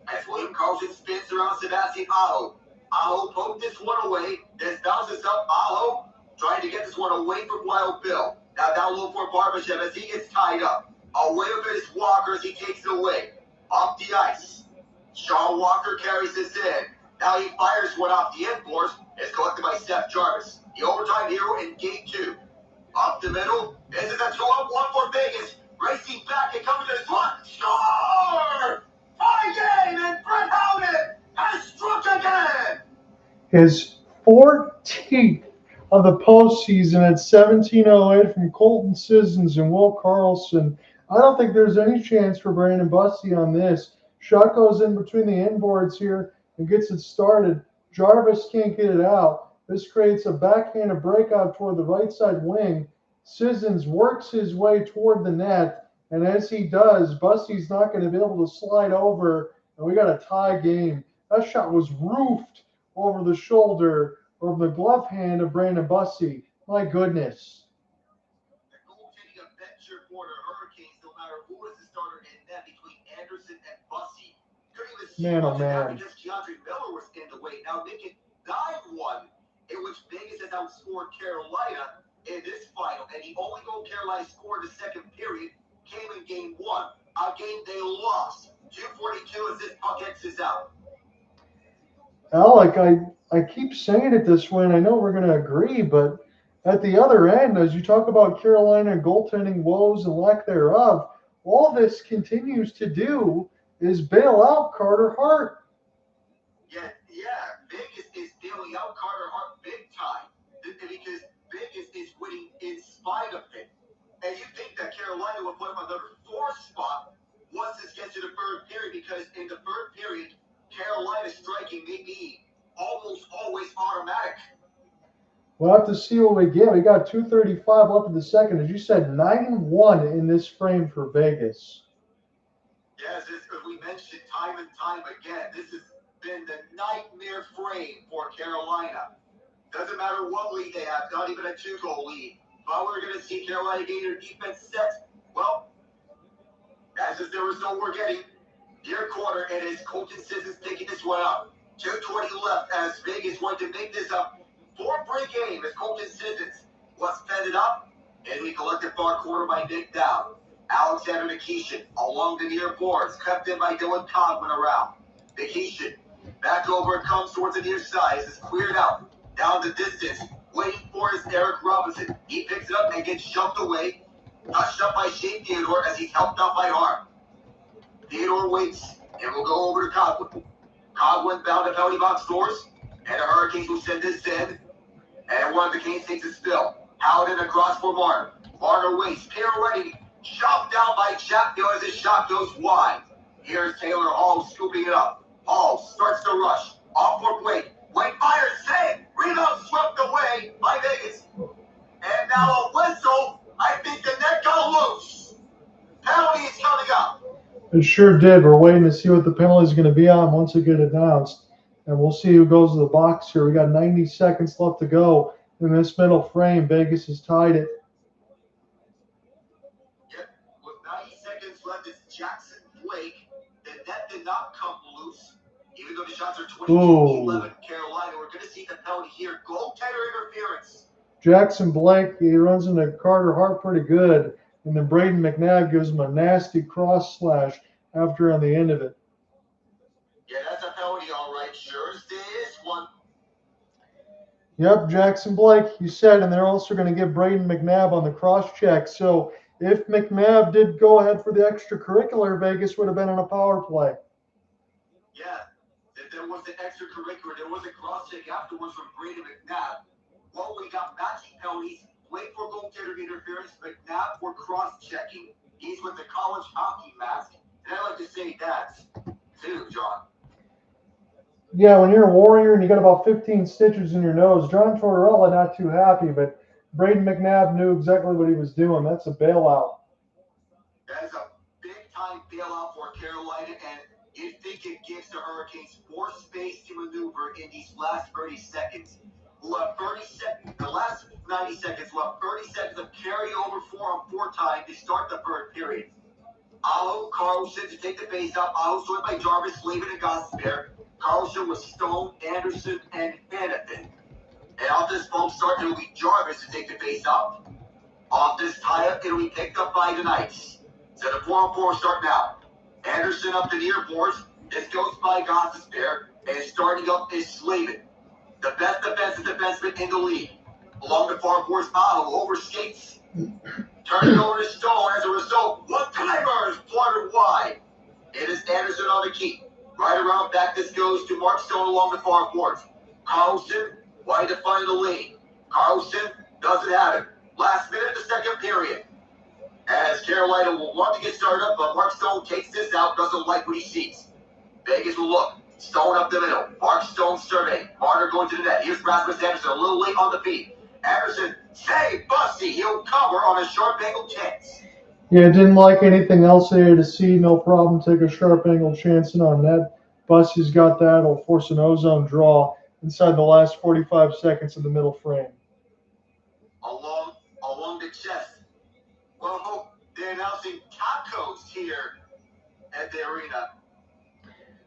As William Karlsson spins around Sebastian Aho. Aho poked this one away. This bounces up. Aho trying to get this one away from Wild Bill. Now down low for Barbashev as he gets tied up. Away with his Walker as he takes it away. Off the ice. Sean Walker carries this in. Now he fires one off the end boards. It's collected by Seth Jarvis. The overtime hero in game 2. Up the middle. This is a 2-on-1 for Vegas. Racing back and coming to the slot. Score! Tie game, and Brett Howden has struck again. His 14th of the postseason at 17:08 from Colton Sissons and Will Karlsson. I don't think there's any chance for Brandon Bussi on this. Shot goes in between the inboards here and gets it started. Jarvis can't get it out. This creates a backhanded breakout toward the right side wing. Sissons works his way toward the net, and as he does, Bussi's not going to be able to slide over, and we got a tie game. That shot was roofed over the shoulder of the glove hand of Brandon Bussi. My goodness. The goaltending adventure for the Hurricanes, no matter who is the starter in net between Andersen and Bussi. Couldn't even see Man, oh much of that man. because Keandre Miller was in the way. Now making 9-1, in which Vegas has outscored Carolina in this final. And the only goal Carolina scored in the second period came in game 1. A game they lost. 2:42 as this puck X's out. Alec, I keep saying it this way, and I know we're going to agree, but at the other end, as you talk about Carolina goaltending woes and lack thereof, all this continues to do is bail out Carter Hart. Yeah, Vegas is bailing out Carter Hart big time because Vegas is winning in spite of it. And you think that Carolina would put him on the 4th spot once this gets to the third period, because in the third period, Carolina striking may be almost always automatic. We'll have to see what we get. We got 2:35 left in the second. As you said, 9-1 in this frame for Vegas. Yes, as we mentioned time and time again, this has been the nightmare frame for Carolina. Doesn't matter what lead they have, not even a 2-goal lead. But we're going to see Carolina gain their defense set. Well, as if there was no we're getting. Near quarter, and as Colton Sissons taking this one up. 2:20 left as Vegas wanted to make this a 4-break game as Colton Sissons was fended up. And we collected far quarter by Nick Down. Alexander Nikishin along the near boards, kept in by Dylan Cogman around. Nikishin back over and comes towards the near side. It's cleared out. Down the distance. Waiting for his Eric Robinson. He picks it up and gets shoved away. Touched up by Shane Theodore as he's helped out by Hart. Theodore waits and will go over to Cogman. Cogman bound to penalty box doors, and the Hurricanes will send this in. And one of the Canes takes a spill. Howden across for Marner. Marner waits. Pirouetting. Shoved down by Chatfield as his shot goes wide. Here's Taylor Hall scooping it up. Hall starts to rush. Off for Blake. Blake fires. Save. Rebound swept away by Vegas. And now a whistle. I think the net got loose. Penalty is coming up. It sure did. We're waiting to see what the penalty is going to be on once it gets announced. And we'll see who goes to the box here. We got 90 seconds left to go in this middle frame. Vegas has tied it. Yep, with 90 seconds left, it's Jackson Blake. The net did not come loose. Even though the shots are 22-11 Carolina, we're going to see the penalty here. Goaltender interference. Jackson Blake, he runs into Carter Hart pretty good. And then Brayden McNabb gives him a nasty cross slash after on the end of it. Yeah, that's a penalty, all right. Sure as this one. Yep, Jackson Blake, you said, and they're also going to give Brayden McNabb on the cross check. So if McNabb did go ahead for the extracurricular, Vegas would have been on a power play. Yeah, if there was an extracurricular, there was a cross check afterwards from Brayden McNabb. Well, we got matching penalties. Blake for goaltender interference, McNabb for cross-checking. He's with the college hockey mask. And I like to say that, too, John. Yeah, when you're a Warrior and you got about 15 stitches in your nose, John Tortorella not too happy, but Brayden McNabb knew exactly what he was doing. That's a bailout. That is a big-time bailout for Carolina, and you think it gives the Hurricanes more space to maneuver in these last 30 seconds. We'll have 30 seconds. The last 90 seconds, we'll have 30 seconds of carryover 4-on-4 time to start the third period. Karlsson to take the face off. Joined by Jarvis, Slavin, and Gostisbehere. Karlsson with Stone, Andersen, and Andersen. And off this false start, it'll be Jarvis to take the face off. Off this tie-up, it'll be picked up by the Knights. So the 4-on-4 start now. Andersen up the near boards. This goes by Gostisbehere, and starting up is Slavin. The best defensive defenseman in the league. Along the far boards, overskates. Turning over to Stone as a result. One-timer is fluttered wide. It is Andersen on the key. Right around back, this goes to Mark Stone along the far boards. Karlsson, wide to find the lane. Karlsson doesn't have it. Last minute of the second period. As Carolina will want to get started up, but Mark Stone takes this out, doesn't like what he sees. Vegas will look. Stone up the middle. Mark Stone survey. Marner going to the net. Here's Rasmus Andersen a little late on the feet. Andersen, save Bussi. He'll cover on a sharp angle chance. Yeah, didn't like anything else there to see. No problem. Take a sharp angle chance in on net. Bussi's got that. It'll force an ozone draw inside the last 45 seconds of the middle frame. Along the chest. Well, they're announcing tacos here at the arena.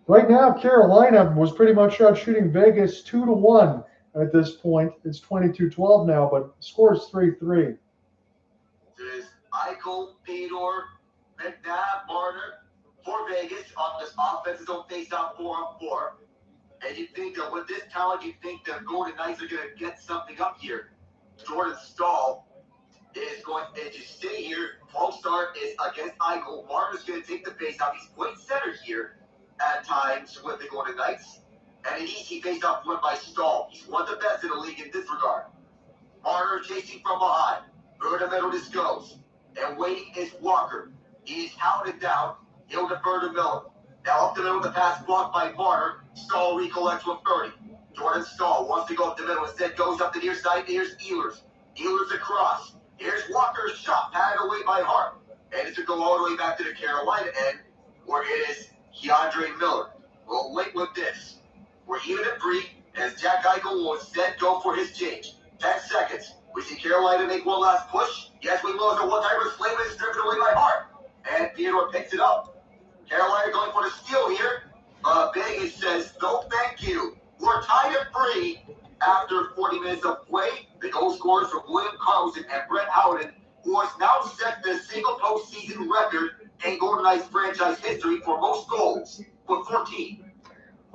Right now, Carolina was pretty much out shooting Vegas 2-1 at this point. It's 22-12 now, but the score is 3-3. There's Eichel, Theodore, McNabb, Marner for Vegas on this offensive zone face-off 4-on-4. And you think that with this talent, you think the Golden Knights are going to get something up here. Jordan Staal is going to stay here. False start is against Eichel. Marner's going to take the face-off. He's playing center here at times with the Golden Knights. And an easy face-off win by Staal. He's one of the best in the league in this regard. Marner chasing from behind. Through the middle this goes. And waiting is Walker. He's hounded down. He'll defer to Miller. Now up the middle, the pass blocked by Marner. Staal recollects with 30. Jordan Staal wants to go up the middle. Instead goes up the near side. Here's Ehlers. Ehlers across. Here's Walker's shot. Patted away by Hart. And it's to go all the way back to the Carolina end, where it is Keandre Miller. We'll wait with this. We're even at 3, as Jack Eichel will instead go for his change. 10 seconds. We see Carolina make one last push. Yes, we lose a one-timer. Slavin is stripped away by Hart. And Theodore picks it up. Carolina going for the steal here. Vegas says, no thank you. We're tied at 3 after 40 minutes of play. The goal scorers for William Karlsson and Brett Howden, who has now set the single postseason record in Golden Knights franchise history for most goals with 14.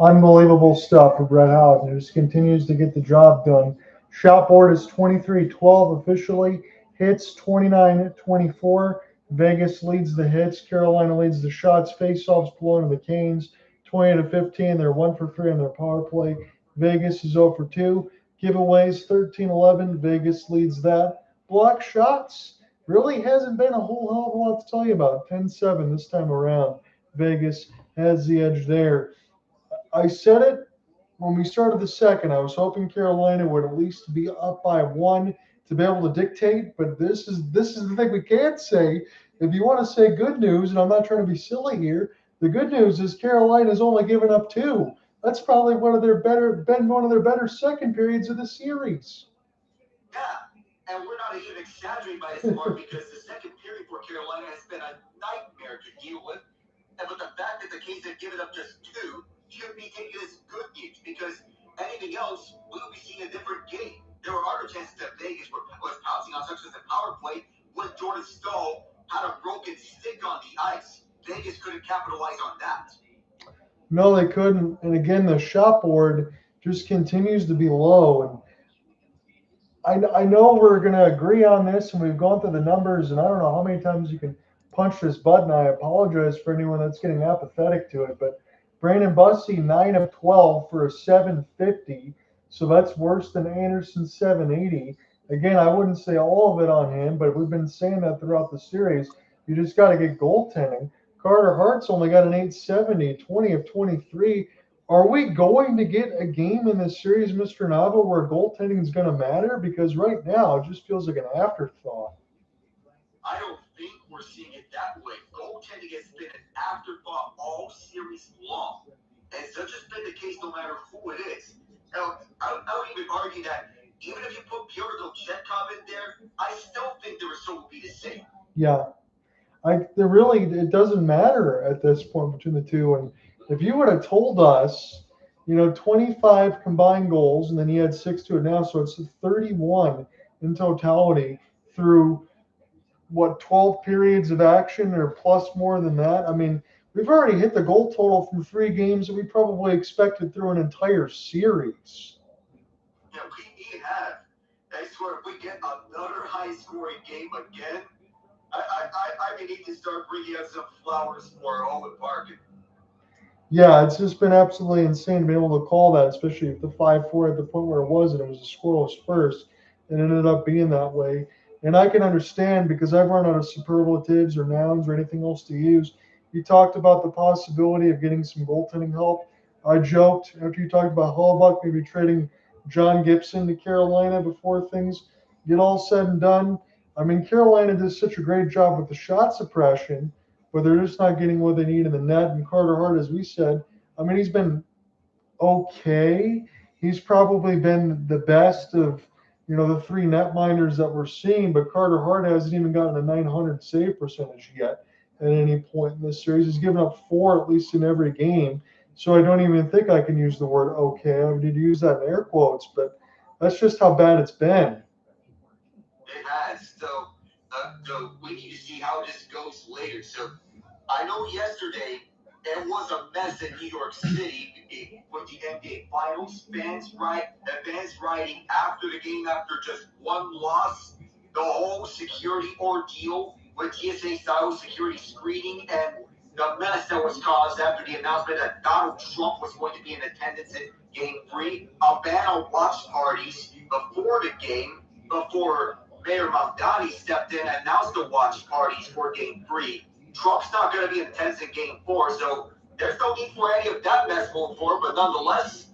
Unbelievable stuff for Brett Howden, who just continues to get the job done. Shot board is 23-12 officially. Hits 29-24. Vegas leads the hits. Carolina leads the shots. Faceoffs blown to the Canes 20-15. They're 1 for 3 on their power play. Vegas is 0 for 2. Giveaways 13-11. Vegas leads that. Block shots really hasn't been a whole hell of a lot to tell you about. 10-7 this time around. Vegas has the edge there. I said it when we started the second, I was hoping Carolina would at least be up by one to be able to dictate. But this is the thing we can't say. If you want to say good news, and I'm not trying to be silly here, the good news is Carolina's only given up two. That's probably one of their better second periods of the series. Yeah, and we're not even exaggerating by this part because the second period for Carolina has been a nightmare to deal with. But the fact that the Kings have given up just two should be taken as good news because anything else, we would be seeing a different game. There were other chances that Vegas was pouncing on, such as the power play when Jordan Staal had a broken stick on the ice. Vegas couldn't capitalize on that. No, they couldn't. And again, the shot board just continues to be low. And I know we're going to agree on this, and we've gone through the numbers, and I don't know how many times you can punch this button. I apologize for anyone that's getting apathetic to it, but Brandon Bussi, 9 of 12 for a 750, so that's worse than Andersen's 780. Again, I wouldn't say all of it on him, but we've been saying that throughout the series. You just got to get goaltending. Carter Hart's only got an 870, 20 of 23. Are we going to get a game in this series, Mr. Nava, where goaltending is going to matter? Because right now it just feels like an afterthought. I don't think we're seeing it that way. Goaltending has been an afterthought all series long. And such has been the case no matter who it is. Now, I would even argue that even if you put Fyodor Chekhov in there, I still think the result would be the same. Yeah. It doesn't matter at this point between the two. And if you would have told us, 25 combined goals, and then you had 6 to it now, so it's 31 in totality through 12 periods of action or plus more than that. I mean, we've already hit the goal total from 3 games that we probably expected through an entire series. Yeah, we have. I swear, if we get another high-scoring game again, I may need to start bringing out some flowers for Owen Parkin. Yeah, it's just been absolutely insane to be able to call that, especially if the 5-4 at the point where it was, and it was a scoreless first, and it ended up being that way. And I can understand because I've run out of superlatives or nouns or anything else to use. You talked about the possibility of getting some goaltending help. I joked after you talked about Hallbuck maybe trading John Gibson to Carolina before things get all said and done. I mean, Carolina does such a great job with the shot suppression, but they're just not getting what they need in the net. And Carter Hart, as we said, I mean, he's been okay. He's probably been the best of, the 3 netminders that we're seeing, but Carter Hart hasn't even gotten a 900 save percentage yet at any point in this series. He's given up 4 at least in every game. So I don't even think I can use the word okay. I need to use that in air quotes, but that's just how bad it's been. It has. So we need to see how this goes later. So I know yesterday it was a mess in New York City with the NBA Finals. Fans writing after the game after just one loss. The whole security ordeal with TSA-style security screening and the mess that was caused after the announcement that Donald Trump was going to be in attendance in Game 3. A ban on watch parties before the game, before Mayor Mamdani stepped in and announced the watch parties for Game 3. Trump's not going to be in attendance in Game 4, so there's no need for any of that mess moving forward. But nonetheless,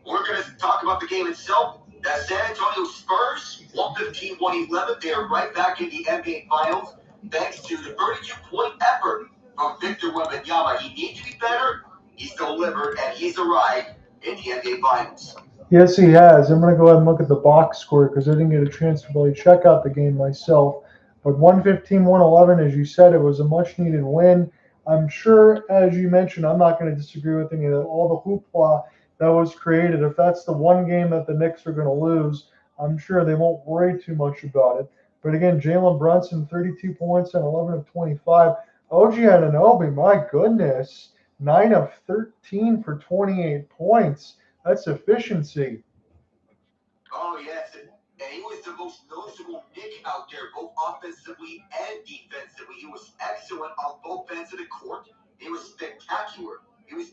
we're going to talk about the game itself. The San Antonio Spurs, 115-111. They are right back in the NBA Finals thanks to the 32-point effort from Victor Wembanyama. He needs to be better. He's delivered, and he's arrived in the NBA Finals. Yes, he has. I'm going to go ahead and look at the box score because I didn't get a chance to really check out the game myself. But 115-111, as you said, it was a much-needed win. I'm sure, as you mentioned, I'm not going to disagree with any of all the hoopla that was created. If that's the one game that the Knicks are going to lose, I'm sure they won't worry too much about it. But again, Jalen Brunson, 32 points and 11 of 25. OG Anunoby, my goodness, 9 of 13 for 28 points. That's efficiency. Oh, yes. And he was the most noticeable Nick out there, both offensively and defensively. He was excellent on both ends of the court. He was spectacular. He's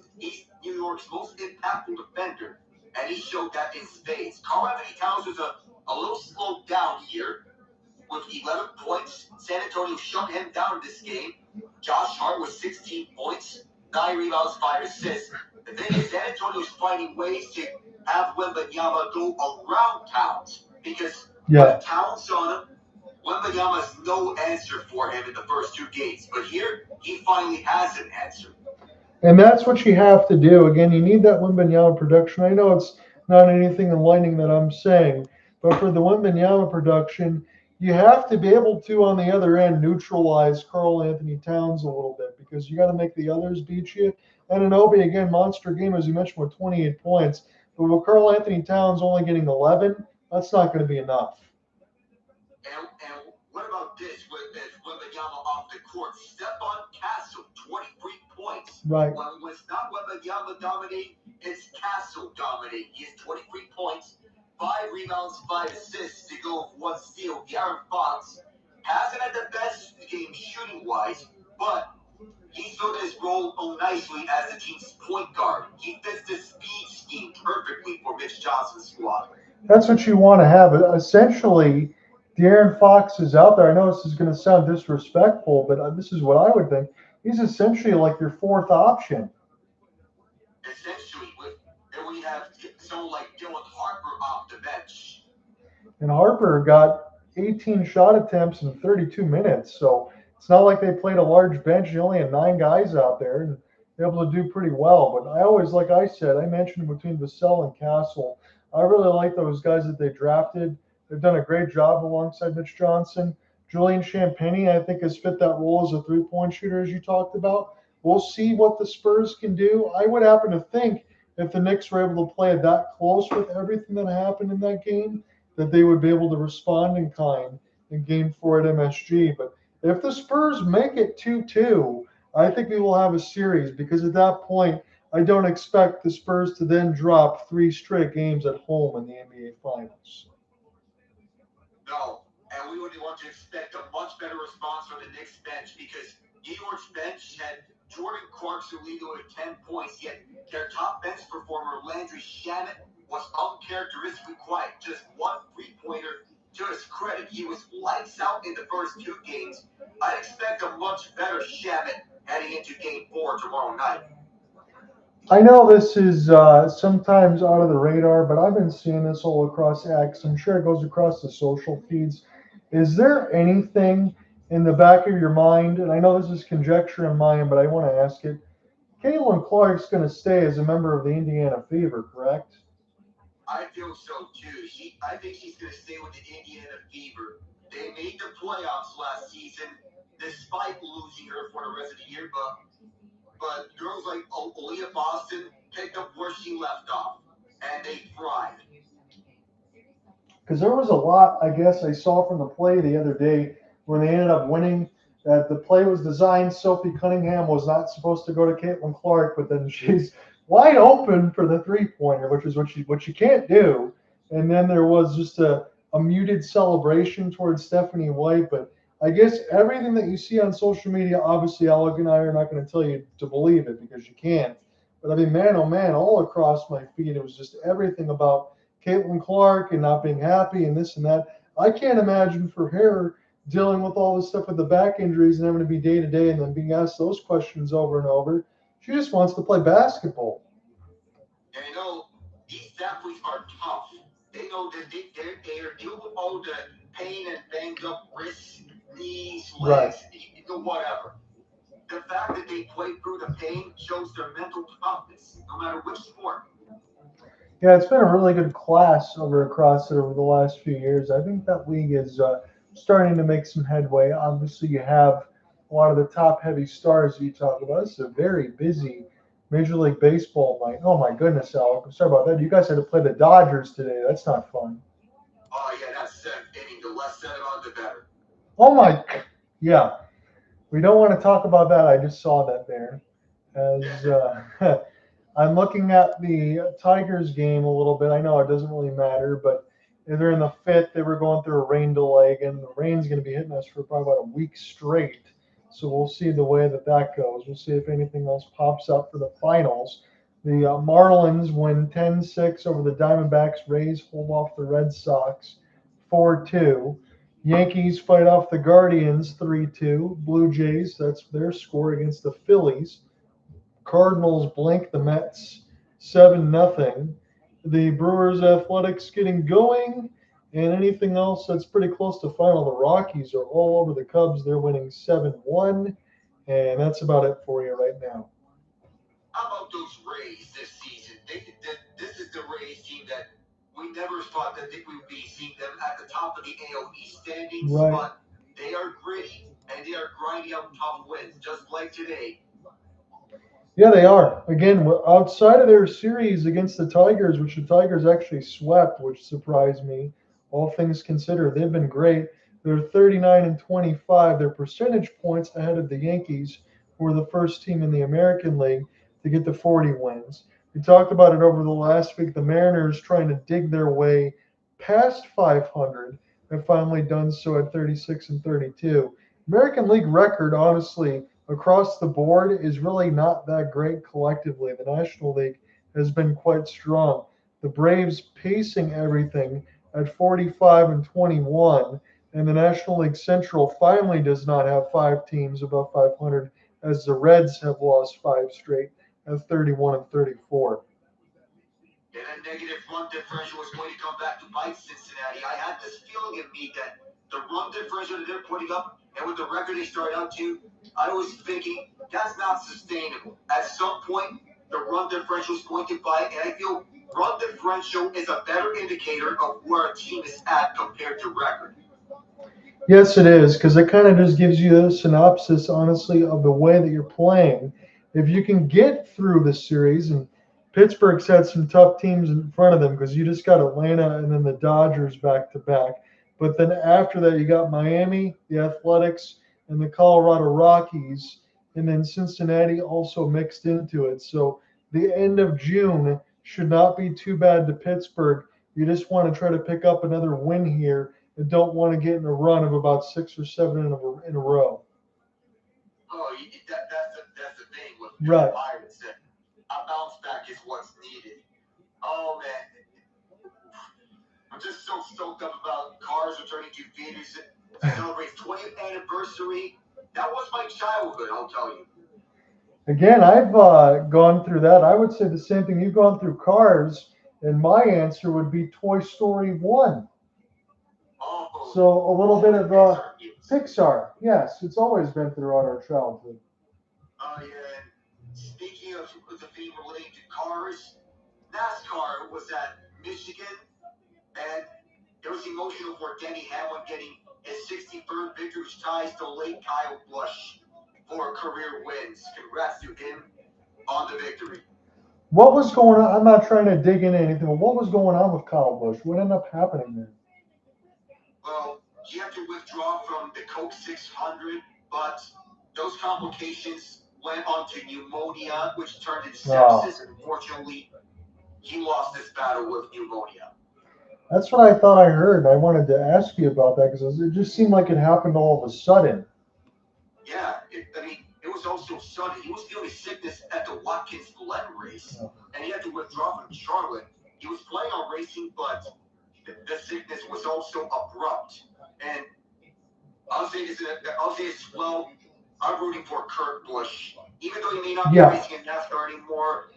New York's most impactful defender, and he showed that in spades. Karl-Anthony Towns was a little slowed down here with 11 points. San Antonio shut him down this game. Josh Hart with 16 points, 9 rebounds, 5 assists. The thing is, San Antonio's finding ways to have Wembanyama go around Towns because with Towns on him, Wembanyama has no answer for him in the first 2 games. But here, he finally has an answer. And that's what you have to do. Again, you need that Wembanyama production. I know it's not anything enlightening that I'm saying, but for the Wembanyama production, you have to be able to, on the other end, neutralize Karl-Anthony Towns a little bit because you got to make the others beat you. And Anunoby, again, monster game, as you mentioned, with 28 points. But with Karl-Anthony Towns only getting 11, that's not going to be enough. And what about this with Wembanyama off the court? Stephon Castle, 23 points. Right. When it's not Wembanyama dominating, it's Castle dominating. He has 23 points, 5 rebounds, 5 assists to go with 1 steal. De'Aaron Fox hasn't had the best game shooting-wise, but he's filled his role nicely as the team's point guard. He fits the speed scheme perfectly for Mitch Johnson's squad. That's what you want to have. Essentially, De'Aaron Fox is out there. I know this is going to sound disrespectful, but this is what I would think. He's essentially like your 4th option. Essentially, then we have someone like Dylan Harper off the bench. And Harper got 18 shot attempts in 32 minutes, so it's not like they played a large bench. They only had 9 guys out there, and they're able to do pretty well. But I always, like I said, I mentioned between Vassell and Castle, I really like those guys that they drafted. They've done a great job alongside Mitch Johnson. Julian Champagnie, I think, has fit that role as a 3-point shooter, as you talked about. We'll see what the Spurs can do. I would happen to think if the Knicks were able to play it that close with everything that happened in that game, that they would be able to respond in kind in Game 4 at MSG. But if the Spurs make it 2-2, I think we will have a series because at that point, I don't expect the Spurs to then drop 3 straight games at home in the NBA Finals. No, and we would want to expect a much better response from the Knicks bench because New York's bench had Jordan Clarkson leading with 10 points, yet their top bench performer, Landry Shamet, was uncharacteristically quiet. Just 1 3-pointer. To his credit, he was lights out in the first 2 games. I'd expect a much better Shamet heading into Game 4 tomorrow night. I know this is sometimes out of the radar, but I've been seeing this all across X. I'm sure it goes across the social feeds. Is there anything in the back of your mind, and I know this is conjecture in mine, but I want to ask it, Caitlin Clark's going to stay as a member of the Indiana Fever, correct? I feel so too. I think she's going to stay with the Indiana Fever. They made the playoffs last season, despite losing her for the rest of the year, but girls like Aaliyah Boston picked up where she left off, and they thrived. Because there was a lot, I guess, I saw from the play the other day when they ended up winning, that the play was designed. Sophie Cunningham was not supposed to go to Caitlin Clark, but then she's wide open for the 3-pointer, which is what you can't do. And then there was just a muted celebration towards Stephanie White. But I guess everything that you see on social media, obviously Alec and I are not going to tell you to believe it because you can't. But I mean, man, oh man, all across my feed, it was just everything about Caitlin Clark and not being happy and this and that. I can't imagine for her dealing with all this stuff with the back injuries and having to be day to day and then being asked those questions over and over. She just wants to play basketball. And you know, these athletes are tough. They know that they are dealing with all the pain and banged up wrists, knees, legs, whatever. The fact that they play through the pain shows their mental toughness, no matter which sport. Yeah, it's been a really good class across it over the last few years. I think that league is starting to make some headway. Obviously, you have a lot of the top-heavy stars you talk about. It's a very busy Major League Baseball night. Oh, my goodness, Alec. I'm sorry about that. You guys had to play the Dodgers today. That's not fun. Oh, yeah, that's 7th inning. The less said about, the better. Oh, my. Yeah. We don't want to talk about that. I just saw that there. As I'm looking at the Tigers game a little bit. I know it doesn't really matter, but they're in the 5th. They were going through a rain delay, and the rain's going to be hitting us for probably about a week straight. So we'll see the way that goes. We'll see if anything else pops up for the finals. The Marlins win 10-6 over the Diamondbacks. Rays hold off the Red Sox 4-2. Yankees fight off the Guardians 3-2. Blue Jays, that's their score against the Phillies. Cardinals blank the Mets 7-0. The Brewers Athletics getting going, and anything else that's pretty close to final. The Rockies are all over the Cubs. They're winning 7-1, and that's about it for you right now. How about those Rays this season? This is the Rays team that we never thought that we would be seeing them at the top of the AL East standings, right. But they are gritty and they are grinding out tough wins, just like today. Yeah, they are. Again, outside of their series against the Tigers, which the Tigers actually swept, which surprised me, all things considered, they've been great. They're 39-25. Their percentage points ahead of the Yankees, who were the first team in the American League to get to 40 wins. We talked about it over the last week. The Mariners trying to dig their way past 500 have finally done so at 36-32. American League record, honestly, across the board is really not that great collectively. The National League has been quite strong. The Braves pacing everything at 45-21, and the National League Central finally does not have 5 teams above 500, as the Reds have lost 5 straight at 31-34. And that negative run differential is going to come back to bite Cincinnati. I had this feeling in me that the run differential that they're putting up, and with the record they started out to, I was thinking that's not sustainable. At some point, the run differential is going to bite, and I feel run differential is a better indicator of where a team is at compared to record. Yes, it is, because it kind of just gives you a synopsis, honestly, of the way that you're playing. If you can get through the series, and Pittsburgh's had some tough teams in front of them, because you just got Atlanta and then the Dodgers back to back. But then after that, you got Miami, the Athletics, and the Colorado Rockies, and then Cincinnati also mixed into it. So the end of June should not be too bad to Pittsburgh. You just want to try to pick up another win here and don't want to get in a run of about 6 or 7 in a row. Oh, that's the thing with right. Pirates. A bounce back is what's needed. Oh, man. I'm just so stoked up about Cars returning to theaters to celebrate 20th anniversary. That was my childhood, I'll tell you. Again, I've gone through that. I would say the same thing. You've gone through Cars, and my answer would be Toy Story 1. Oh, so a little bit of Pixar. Yes, it's always been throughout our childhood. Oh, yeah. And speaking of the theme relating to Cars, NASCAR was at Michigan, and it was emotional for Denny Hamlin getting his 63rd victory, which ties the late Kyle Busch for career wins. Congrats to him on the victory. What was going on? I'm not trying to dig into anything, but what was going on with Kyle Busch? What ended up happening there? Well, he had to withdraw from the Coke 600, but those complications went on to pneumonia, which turned into sepsis. Unfortunately, he lost this battle with pneumonia. That's what I thought I heard. I wanted to ask you about that because it just seemed like it happened all of a sudden. Yeah, it was also sudden. He was feeling sickness at the Watkins Glen race, and he had to withdraw from Charlotte. He was planning on racing, but the sickness was also abrupt. And I'll say this as well. I'm rooting for Kurt Busch. Even though he may not be racing in NASCAR anymore,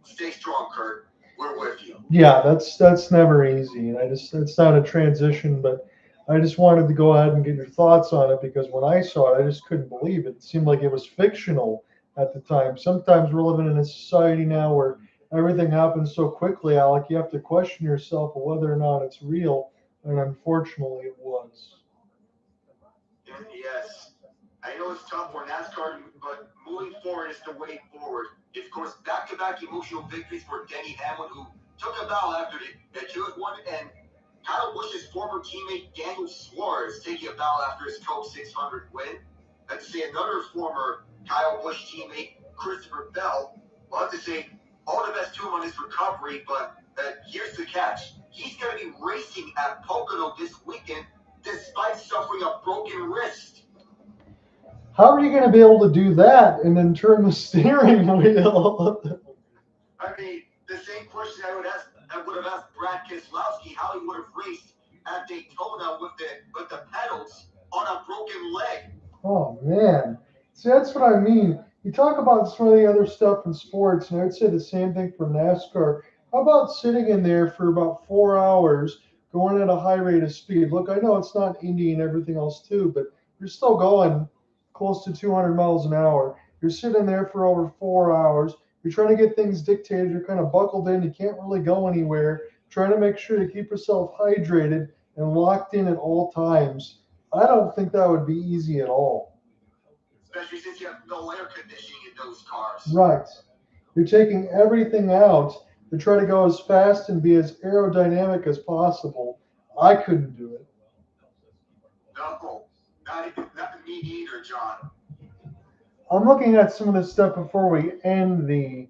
stay strong, Kurt. We're with you. Yeah, that's never easy. And it's not a transition, but I just wanted to go ahead and get your thoughts on it because when I saw it, I just couldn't believe it. It seemed like it was fictional at the time. Sometimes we're living in a society now where everything happens so quickly, Alec, you have to question yourself whether or not it's real. And unfortunately, it was. Yes. I know it's tough for NASCAR, but moving forward is the way forward. Of course, back-to-back emotional victories for Denny Hamlin, who took a bow after the Jewish one, and Kyle Busch's former teammate Daniel Suarez taking a bow after his Coke 600 win. Let's say another former Kyle Busch teammate, Christopher Bell. We'll have to say all the best to him on his recovery, but here's the catch. He's going to be racing at Pocono this weekend despite suffering a broken wrist. How are you going to be able to do that and then turn the steering wheel? I mean, the same question I would have asked Brad Keselowski how he would have raced at Daytona with the pedals on a broken leg. Oh man, see that's what I mean. You talk about some of the other stuff in sports, and I would say the same thing for NASCAR. How about sitting in there for about 4 hours, going at a high rate of speed? Look, I know it's not Indy and everything else too, but you're still going close to 200 miles an hour. You're sitting there for over 4 hours. You're trying to get things dictated. You're kind of buckled in. You can't really go anywhere. Trying to make sure you keep yourself hydrated and locked in at all times. I don't think that would be easy at all. Especially since you have no air conditioning in those cars. Right. You're taking everything out to try to go as fast and be as aerodynamic as possible. I couldn't do it. No, not me either, John. I'm looking at some of this stuff before we end the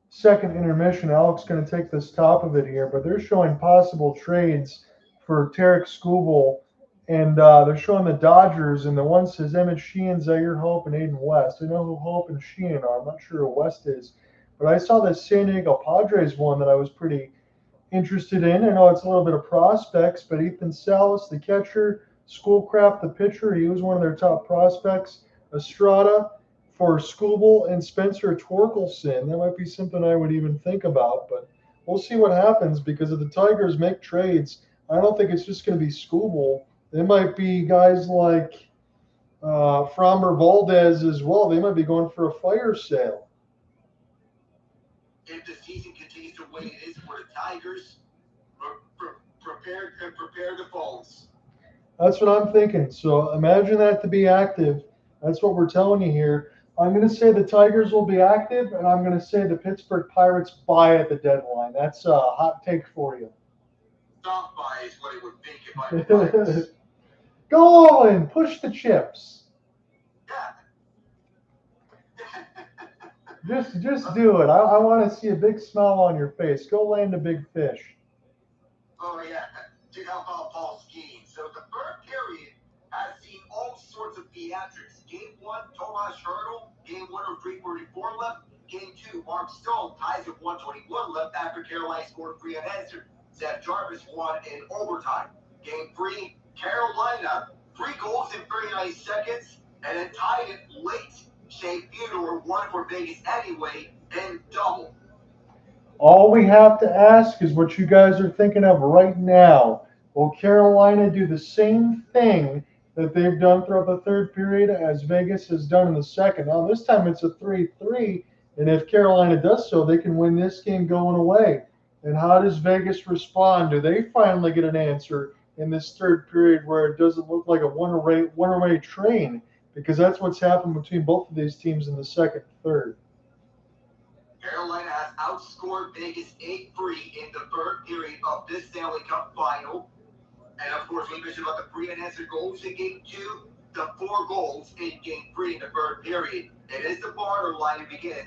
second intermission. Alec's going to take this top of it here, but they're showing possible trades for Tarek Skubal, and they're showing the Dodgers, and the one says Emmett Sheehan, Zaire Hope, and Aiden West. I know who Hope and Sheehan are. I'm not sure who West is, but I saw this San Diego Padres one that I was pretty interested in. I know it's a little bit of prospects, but Ethan Salas, the catcher, Schoolcraft, the pitcher, he was one of their top prospects. Estrada for Skubal, and Spencer Torkelson. That might be something I would even think about, but we'll see what happens, because if the Tigers make trades, I don't think it's just going to be Skubal. They might be guys like Framber Valdez as well. They might be going for a fire sale. If the season continues the way it is for the Tigers, prepare the phones. That's what I'm thinking. So imagine that to be active. That's what we're telling you here. I'm going to say the Tigers will be active, and I'm going to say the Pittsburgh Pirates buy at the deadline. That's a hot take for you. Soft buy is what it would think if I were Pirates. Go all in. Push the chips. Just do it. I want to see a big smile on your face. Go land a big fish. Oh, yeah. To help out Paul's scheme. So the third period has seen all sorts of theatrics. Game 1, Tomas Hertl. Game 1 of 3:44 left. Game 2, Mark Stone ties with 1:21 left after Carolina scored 3 unanswered. Seth Jarvis won in overtime. Game 3, Carolina, 3 goals in 39 seconds, and then tied it late. Theodore won for Vegas anyway, and double. All we have to ask is what you guys are thinking of right now. Will Carolina do the same thing that they've done throughout the third period as Vegas has done in the second? Now, this time it's a 3-3, and if Carolina does so, they can win this game going away. And how does Vegas respond? Do they finally get an answer in this third period where it doesn't look like a one-way train? Because that's what's happened between both of these teams in the second and third. Carolina has outscored Vegas 8-3 in the third period of this Stanley Cup final. And of course, we mentioned about the 3 unanswered goals in Game 2, the 4 goals in Game 3 in the third period. It is the Marner line to begin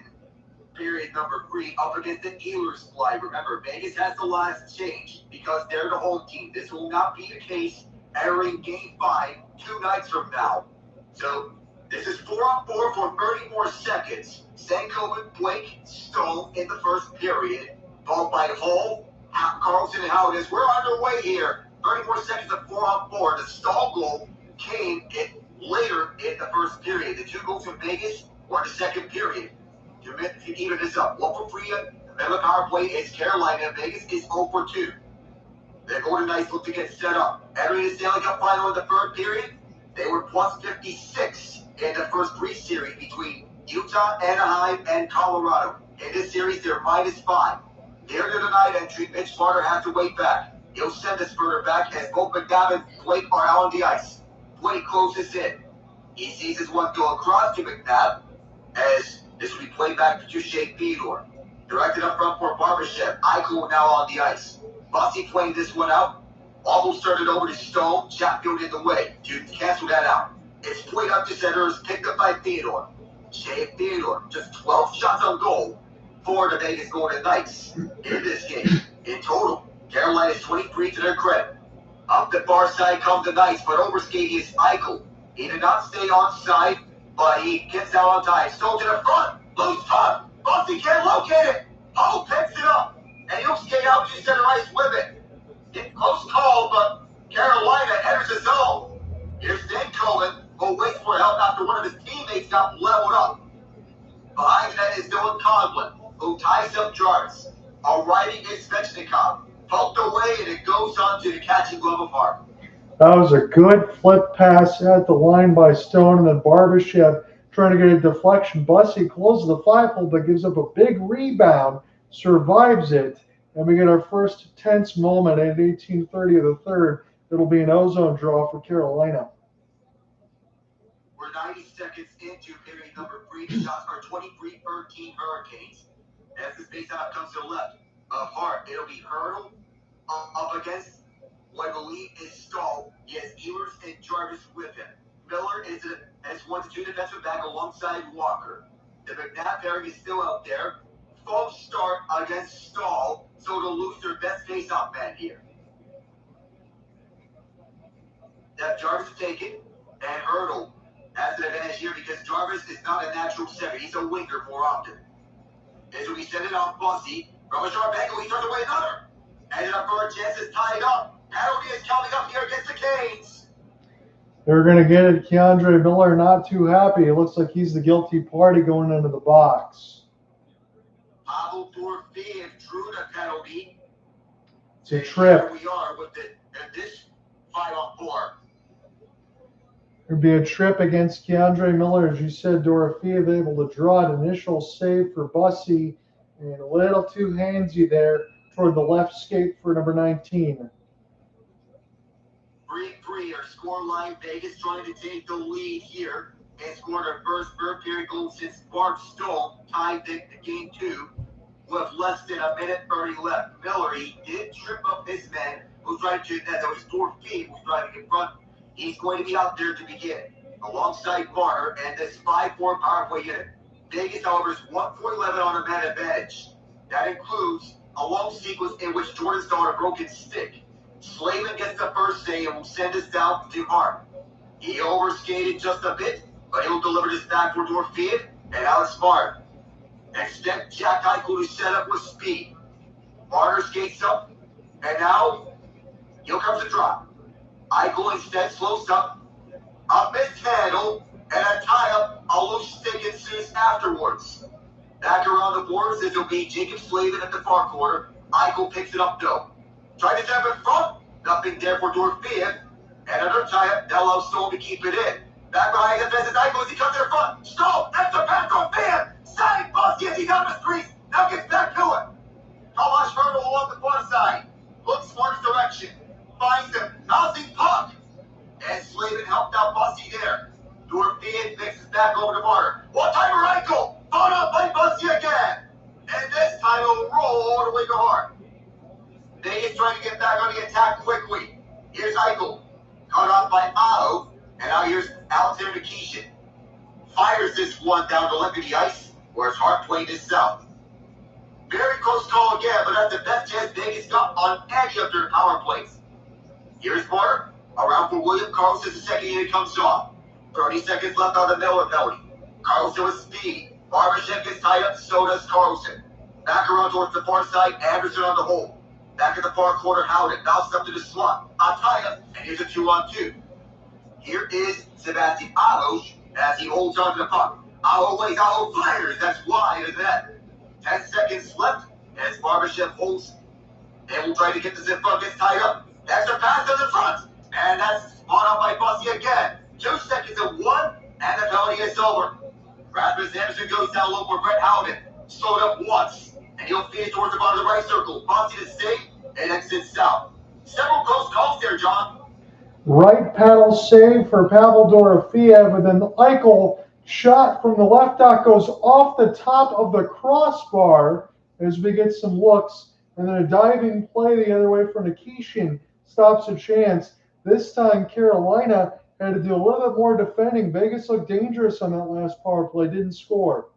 period number 3 up against the Ehlers line. Remember, Vegas has the last change because they're the home team. This will not be the case entering Game 5 2 nights from now. So this is 4-on-4 for 30 more seconds. Stankoven, Blake, Stone in the first period, followed by Hall, Karlsson, and Howden. We're underway here. 30 more seconds of 4-on-4. The Staal goal came later in the first period. The 2 goals from Vegas were in the second period. To even this up, 1 for Freya, and the power play is Carolina. Vegas is 0 for 2. The Golden Knights look to get set up. Entering the Stanley Cup final in the third period, they were plus 56 in the first 3 series between Utah, Anaheim, and Colorado. In this series, they're minus 5. Here to the night entry, Mitch Marner has to wait back. He'll send the spurter back as both McNabb and Blake are out on the ice. Blake closes in. He sees his one go across to McNabb as this will be played back to Theodore. Directed up front for Barbashev. Eichel now on the ice. Bussi playing this one out. Almost turned it over to Stone. Chatfield in the way to cancel that out. It's played up to center. Picked up by Theodore. Theodore, just 12 shots on goal for the Vegas Golden Knights in this game. In total, Carolina is 23 to their credit. Up the far side comes the Knights, but overskating is Eichel. He did not stay on side, but he gets out on time. Stone to the front. Loose puck. Bussi can't locate it. Hull picks it up. And he'll skate out to center ice with it. It's close call, but Carolina enters the zone. Here's Stankoven, who waits for help after one of his teammates got leveled up. net is Dylan Conlon, who ties up Jarvis. Arriving is Svechnikov. Poked away, and it goes on to the catching glove of Hart. That was a good flip pass at the line by Stone, and then Barbashev trying to get a deflection. Bussi closes the 5-hole, but gives up a big rebound, survives it, and we get our first tense moment at 18:30 of the third. It'll be an ozone draw for Carolina. We're 90 seconds into period number 3. The shots are 23-13 Hurricanes. As the face-off comes to the left of Hart, it'll be Hertl up against what I believe is Staal. He has Ehlers and Jarvis with him. Miller is as 1-2 defensive back alongside Walker. The McNabb pairing is still out there. False start against Staal, so they'll lose their best face-off man here. That Jarvis is taken, and Hertl has an advantage here because Jarvis is not a natural center. He's a winger more often. As we send it off Bussi, from a sharp angle, he turns away another. And our third chance is tied up. Penalty is coming up here against the Canes. They're going to get it. Keandre Miller not too happy. It looks like he's the guilty party going into the box. Pavel Dorofeev drew the penalty. It's a trip. Here we are with this 5-on-4. There'd be a trip against Keandre Miller. As you said, Dorofeev able to draw an initial save for Bussi, and a little too handsy there toward the left skate for number 19. 3-3, our score line. Vegas trying to take the lead here and scored our first third-period goal since Bart Staal tied the game 2 with less than a minute 30 left. Miller, he did trip up his man who tried to, that was Dorofeev who's driving in front. He's going to be out there to begin, alongside Marner and this 5-4 power play unit. Vegas, however, is 1-4-11 on a man advantage. That includes a long sequence in which Jordan Staal had a broken stick. Slavin gets the first save and will send us down to Hart. He overskated just a bit, but he'll deliver this back for Dorofeev and Alex Marner. Expect Jack Eichel to set up with speed. Marner skates up, and now here comes the drop. Eichel instead slows up, a mishandle, and a tie-up, a loose stick ensues afterwards. Back around the boards, this will be Jacob Slavin at the far corner. Eichel picks it up though. Trying to tap in front, nothing there for Dorofeev. And another tie-up that allows Staal to keep it in. Back behind the fence is Eichel as he comes in front. Staal, that's a pass on Fan. Side Bussi as he's out of the streets. Now gets back to it. Tomas Hertl along the far side. Looks for his direction. Finds him. Bouncing puck. And Slavin helped out Bussi there. Dorofeev mixes back over to Marner. One-timer Eichel. Followed up by Bussi again. And this time he'll roll all the way to Hart. Vegas trying to get back on the attack quickly. Here's Eichel. Cut off by Aho. And now here's Alexander Nikishin. Fires this one down the left of the ice, whereas Hart played this south. Very close call again, but that's the best chance Vegas got on any of their power plays. Here's Marner. Around for William Karlsson as the second unit comes off. 30 seconds left on the Miller penalty. Karlsson with speed. Barbashev gets tied up, so does Karlsson. Back around towards the far side, Andersen on the hole. Back in the far corner, Howden bounced up to the slot. A tie-up, and here's a 2-on-2. Here is Sebastian Aho as he holds on to the puck. Aho waits, Aho fires. That's wide as that. 10 seconds left as Barbashev holds. And will try to get this in front, gets tied up. That's a pass to the front. And that's spot on by Bussi again. 2 seconds of 1, and the penalty is over. Rasmus Andersen goes down low for Brett Howden. Slowed up once. And he'll feed it towards the bottom of the right circle. Bussi to stay and exit south. Several close calls there, John. Right paddle save for Pavel Dorofeev, and then the Eichel shot from the left dot goes off the top of the crossbar as we get some looks, and then a diving play the other way for Nikishin stops a chance. This time Carolina had to do a little bit more defending. Vegas looked dangerous on that last power play, didn't score.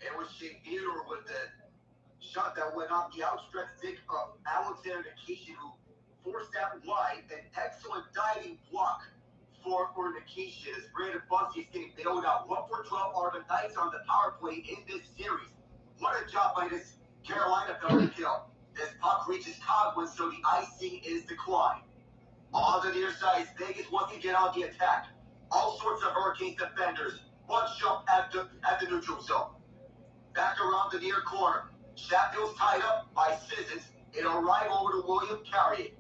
It was Theodore with the shot that went off the outstretched stick of Alexander Nikishin, who forced that wide. An excellent diving block for Nikishin as Brandon Bussi is getting bailed out. 1 for 12 are the Knights on the power play in this series. What a job by this Carolina penalty kill. This puck reaches Coghlan, so the icing is declined. On the near side, Vegas wants to get on the attack. All sorts of Hurricanes defenders One shot at the neutral zone. Back around the near corner. Chatfield's tied up by Sissons. It'll ride over to William Carrier.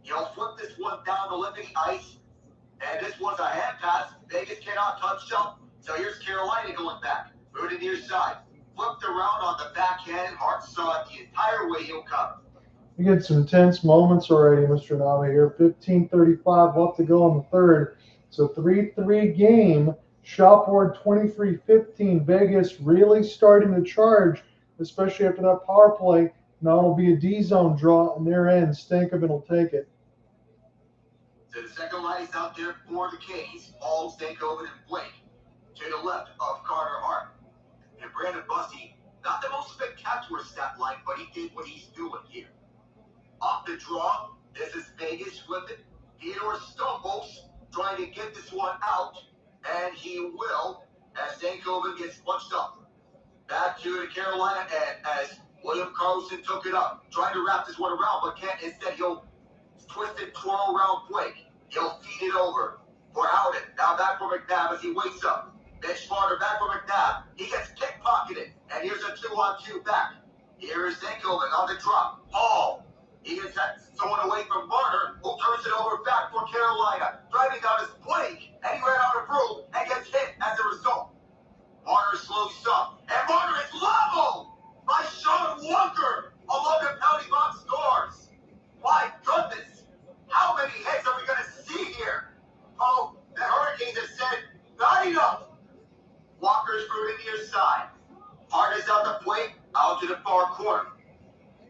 He'll flip this one down the Olympic ice. And this was a hand pass. Vegas cannot touch up. So here's Carolina going back. Through the near side. Flipped around on the backhand. Hart saw it the entire way he'll come. We get some tense moments already, Mr. Nava here. 15:35 left to go in the third. So 3-3 game. Shot board 23-15. Vegas really starting to charge, especially after that power play. Now it'll be a D-zone draw on their end. Stankoven will take it. So the second line is out there for the Canes. All Stankoven and Blake. To the left of Carter Hart. And Brandon Bussi, not the most spectacular stat line, but he did what he's doing here. Off the draw, this is Vegas with it. Theodore stumbles, trying to get this one out, and he will, as Stankoven gets punched up. Back to the Carolina end as William Karlsson took it up, trying to wrap this one around, but can't. Instead, he'll twist it, twirl around Blake. He'll feed it over for Howden. Now back for McNabb as he wakes up. Mitch Marner back for McNabb. He gets pickpocketed, and here's a 2-on-2 back. Here is Stankoven on the drop. Hall. He gets that thrown away from Marner, who turns it over back for Carolina. Driving down his Blake, and he ran out of room and gets hit as a result. Marner slows up, and Marner is leveled by Sean Walker along the penalty box scores. My goodness, how many hits are we going to see here? Oh, the Hurricanes have said, not enough. Walker's through the near side. Hart is on the plate, out to the far corner.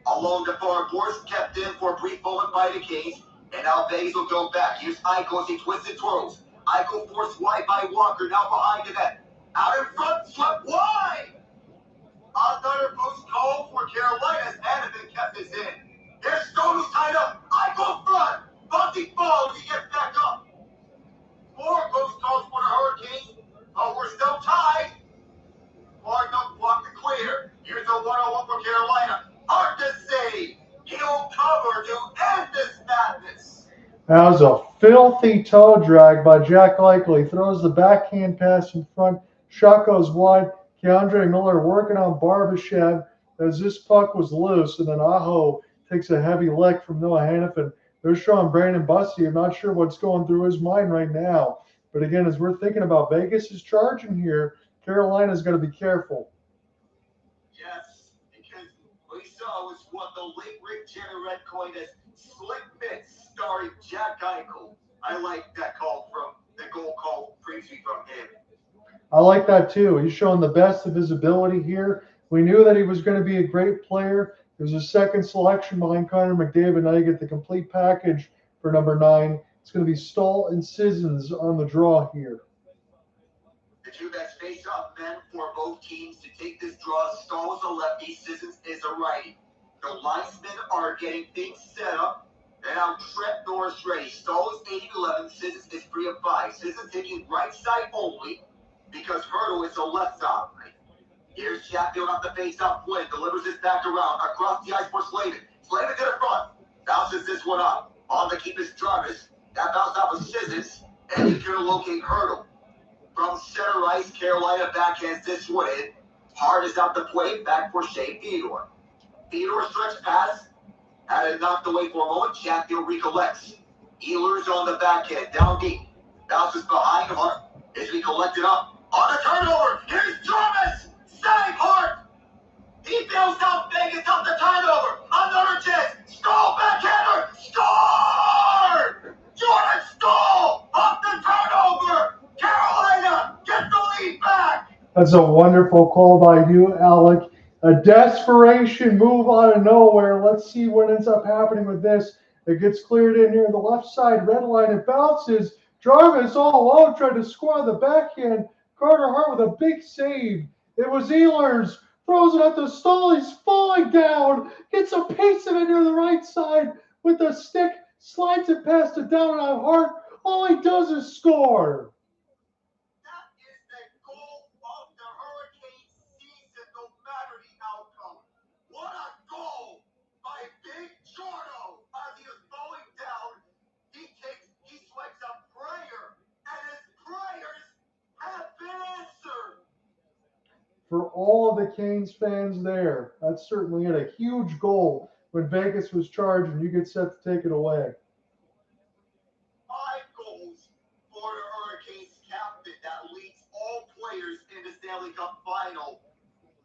Along the far boards, kept in for a brief moment by the Canes, and now Vegas will go back. Here's Eichel as he twists and twirls. Eichel forced wide by Walker, now behind the net. Out in front, slip wide! Another post call for Carolina as Andersen kept his in. Here's Stone who's tied up. Eichel front. Bussi falls, he gets back up. More post calls for the Hurricanes, but we're still tied. Marner blocked the clear. Here's a 1-on-1 for Carolina. Hard to save. He'll cover to end this madness. That was a filthy toe drag by Jack Eichel. He throws the backhand pass in front. Shot goes wide. Keandre Miller working on Barbashev as this puck was loose, and then Aho takes a heavy lick from Noah Hannafin. They're showing Brandon Bussi. I'm not sure what's going through his mind right now. But again, as we're thinking about Vegas is charging here, Carolina's going to be careful. Yes, because we saw was what the late Rick Jenner coined as slick mitts starring Jack Eichel. I like that call from the goal call previously from him. I like that too. He's showing the best of his ability here. We knew that he was going to be a great player. He was a second selection behind Connor McDavid. Now you get the complete package for number 9. It's going to be Staal and Sissons on the draw here. The two best face-off men for both teams to take this draw. Staal is a lefty, Sissons is a righty. The linesmen are getting things set up. And now Trent Norris ready. Staal is 8-11, Sissons is 3 of 5. Sissons taking right side only because Hertl is a left side. Here's Chatfield off the face-off play. Delivers this back around across the ice for Slavin. Slavin to the front. Bounces this one up. On the keep is Jarvis. That bounce off of Sissons. And he's going to locate Hertl. From center ice, Carolina backhands this one in. Hart is out the plate, back for Shea Theodore. Theodore stretch pass. Had it knocked away for a moment. Chatfield recollects. Ehlers on the backhand, down deep. Bounces behind Hart. As we collect it up. On the turnover, here's Jarvis. Save Hart. He bails out Vegas off the turnover. Another chance. Staal backhander. Score! Jordan Staal off the turnover. Carolina get the lead back. That's a wonderful call by you, Alec. A desperation move out of nowhere. Let's see what ends up happening with this. It gets cleared in here on the left side. Red line. It bounces. Jarvis all alone tried to score the backhand. Carter Hart with a big save. It was Ehlers. Throws it at the Staal. He's falling down. Gets a piece of it near the right side with a stick. Slides it past it down on Hart. All he does is score. That is the goal of the Hurricane season, no matter the outcome. What a goal by Big Jordo as he is falling down. He swipes a prayer, and his prayers have been answered. for all of the Canes fans there. That's certainly it. A huge goal when Vegas was charged, and you get set to take it away. 5 goals for the Hurricanes captain that leads all players in the Stanley Cup Final.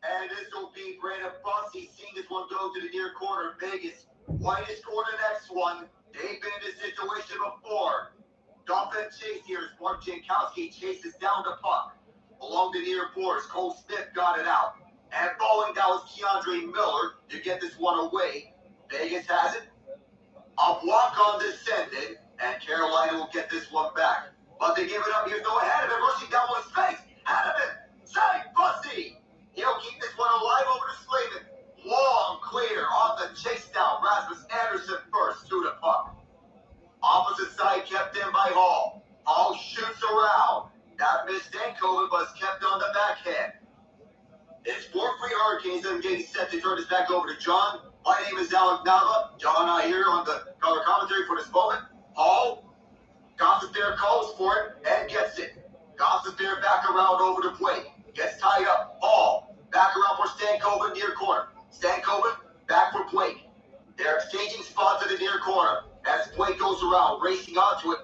And this will be Brandon Bussi seeing this one go to the near corner. Vegas, White is scored the next one. They've been in this situation before. Dolphin chase here as Mark Jankowski chases down the puck. Along the near boards, Cole Smith got it out. And falling down was Keandre Miller to get this one away. Vegas has it. A block on descended, and Carolina will get this one back. But they give it up. Here's no Hanneman rushing down one space. Hanneman, save Bussi. He'll keep this one alive over to Slavin. Long clear on the chase down. Rasmus Andersen first to the puck. Opposite side kept in by Hall. Hall shoots around. That missed Stankoven, but it's kept on the backhand. It's 4-3 Hurricanes. I'm getting set to turn this back over to John. My name is Alec Nava. John and I here on the color commentary for this moment. Hall, Gostisbehere calls for it and gets it. Gostisbehere back around over to Blake. Gets tied up. Hall, back around for Stankoven, near corner. Stankoven, back for Blake. They're exchanging spots in the near corner. As Blake goes around, racing onto it,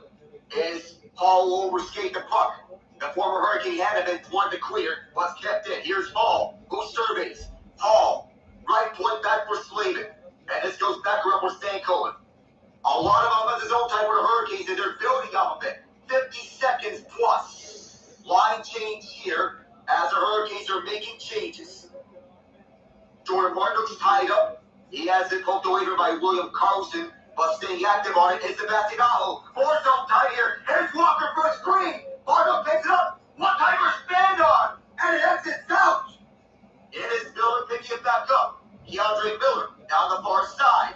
is Hall overskate the puck. The former Hurricane Hanneman wanted to clear, was kept in. Here's Hall, who surveys. Hall, right point back for Slavin. And this goes back around for Stankoven. A lot of offensive zone time for the Hurricanes, and they're building up a bit. 50 seconds plus. Line change here as the Hurricanes are making changes. Jordan Marner's tied up. He has it poked away by William Karlsson, but staying active on it is Sebastian Aho. 4-zone tied here. Here's Walker for a screen. Bardo picks it up. One-timer stand on. And it exits out. It is Miller picking it back up. Keandre Miller down the far side.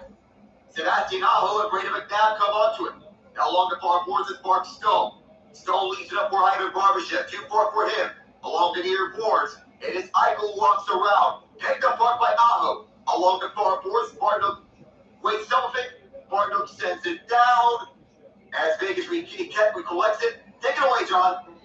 Sebastian Aho and Brandon McNabb come onto it. Now along the far boards is Mark Stone. Stone leads it up for Ivan Barbashev. 2-4 for him. Along the near boards, it is Eichel walks around. Picked apart by Aho. Along the far boards, Bardo waits something. Bardo sends it down. As Vegas recollects it. Take it away, John.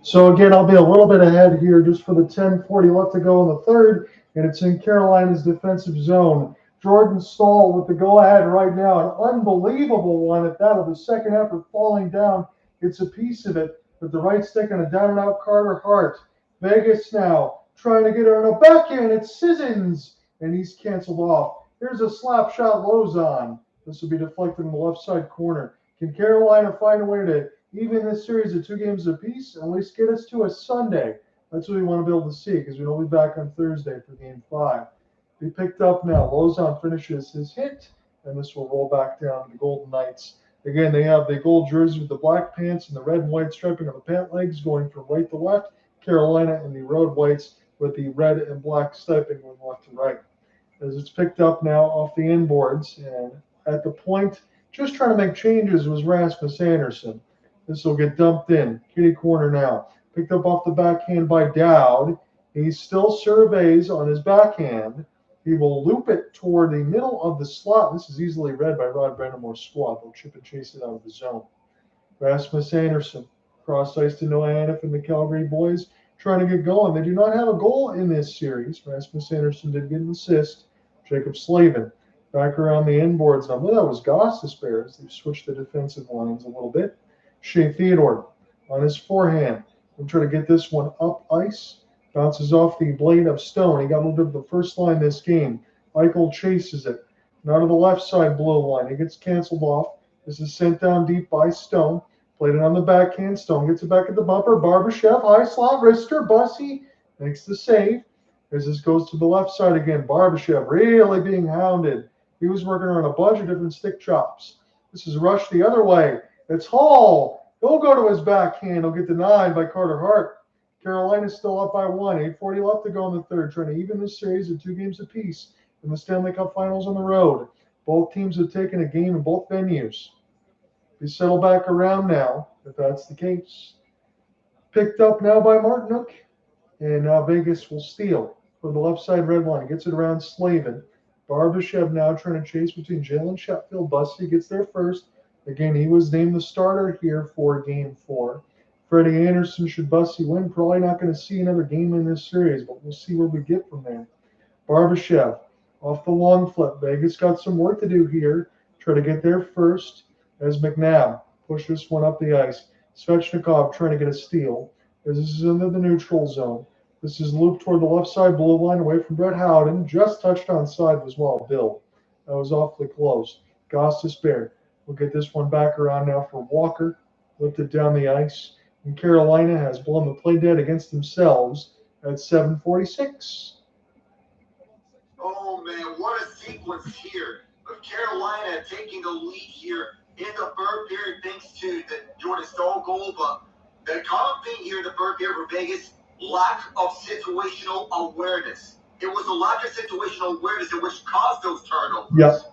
So again, I'll be a little bit ahead here just for the 10:40 left to go in the third, and it's in Carolina's defensive zone. Jordan Staal with the go-ahead right now, an unbelievable one at that of the second after falling down. It's a piece of it with the right stick and a down-and-out Carter Hart. Vegas now trying to get her in a backhand. It's Sissons, and he's canceled off. Here's a slap shot Lozon. This will be deflected in the left side corner. Can Carolina find a way to even this series of 2 games apiece, at least get us to a Sunday? That's what we want to be able to see, because we'll be back on Thursday for Game 5. Be picked up now. Lozon finishes his hit, and this will roll back down to the Golden Knights. Again, they have the gold jersey with the black pants and the red and white striping on the pant legs going from right to left. Carolina and the road whites with the red and black striping going left to right. As it's picked up now off the inboards, and at the point, just trying to make changes was Rasmus Andersen. This will get dumped in. Kitty corner now. Picked up off the backhand by Dowd. He still surveys on his backhand. He will loop it toward the middle of the slot. This is easily read by Rod Brind'Amour's squad. They'll chip and chase it out of the zone. Rasmus Andersen, cross ice to Noah Hanif and the Calgary boys, trying to get going. They do not have a goal in this series. Rasmus Andersen did get an assist. Jacob Slavin back around the inboards. Now, that was Gostisbehere as they've switched the defensive lines a little bit. Shea Theodore on his forehand. I'm trying to get this one up ice. Bounces off the blade of Stone. He got moved up the first line this game. Eichel chases it. Now to the left side blue line. It gets canceled off. This is sent down deep by Stone. Played it on the backhand. Stone gets it back at the bumper. Barbashev, high slot, wrister. Bussi makes the save. As this goes to the left side again. Barbashev really being hounded. He was working on a bunch of different stick chops. This is rushed the other way. It's Hall. He'll go to his backhand. He'll get denied by Carter Hart. Carolina's still up by 1. 8:40 left to go in the third, trying to even this series of 2 games apiece in the Stanley Cup Finals on the road. Both teams have taken a game in both venues. We settle back around now, if that's the case. Picked up now by Martinook, and now Vegas will steal from the left side red line. Gets it around Slavin. Barbashev now trying to chase between Jalen Sheffield. Bussi gets there first. Again, he was named the starter here for Game 4. Freddie Andersen, should Bussi win, probably not going to see another game in this series, but we'll see where we get from there. Barbashev off the long flip. Vegas got some work to do here. Try to get there first as McNabb push this one up the ice. Svechnikov trying to get a steal as this is into the neutral zone. This is looped toward the left side blue line away from Brett Howden. Just touched on side as well, Bill. That was awfully close. Gostisbehere will get this one back around now for Walker. Lifted down the ice. And Carolina has blown the play dead against themselves at 7:46. Oh, man, what a sequence here of Carolina taking the lead here in the third period thanks to the Jordan Staal goal. But the common thing here in the third period for Vegas, lack of situational awareness. It was a lack of situational awareness which caused those turnovers. Yep.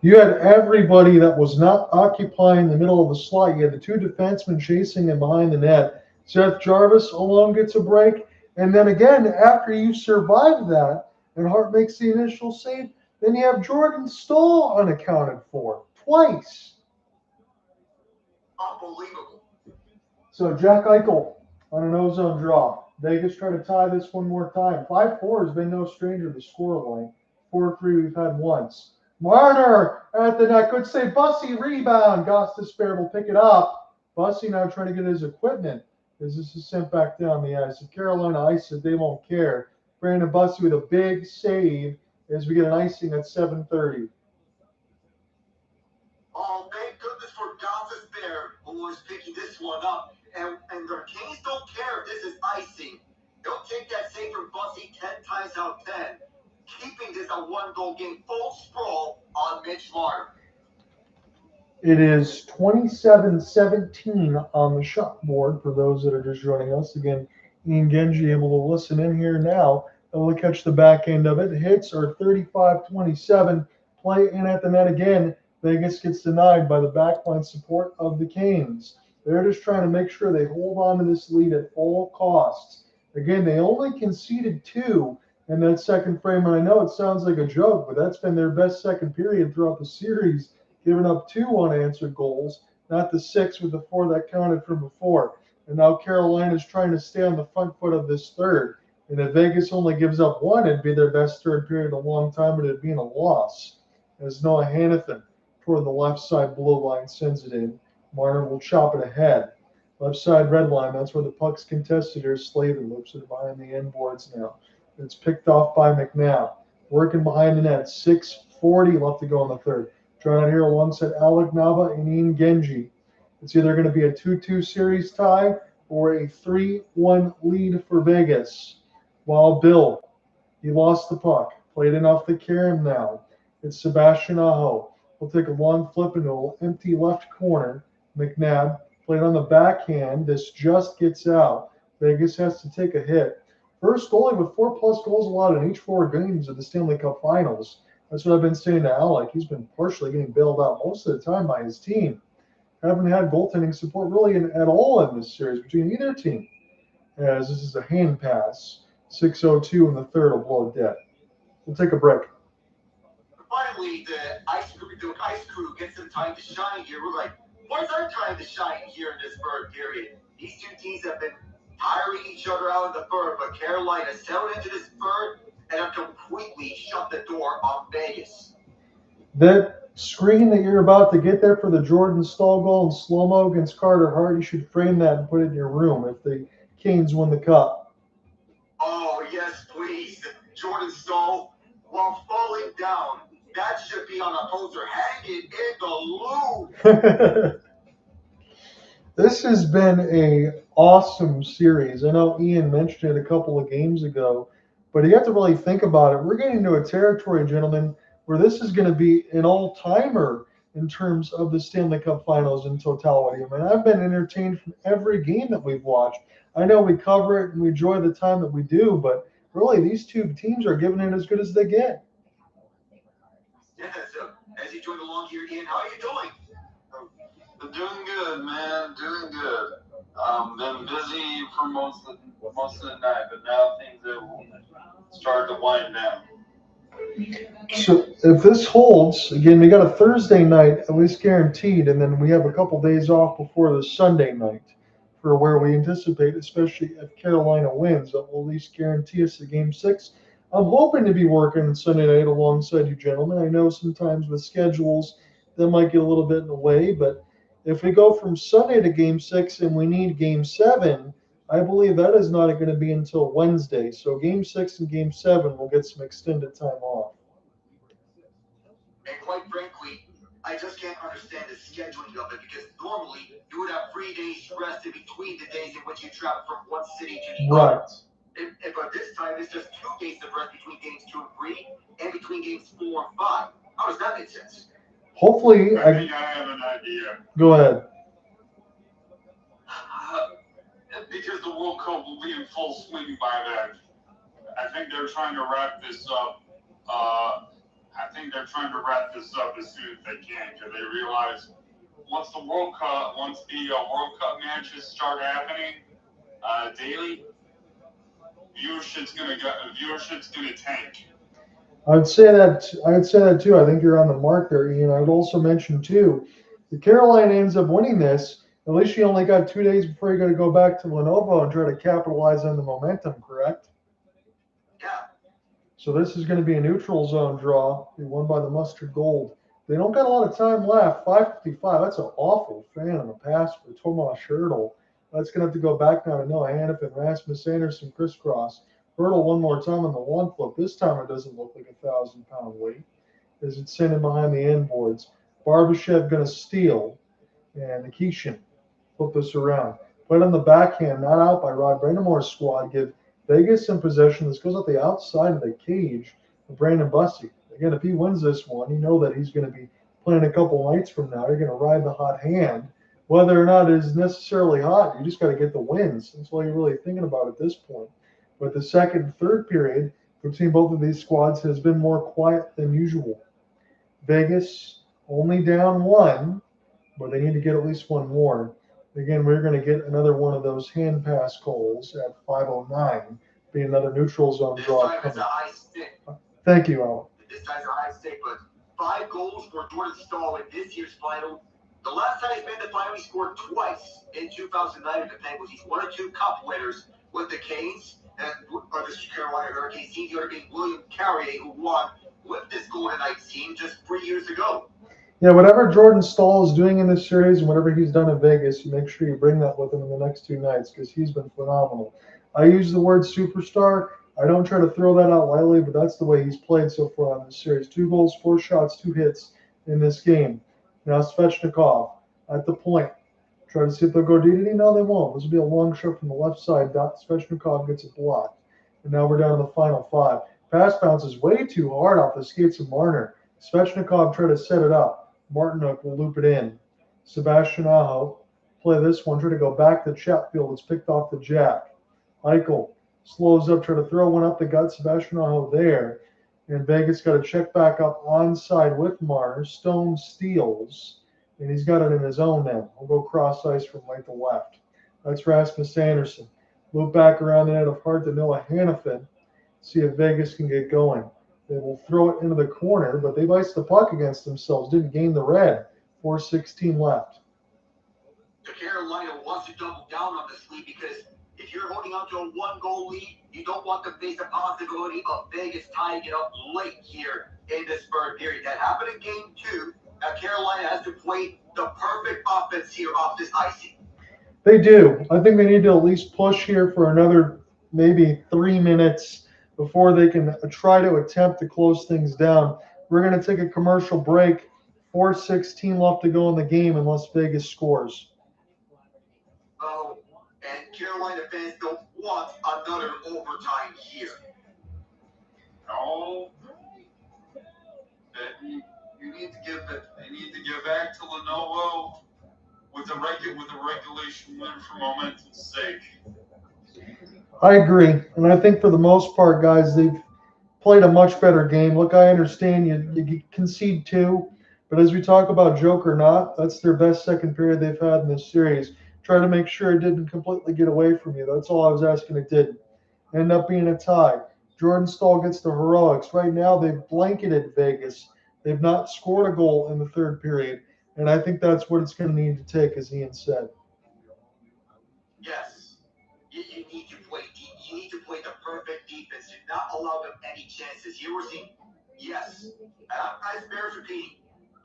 You had everybody that was not occupying the middle of the slot. You had the two defensemen chasing him behind the net. Seth Jarvis alone gets a break. And then again, after you survive that, and Hart makes the initial save, then you have Jordan Staal unaccounted for twice. Unbelievable. So Jack Eichel on an ozone draw. Vegas try to tie this one more time. 5-4 has been no stranger to the scoreline. 4-3 we've had once. Marner at the net. Good save. Bussi rebound. Gostisbehere will pick it up. Bussi now trying to get his equipment as this is sent back down the ice. If Carolina ice it, they won't care. Brandon Bussi with a big save as we get an icing at 7:30. Oh, thank goodness for Gostisbehere, who was picking this one up. And the Kings don't care if this is icing. They'll take that save from Bussi 10 times out of 10. Keeping this a one-goal game, full sprawl on Mitch Marner. It is 27-17 on the shot board for those that are just joining us. Again, Ian Genji able to listen in here now. Able to catch the back end of it. Hits are 35-27. Play in at the net again. Vegas gets denied by the backline support of the Canes. They're just trying to make sure they hold on to this lead at all costs. Again, they only conceded 2 in that second frame, and I know it sounds like a joke, but that's been their best second period throughout the series, giving up 2 unanswered goals, not the 6 with the 4 that counted from before. And now Carolina's trying to stay on the front foot of this third. And if Vegas only gives up 1, it'd be their best third period in a long time, and it'd be in a loss. As Noah Hannafin toward the left side blue line sends it in. Marner will chop it ahead. Left side red line, that's where the puck's contested here. Slater loops it behind the end boards now. It's picked off by McNabb. Working behind the net. 6:40 left to go in the third. Trying out here alongside Alec Nava and Ian Genji. It's either going to be a 2-2 series tie or a 3-1 lead for Vegas. While Bill, he lost the puck. Played in off the carom now. It's Sebastian Aho. We'll take a long flip into an empty left corner. McNabb played on the backhand. This just gets out. Vegas has to take a hit. First goalie with 4+ goals allowed in each 4 games of the Stanley Cup Finals. That's what I've been saying to Alec. He's been partially getting bailed out most of the time by his team. Haven't had goaltending support really at all in this series between either team. As this is a hand pass. 6:02 in the third will blow it dead. We'll take a break. Finally, the ice crew gets some time to shine here. We're like, what's our time to shine here in this third period? These two teams have been tiring each other out in the third, but Carolina settled into this third and have completely shut the door on Vegas. That screen that you're about to get there for the Jordan Staal goal in slow-mo against Carter Hart, you should frame that and put it in your room if the Canes win the cup. Oh, yes, please. Jordan Staal, while falling down, that should be on a poster. Hang it in the loop. This has been a awesome series. I know Ian mentioned it a couple of games ago, but you have to really think about it. We're getting into a territory, gentlemen, where this is going to be an all-timer in terms of the Stanley Cup Finals in totality. I mean, I've been entertained from every game that we've watched. I know we cover it and we enjoy the time that we do, but really these two teams are giving it as good as they get. Yeah, so as you join along here, Ian, how are you doing? I'm doing good, man. Doing good. Been busy for most of the night, but now things have started to wind down. So if this holds, again, we got a Thursday night at least guaranteed, and then we have a couple days off before the Sunday night for where we anticipate, especially if Carolina wins. That will at least guarantee us a Game 6. I'm hoping to be working Sunday night alongside you gentlemen. I know sometimes with schedules that might get a little bit in the way, but if we go from Sunday to Game 6 and we need Game 7, I believe that is not going to be until Wednesday. So Game 6 and Game 7 will get some extended time off. And quite frankly, I just can't understand the scheduling of it, because normally you would have 3 days rest in between the days in which you travel from one city to the other. But this time it's just 2 days of rest between games 2 and 3 and between games 4 and 5. How does that make sense? Hopefully, I think I have an idea. Go ahead. Because the World Cup will be in full swing by then. I think they're trying to wrap this up. As soon as they can, because they realize once the World Cup matches start happening daily, viewership's gonna tank. I'd say that too. I think you're on the mark there, Ian. I would also mention too, if Carolina ends up winning this, at least you only got 2 days before you got to go back to Lenovo and try to capitalize on the momentum, correct? Yeah. So this is going to be a neutral zone draw. They won by the mustard gold. They don't got a lot of time left. 5:55. That's an awful fan on the pass for Tomas Hertl. That's going to have to go back now to Noah Hannafin, Rasmus Andersen, crisscross. Hertl one more time on the one flip. This time it doesn't look like a 1,000-pound weight as it's sending behind the end boards. Barbashev going to steal, and Nikishin flip this around. Put on the backhand, not out by Rod Brind'Amour's squad. Give Vegas in possession. This goes at the outside of the cage of Brandon Bussi. Again, if he wins this one, you know that he's going to be playing a couple nights from now. You're going to ride the hot hand. Whether or not it is necessarily hot, you just got to get the wins. That's all you're really thinking about at this point. But the second and third period between both of these squads has been more quiet than usual. Vegas only down one, but they need to get at least one more. Again, we're going to get another one of those hand pass goals at 5:09, being another neutral zone draw. This time it's a high stick. Tthank you, Al. This time's a high stick, but 5 goals for Jordan Staal in this year's final. The last time he's been in the final, he scored twice in 2009 with the Penguins. He's 1 or 2 cup winners with the Canes and the Carolina Hurricanes. Theodore being William Carrier, who won with this Golden Knights team just 3 years ago. Yeah, whatever Jordan Staal is doing in this series and whatever he's done in Vegas, you make sure you bring that with him in the next 2 nights because he's been phenomenal. I use the word superstar. I don't try to throw that out lightly, but that's the way he's played so far on this series. 2 goals, 4 shots, 2 hits in this game. Now Svechnikov at the point. Try to see if they'll go DDD. No, they won't. This will be a long shot from the left side. Svechnikov gets it blocked. And now we're down to the final 5. Pass bounces way too hard off the skates of Marner. Svechnikov tried to set it up. Martinook will loop it in. Sebastian Aho play this one. Try to go back to Chatfield. It's picked off the jack. Eichel slows up. Try to throw one up the gut. Sebastian Aho there. And Vegas got to check back up onside with Marner. Stone steals. And he's got it in his own end. We'll go cross ice from right to left. That's Rasmus Andersen. Loop back around the net of Hart to Noah Hannafin. See if Vegas can get going. They will throw it into the corner, but they've iced the puck against themselves. Didn't gain the red. 4:16 left. The Carolina wants to double down on this lead because if you're holding on to a 1-goal lead, you don't want to face the possibility of Vegas tying it up late here in this third period. That happened in Game 2. Carolina has to play the perfect offense here off this icing. They do. I think they need to at least push here for another maybe 3 minutes before they can try to attempt to close things down. We're going to take a commercial break. 4:16 left to go in the game unless Vegas scores. Oh, and Carolina fans don't want another overtime here. No. You need to give it. They need to get back to Lenovo with a regulation win for momentum's sake. I agree, and I think for the most part, guys, they've played a much better game. Look, I understand you concede 2, but as we talk about joke or not, that's their best second period they've had in this series. Try to make sure it didn't completely get away from you. That's all I was asking. It didn't. End up being a tie. Jordan Staal gets the heroics. Right now, they've blanketed Vegas. They've not scored a goal in the third period, and I think that's what it's going to need to take, as Ian said. you need to play the perfect defense to not allow them any chances. Here we're seeing, yes, as bears repeating,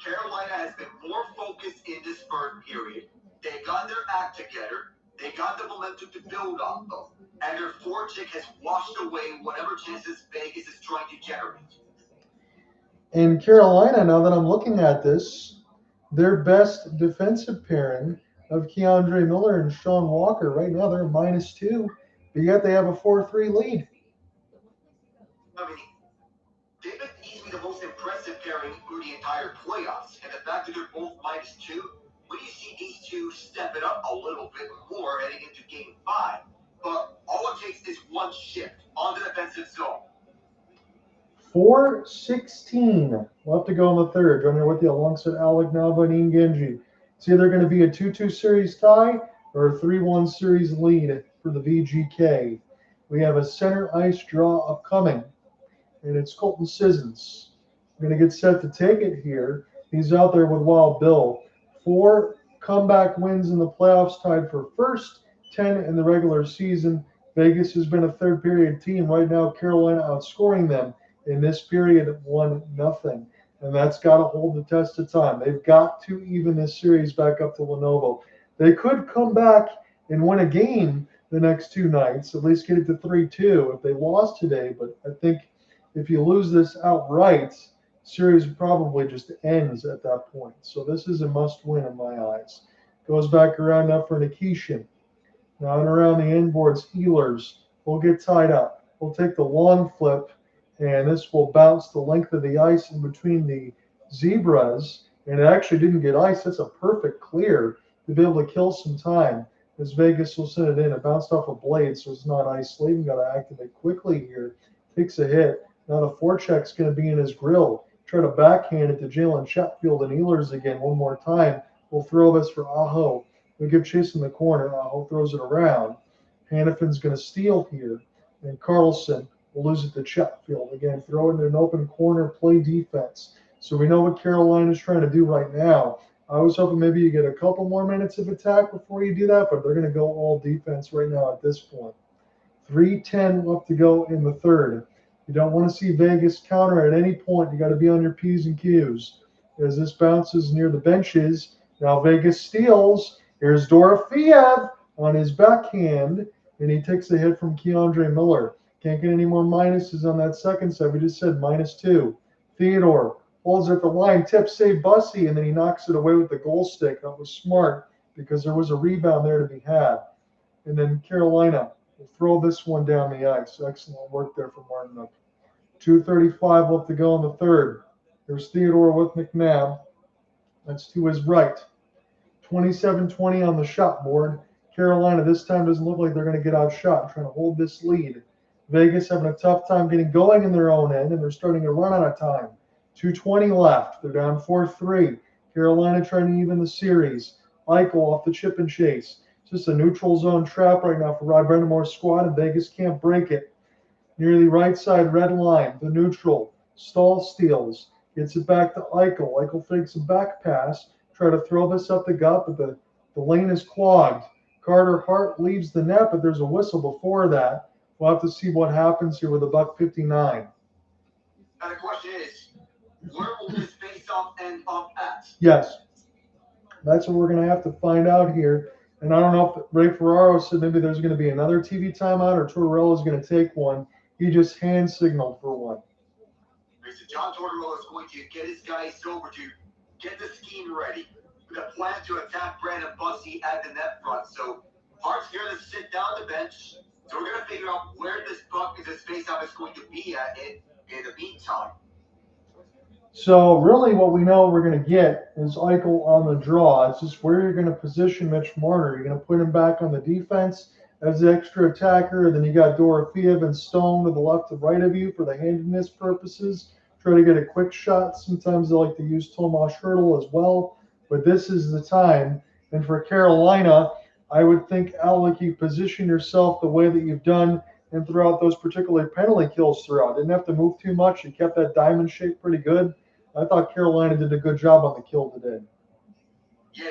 Carolina has been more focused in this third period. They got their act together. They got the momentum to build off of. And their forecheck has washed away whatever chances Vegas is trying to generate. In Carolina, now that I'm looking at this, their best defensive pairing of Keandre Miller and Sean Walker, right now they're -2, but yet they have a 4-3 lead. I mean, they've been easily the most impressive pairing through the entire playoffs. And the fact that they're both -2, when you see these two step it up a little bit more heading into game 5, but all it takes is one shift on the defensive zone. 4:16 left to go in the third. Joining here with you alongside Alec Nava and Ian Genji. It's either going to be a 2-2 series tie or a 3-1 series lead for the VGK. We have a center ice draw upcoming, and it's Colton Sissons. We're going to get set to take it here. He's out there with Wild Bill. 4 comeback wins in the playoffs, tied for first, 10 in the regular season. Vegas has been a third period team. Right now, Carolina outscoring them in this period 1-0. And that's got to hold the test of time. They've got to even this series back up to Lenovo. They could come back and win a game the next 2 nights, at least get it to 3-2 if they lost today. But I think if you lose this outright, series probably just ends at that point. So this is a must-win in my eyes. Goes back around now for Nikishin. Now and around the inboards, Ehlers will get tied up. We'll take the long flip, and this will bounce the length of the ice in between the zebras. And it actually didn't get ice. That's a perfect clear to be able to kill some time as Vegas will send it in. It bounced off a blade, so it's not ice. Slavin got to activate quickly here. Takes a hit. Now the forecheck's going to be in his grill. Try to backhand it to Jalen Chatfield and Ehlers again one more time. We'll throw this for Aho. We give chase in the corner. Aho throws it around. Hannafin's going to steal here. And Karlsson will lose it to Chatfield. Again, throw it in an open corner, play defense. So we know what Carolina's trying to do right now. I was hoping maybe you get a couple more minutes of attack before you do that, but they're going to go all defense right now at this point. 3:10 left to go in the third. You don't want to see Vegas counter at any point. You got to be on your P's and Q's. As this bounces near the benches, now Vegas steals. Here's Dorofeev on his backhand, and he takes a hit from Keandre Miller. Can't get any more minuses on that second set. We just said -2. Theodore holds at the line, tips, save Bussi, and then he knocks it away with the goal stick. That was smart because there was a rebound there to be had. And then Carolina will throw this one down the ice. Excellent work there from Marner. 2:35 left to go in the third. There's Theodore with McNabb. That's to his right. 27-20 on the shot board. Carolina this time doesn't look like they're going to get outshot, trying to hold this lead. Vegas having a tough time getting going in their own end, and they're starting to run out of time. 2:20 left. They're down 4-3. Carolina trying to even the series. Eichel off the chip and chase. Just a neutral zone trap right now for Brind'Amour's squad, and Vegas can't break it. Near the right side red line, the neutral. Staal steals. Gets it back to Eichel. Eichel fakes a back pass. Try to throw this up the gut, but the lane is clogged. Carter Hart leaves the net, but there's a whistle before that. We'll have to see what happens here with the $1:59. And the question is, where will this face-off end up at? Yes. That's what we're going to have to find out here. And I don't know if Ray Ferraro said maybe there's going to be another TV timeout or Tortorella is going to take one. He just hand signaled for one. So John Tortorella is going to get his guys over to get the scheme ready with a plan to attack Brandon Bussi at the net front. So Hart's here to sit down the bench. So we're going to figure out where this face-off is going to be at in the meantime. So really what we know we're going to get is Eichel on the draw. It's just where you're going to position Mitch Marner. You're going to put him back on the defense as the extra attacker. Then you got Dorofeev and Stone to the left and right of you for the handedness purposes. Try to get a quick shot. Sometimes they like to use Tomas Hertl as well. But this is the time. And for Carolina, I would think, Alec, you position yourself the way that you've done and throughout those particular penalty kills throughout. Didn't have to move too much. You kept that diamond shape pretty good. I thought Carolina did a good job on the kill today. Yeah,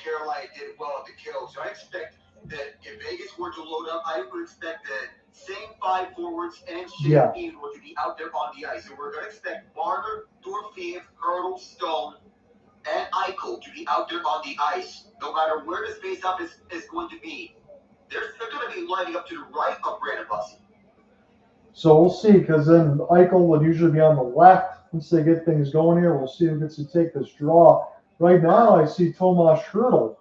Carolina did well at the kill. So I expect that if Vegas were to load up, I would expect the same 5 forwards and Theodore to be out there on the ice. So we're going to expect Marner, Dorofeev, Hertl, Stone, and Eichel to be out there on the ice. No matter where the face-off is going to be, they're going to be lining up to the right of Brandon Bussi. So we'll see, because then Eichel would usually be on the left once they get things going here. We'll see who gets to take this draw. Right now, I see Tomas Hertl.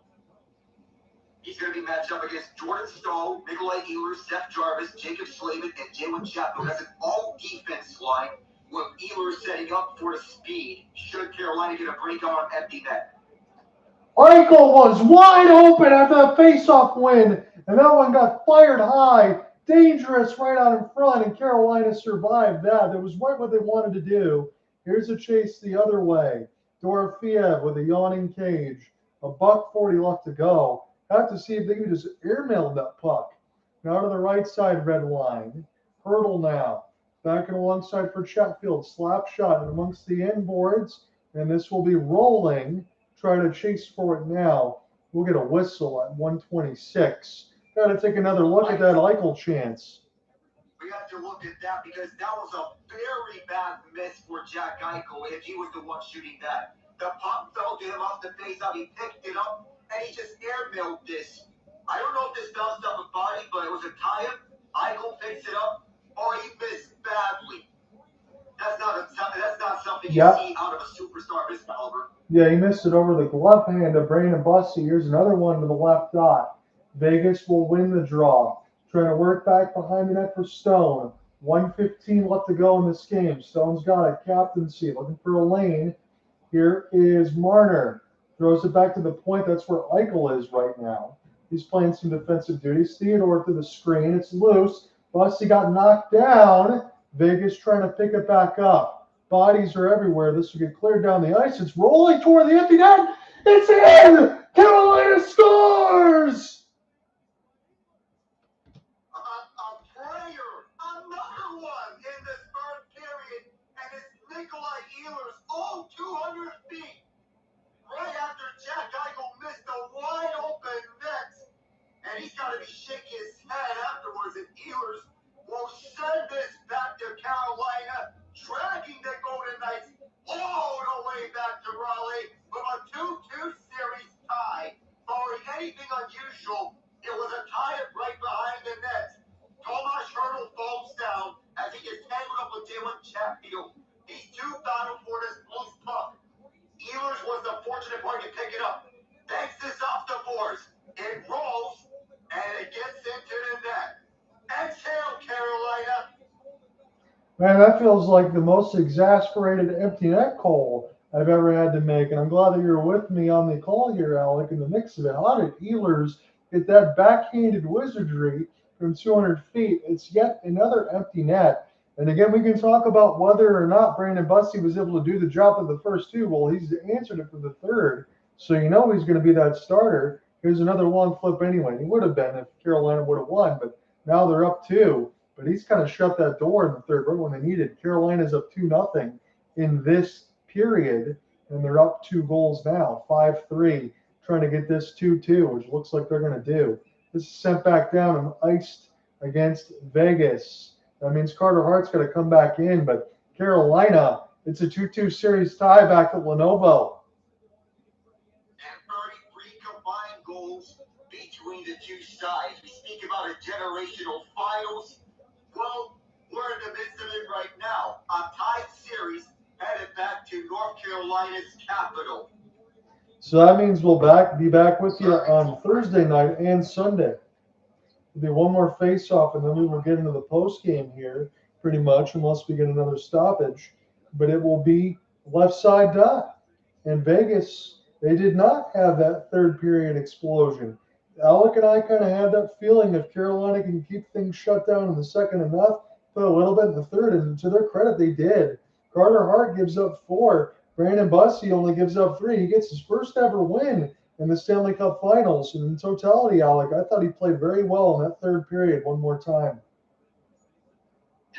He's going to be matched up against Jordan Staal, Ehlers, Seth Jarvis, Jacob Slavin, and Jalen Chapman. That's an all-defense line with Ehlers setting up for the speed. Should Carolina get a breakout on empty net? Eichel was wide open after the face-off win, and that one got fired high. Dangerous right out in front, and Carolina survived that. That was right what they wanted to do. Here's a chase the other way. Dorofeev with a yawning cage. $1:40 left to go. Have to see if they can just airmail that puck. Now to the right side red line. Hertl now. Back and alongside for Chatfield. Slap shot amongst the end boards. And this will be rolling. Try to chase for it now. We'll get a whistle at 1:26. Got to take another look at that Eichel chance. We have to look at that because that was a very bad miss for Jack Eichel if he was the one shooting that. The puck fell to him off the face-off. He picked it up. And he just airmailed this. I don't know if this bounced off a body, but it was a tie-up. Eichel picks it up, or he missed badly. That's not something you see out of a superstar of his caliber. Yeah, he missed it over the glove hand of Brind'Amour. Here's another one to the left dot. Vegas will win the draw. Trying to work back behind the net for Stone. 1:15 left to go in this game. Stone's got a captaincy, looking for a lane. Here is Marner. Throws it back to the point. That's where Eichel is right now. He's playing some defensive duties. Theodore to the screen. It's loose. Bussi got knocked down. Vegas trying to pick it back up. Bodies are everywhere. This will get cleared down the ice. It's rolling toward the empty net. It's in! Carolina scores! Another one in this third period. And it's Nikolai Ehlers, 200 feet. Right after Jack Eichel missed a wide-open net. And he's got to be shaking his head afterwards. And Ehlers will send this back to Carolina, dragging the Golden Knights all the way back to Raleigh with a 2-2 series tie. Barring anything unusual, it was a tie right behind the net. Tomas Hertl falls down as he gets tangled up with Jalen Chatfield. These two battle for this loose puck. Ehlers was the fortunate party to pick it up. Banks this off the boards. It rolls, and it gets into the net. Exhale, Carolina. Man, that feels like the most exasperated empty net call I've ever had to make. And I'm glad that you're with me on the call here, Alec, in the mix of it. How did Ehlers get that backhanded wizardry from 200 feet? It's yet another empty net. And again, we can talk about whether or not Brandon Bussi was able to do the job of the first two. Well, he's answered it for the third. So you know he's going to be that starter. Here's another long flip anyway. He would have been if Carolina would have won, but now they're up 2. But he's kind of shut that door in the third right when they needed. Carolina's up 2-0 in this period, and they're up 2 goals now, 5-3, trying to get this 2-2, which looks like they're going to do. This is sent back down and iced against Vegas. That means Carter Hart's got to come back in, but Carolina, it's a 2-2 series tie back at Lenovo. And 33 combined goals between the two sides. We speak about a generational finals. Well, we're in the midst of it right now. A tied series headed back to North Carolina's capital. So that means we'll be back with you on Thursday night and Sunday. There'll be one more face-off, and then we will get into the post-game here, pretty much, unless we get another stoppage. But it will be left side dot. And Vegas, they did not have that third period explosion. Alec and I kind of had that feeling if Carolina can keep things shut down in the second enough, put a little bit in the third, and to their credit, they did. Carter Hart gives up 4. Brandon Bussi only gives up 3. He gets his first ever win in the Stanley Cup Finals. And in totality, Alec, I thought he played very well in that third period one more time.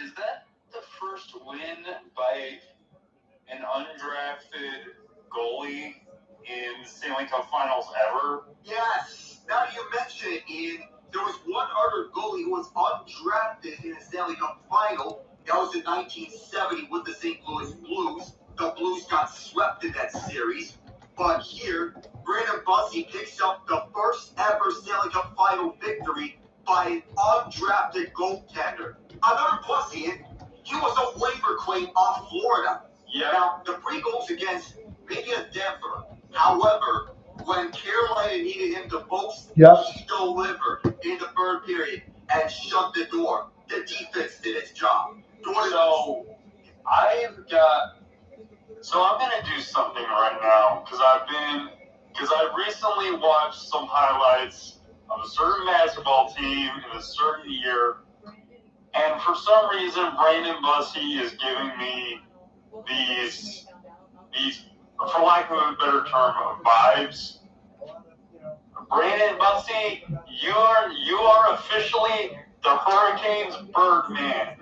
Is that the first win by an undrafted goalie in the Stanley Cup Finals ever? Yes. Now you mention it, Ian. There was one other goalie who was undrafted in the Stanley Cup Final. That was in 1970 with the St. Louis Blues. The Blues got swept in that series. But here, Brandon Bussi picks up the first ever Stanley Cup Final victory by an undrafted goaltender. Another Bussi, he was a waiver claim off Florida. Yeah. Now, the 3 goals against maybe a Denver. However, when Carolina needed him the most, he delivered in the third period and shut the door. The defense did its job. So I'm going to do something right now because I've recently watched some highlights of a certain basketball team in a certain year, and for some reason Brandon Bussi is giving me these, for lack of a better term, vibes. Brandon Bussi, you are officially the Hurricanes' Birdman.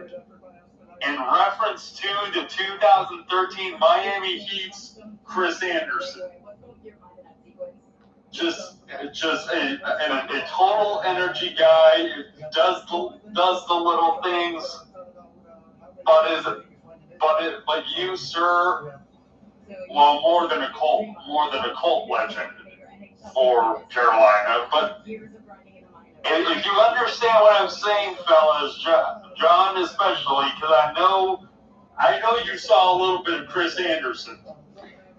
In reference to the 2013 Miami Heat's Chris Andersen. Just a total energy guy, does the little things, but you, sir, well, more than a cult legend for Carolina. But if you understand what I'm saying, fellas, John especially, because I know you saw a little bit of Chris Andersen.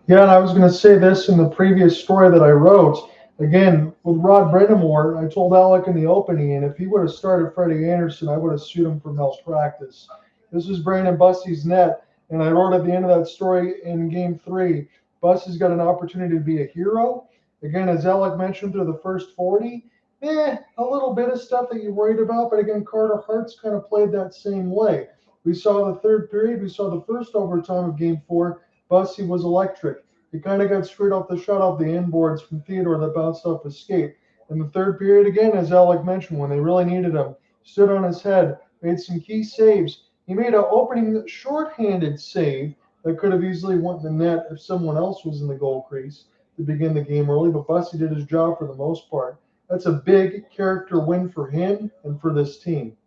Yeah, and I was going to say this in the previous story that I wrote. Again, with Rod Brind'Amour, I told Alec in the opening, and if he would have started Freddie Andersen, I would have sued him for malpractice. This is Brandon Bussi's net, and I wrote at the end of that story in Game 3, Bussi's got an opportunity to be a hero. Again, as Alec mentioned, through the first 40, a little bit of stuff that you're worried about, but again, Carter Hart's kind of played that same way. We saw the third period, we saw the first overtime of Game 4, Bussi was electric. He kind of got screwed off the shutoff, the inboards from Theodore that bounced off his skate. In the third period, again, as Alec mentioned, when they really needed him, stood on his head, made some key saves. He made an opening shorthanded save that could have easily went in the net if someone else was in the goal crease to begin the game early, but Bussi did his job for the most part. That's a big character win for him and for this team.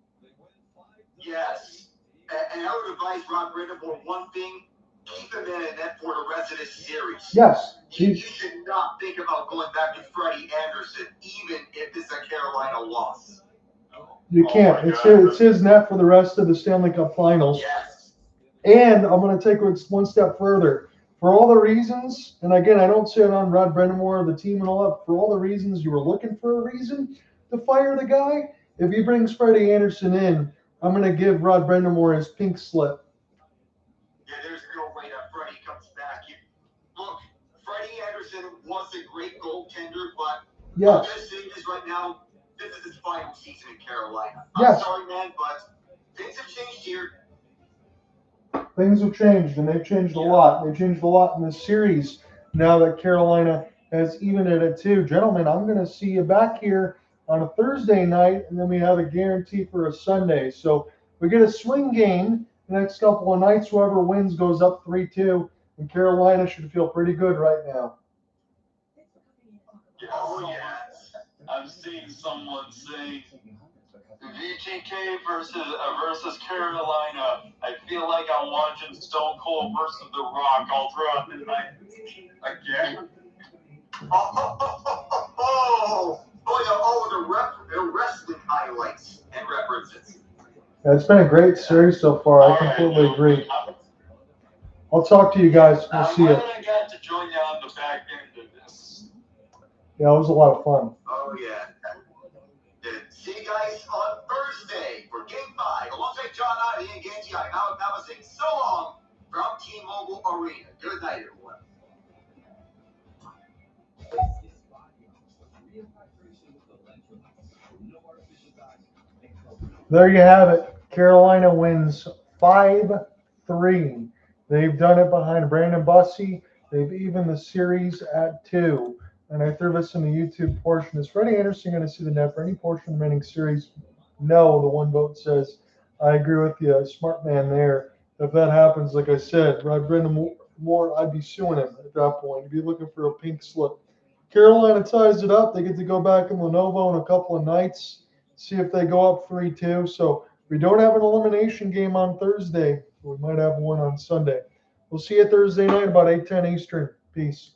Yes. And I would advise Rod Brind'Amour one thing, keep him in a net for the rest of this series. Yes. You should not think about going back to Freddie Andersen, even if it's a Carolina loss. You can't. It's his net for the rest of the Stanley Cup Finals. Yes. And I'm going to take it one step further. For all the reasons, and again, I don't say it on Rod Brind'Amour, the team and all that, for all the reasons you were looking for a reason to fire the guy, if he brings Freddie Andersen in, I'm going to give Rod Brind'Amour his pink slip. Yeah, there's no way that Freddie comes back. Look, Freddie Andersen was a great goaltender, but I'm just saying this right now, this is his final season in Carolina. I'm sorry, man, but things have changed here. Things have changed, and they've changed a lot. They've changed a lot in this series now that Carolina has evened it at 2. Gentlemen, I'm going to see you back here on a Thursday night, and then we have a guarantee for a Sunday. So we get a swing game the next couple of nights. Whoever wins goes up 3-2, and Carolina should feel pretty good right now. Oh, yes. I'm seeing someone saying VGK versus Carolina. I feel like I'm watching Stone Cold versus The Rock all throughout the night again. The wrestling highlights and references. Yeah, it's been a great series so far. I completely agree. I'll talk to you guys. We'll see you. I'm glad I got to join you on the back end of this. Yeah, it was a lot of fun. Oh, yeah. See you guys on Thursday for Game 5. Alongside John Ivey and Genji, I'm Alec Nava saying so long from T-Mobile Arena. Good night, everyone. There you have it. Carolina wins 5-3. They've done it behind Brandon Bussi. They've evened the series at 2. And I threw this in the YouTube portion. Is Freddie Andersen going to see the net for any portion of the remaining series? No, the one vote says. I agree with you. Smart man there. If that happens, like I said, Rod Brind'Amour, I'd be suing him at that point. He'd be looking for a pink slip. Carolina ties it up. They get to go back in Lenovo in a couple of nights. see if they go up 3-2. So we don't have an elimination game on Thursday. We might have one on Sunday. We'll see you Thursday night about 8:10 Eastern. Peace.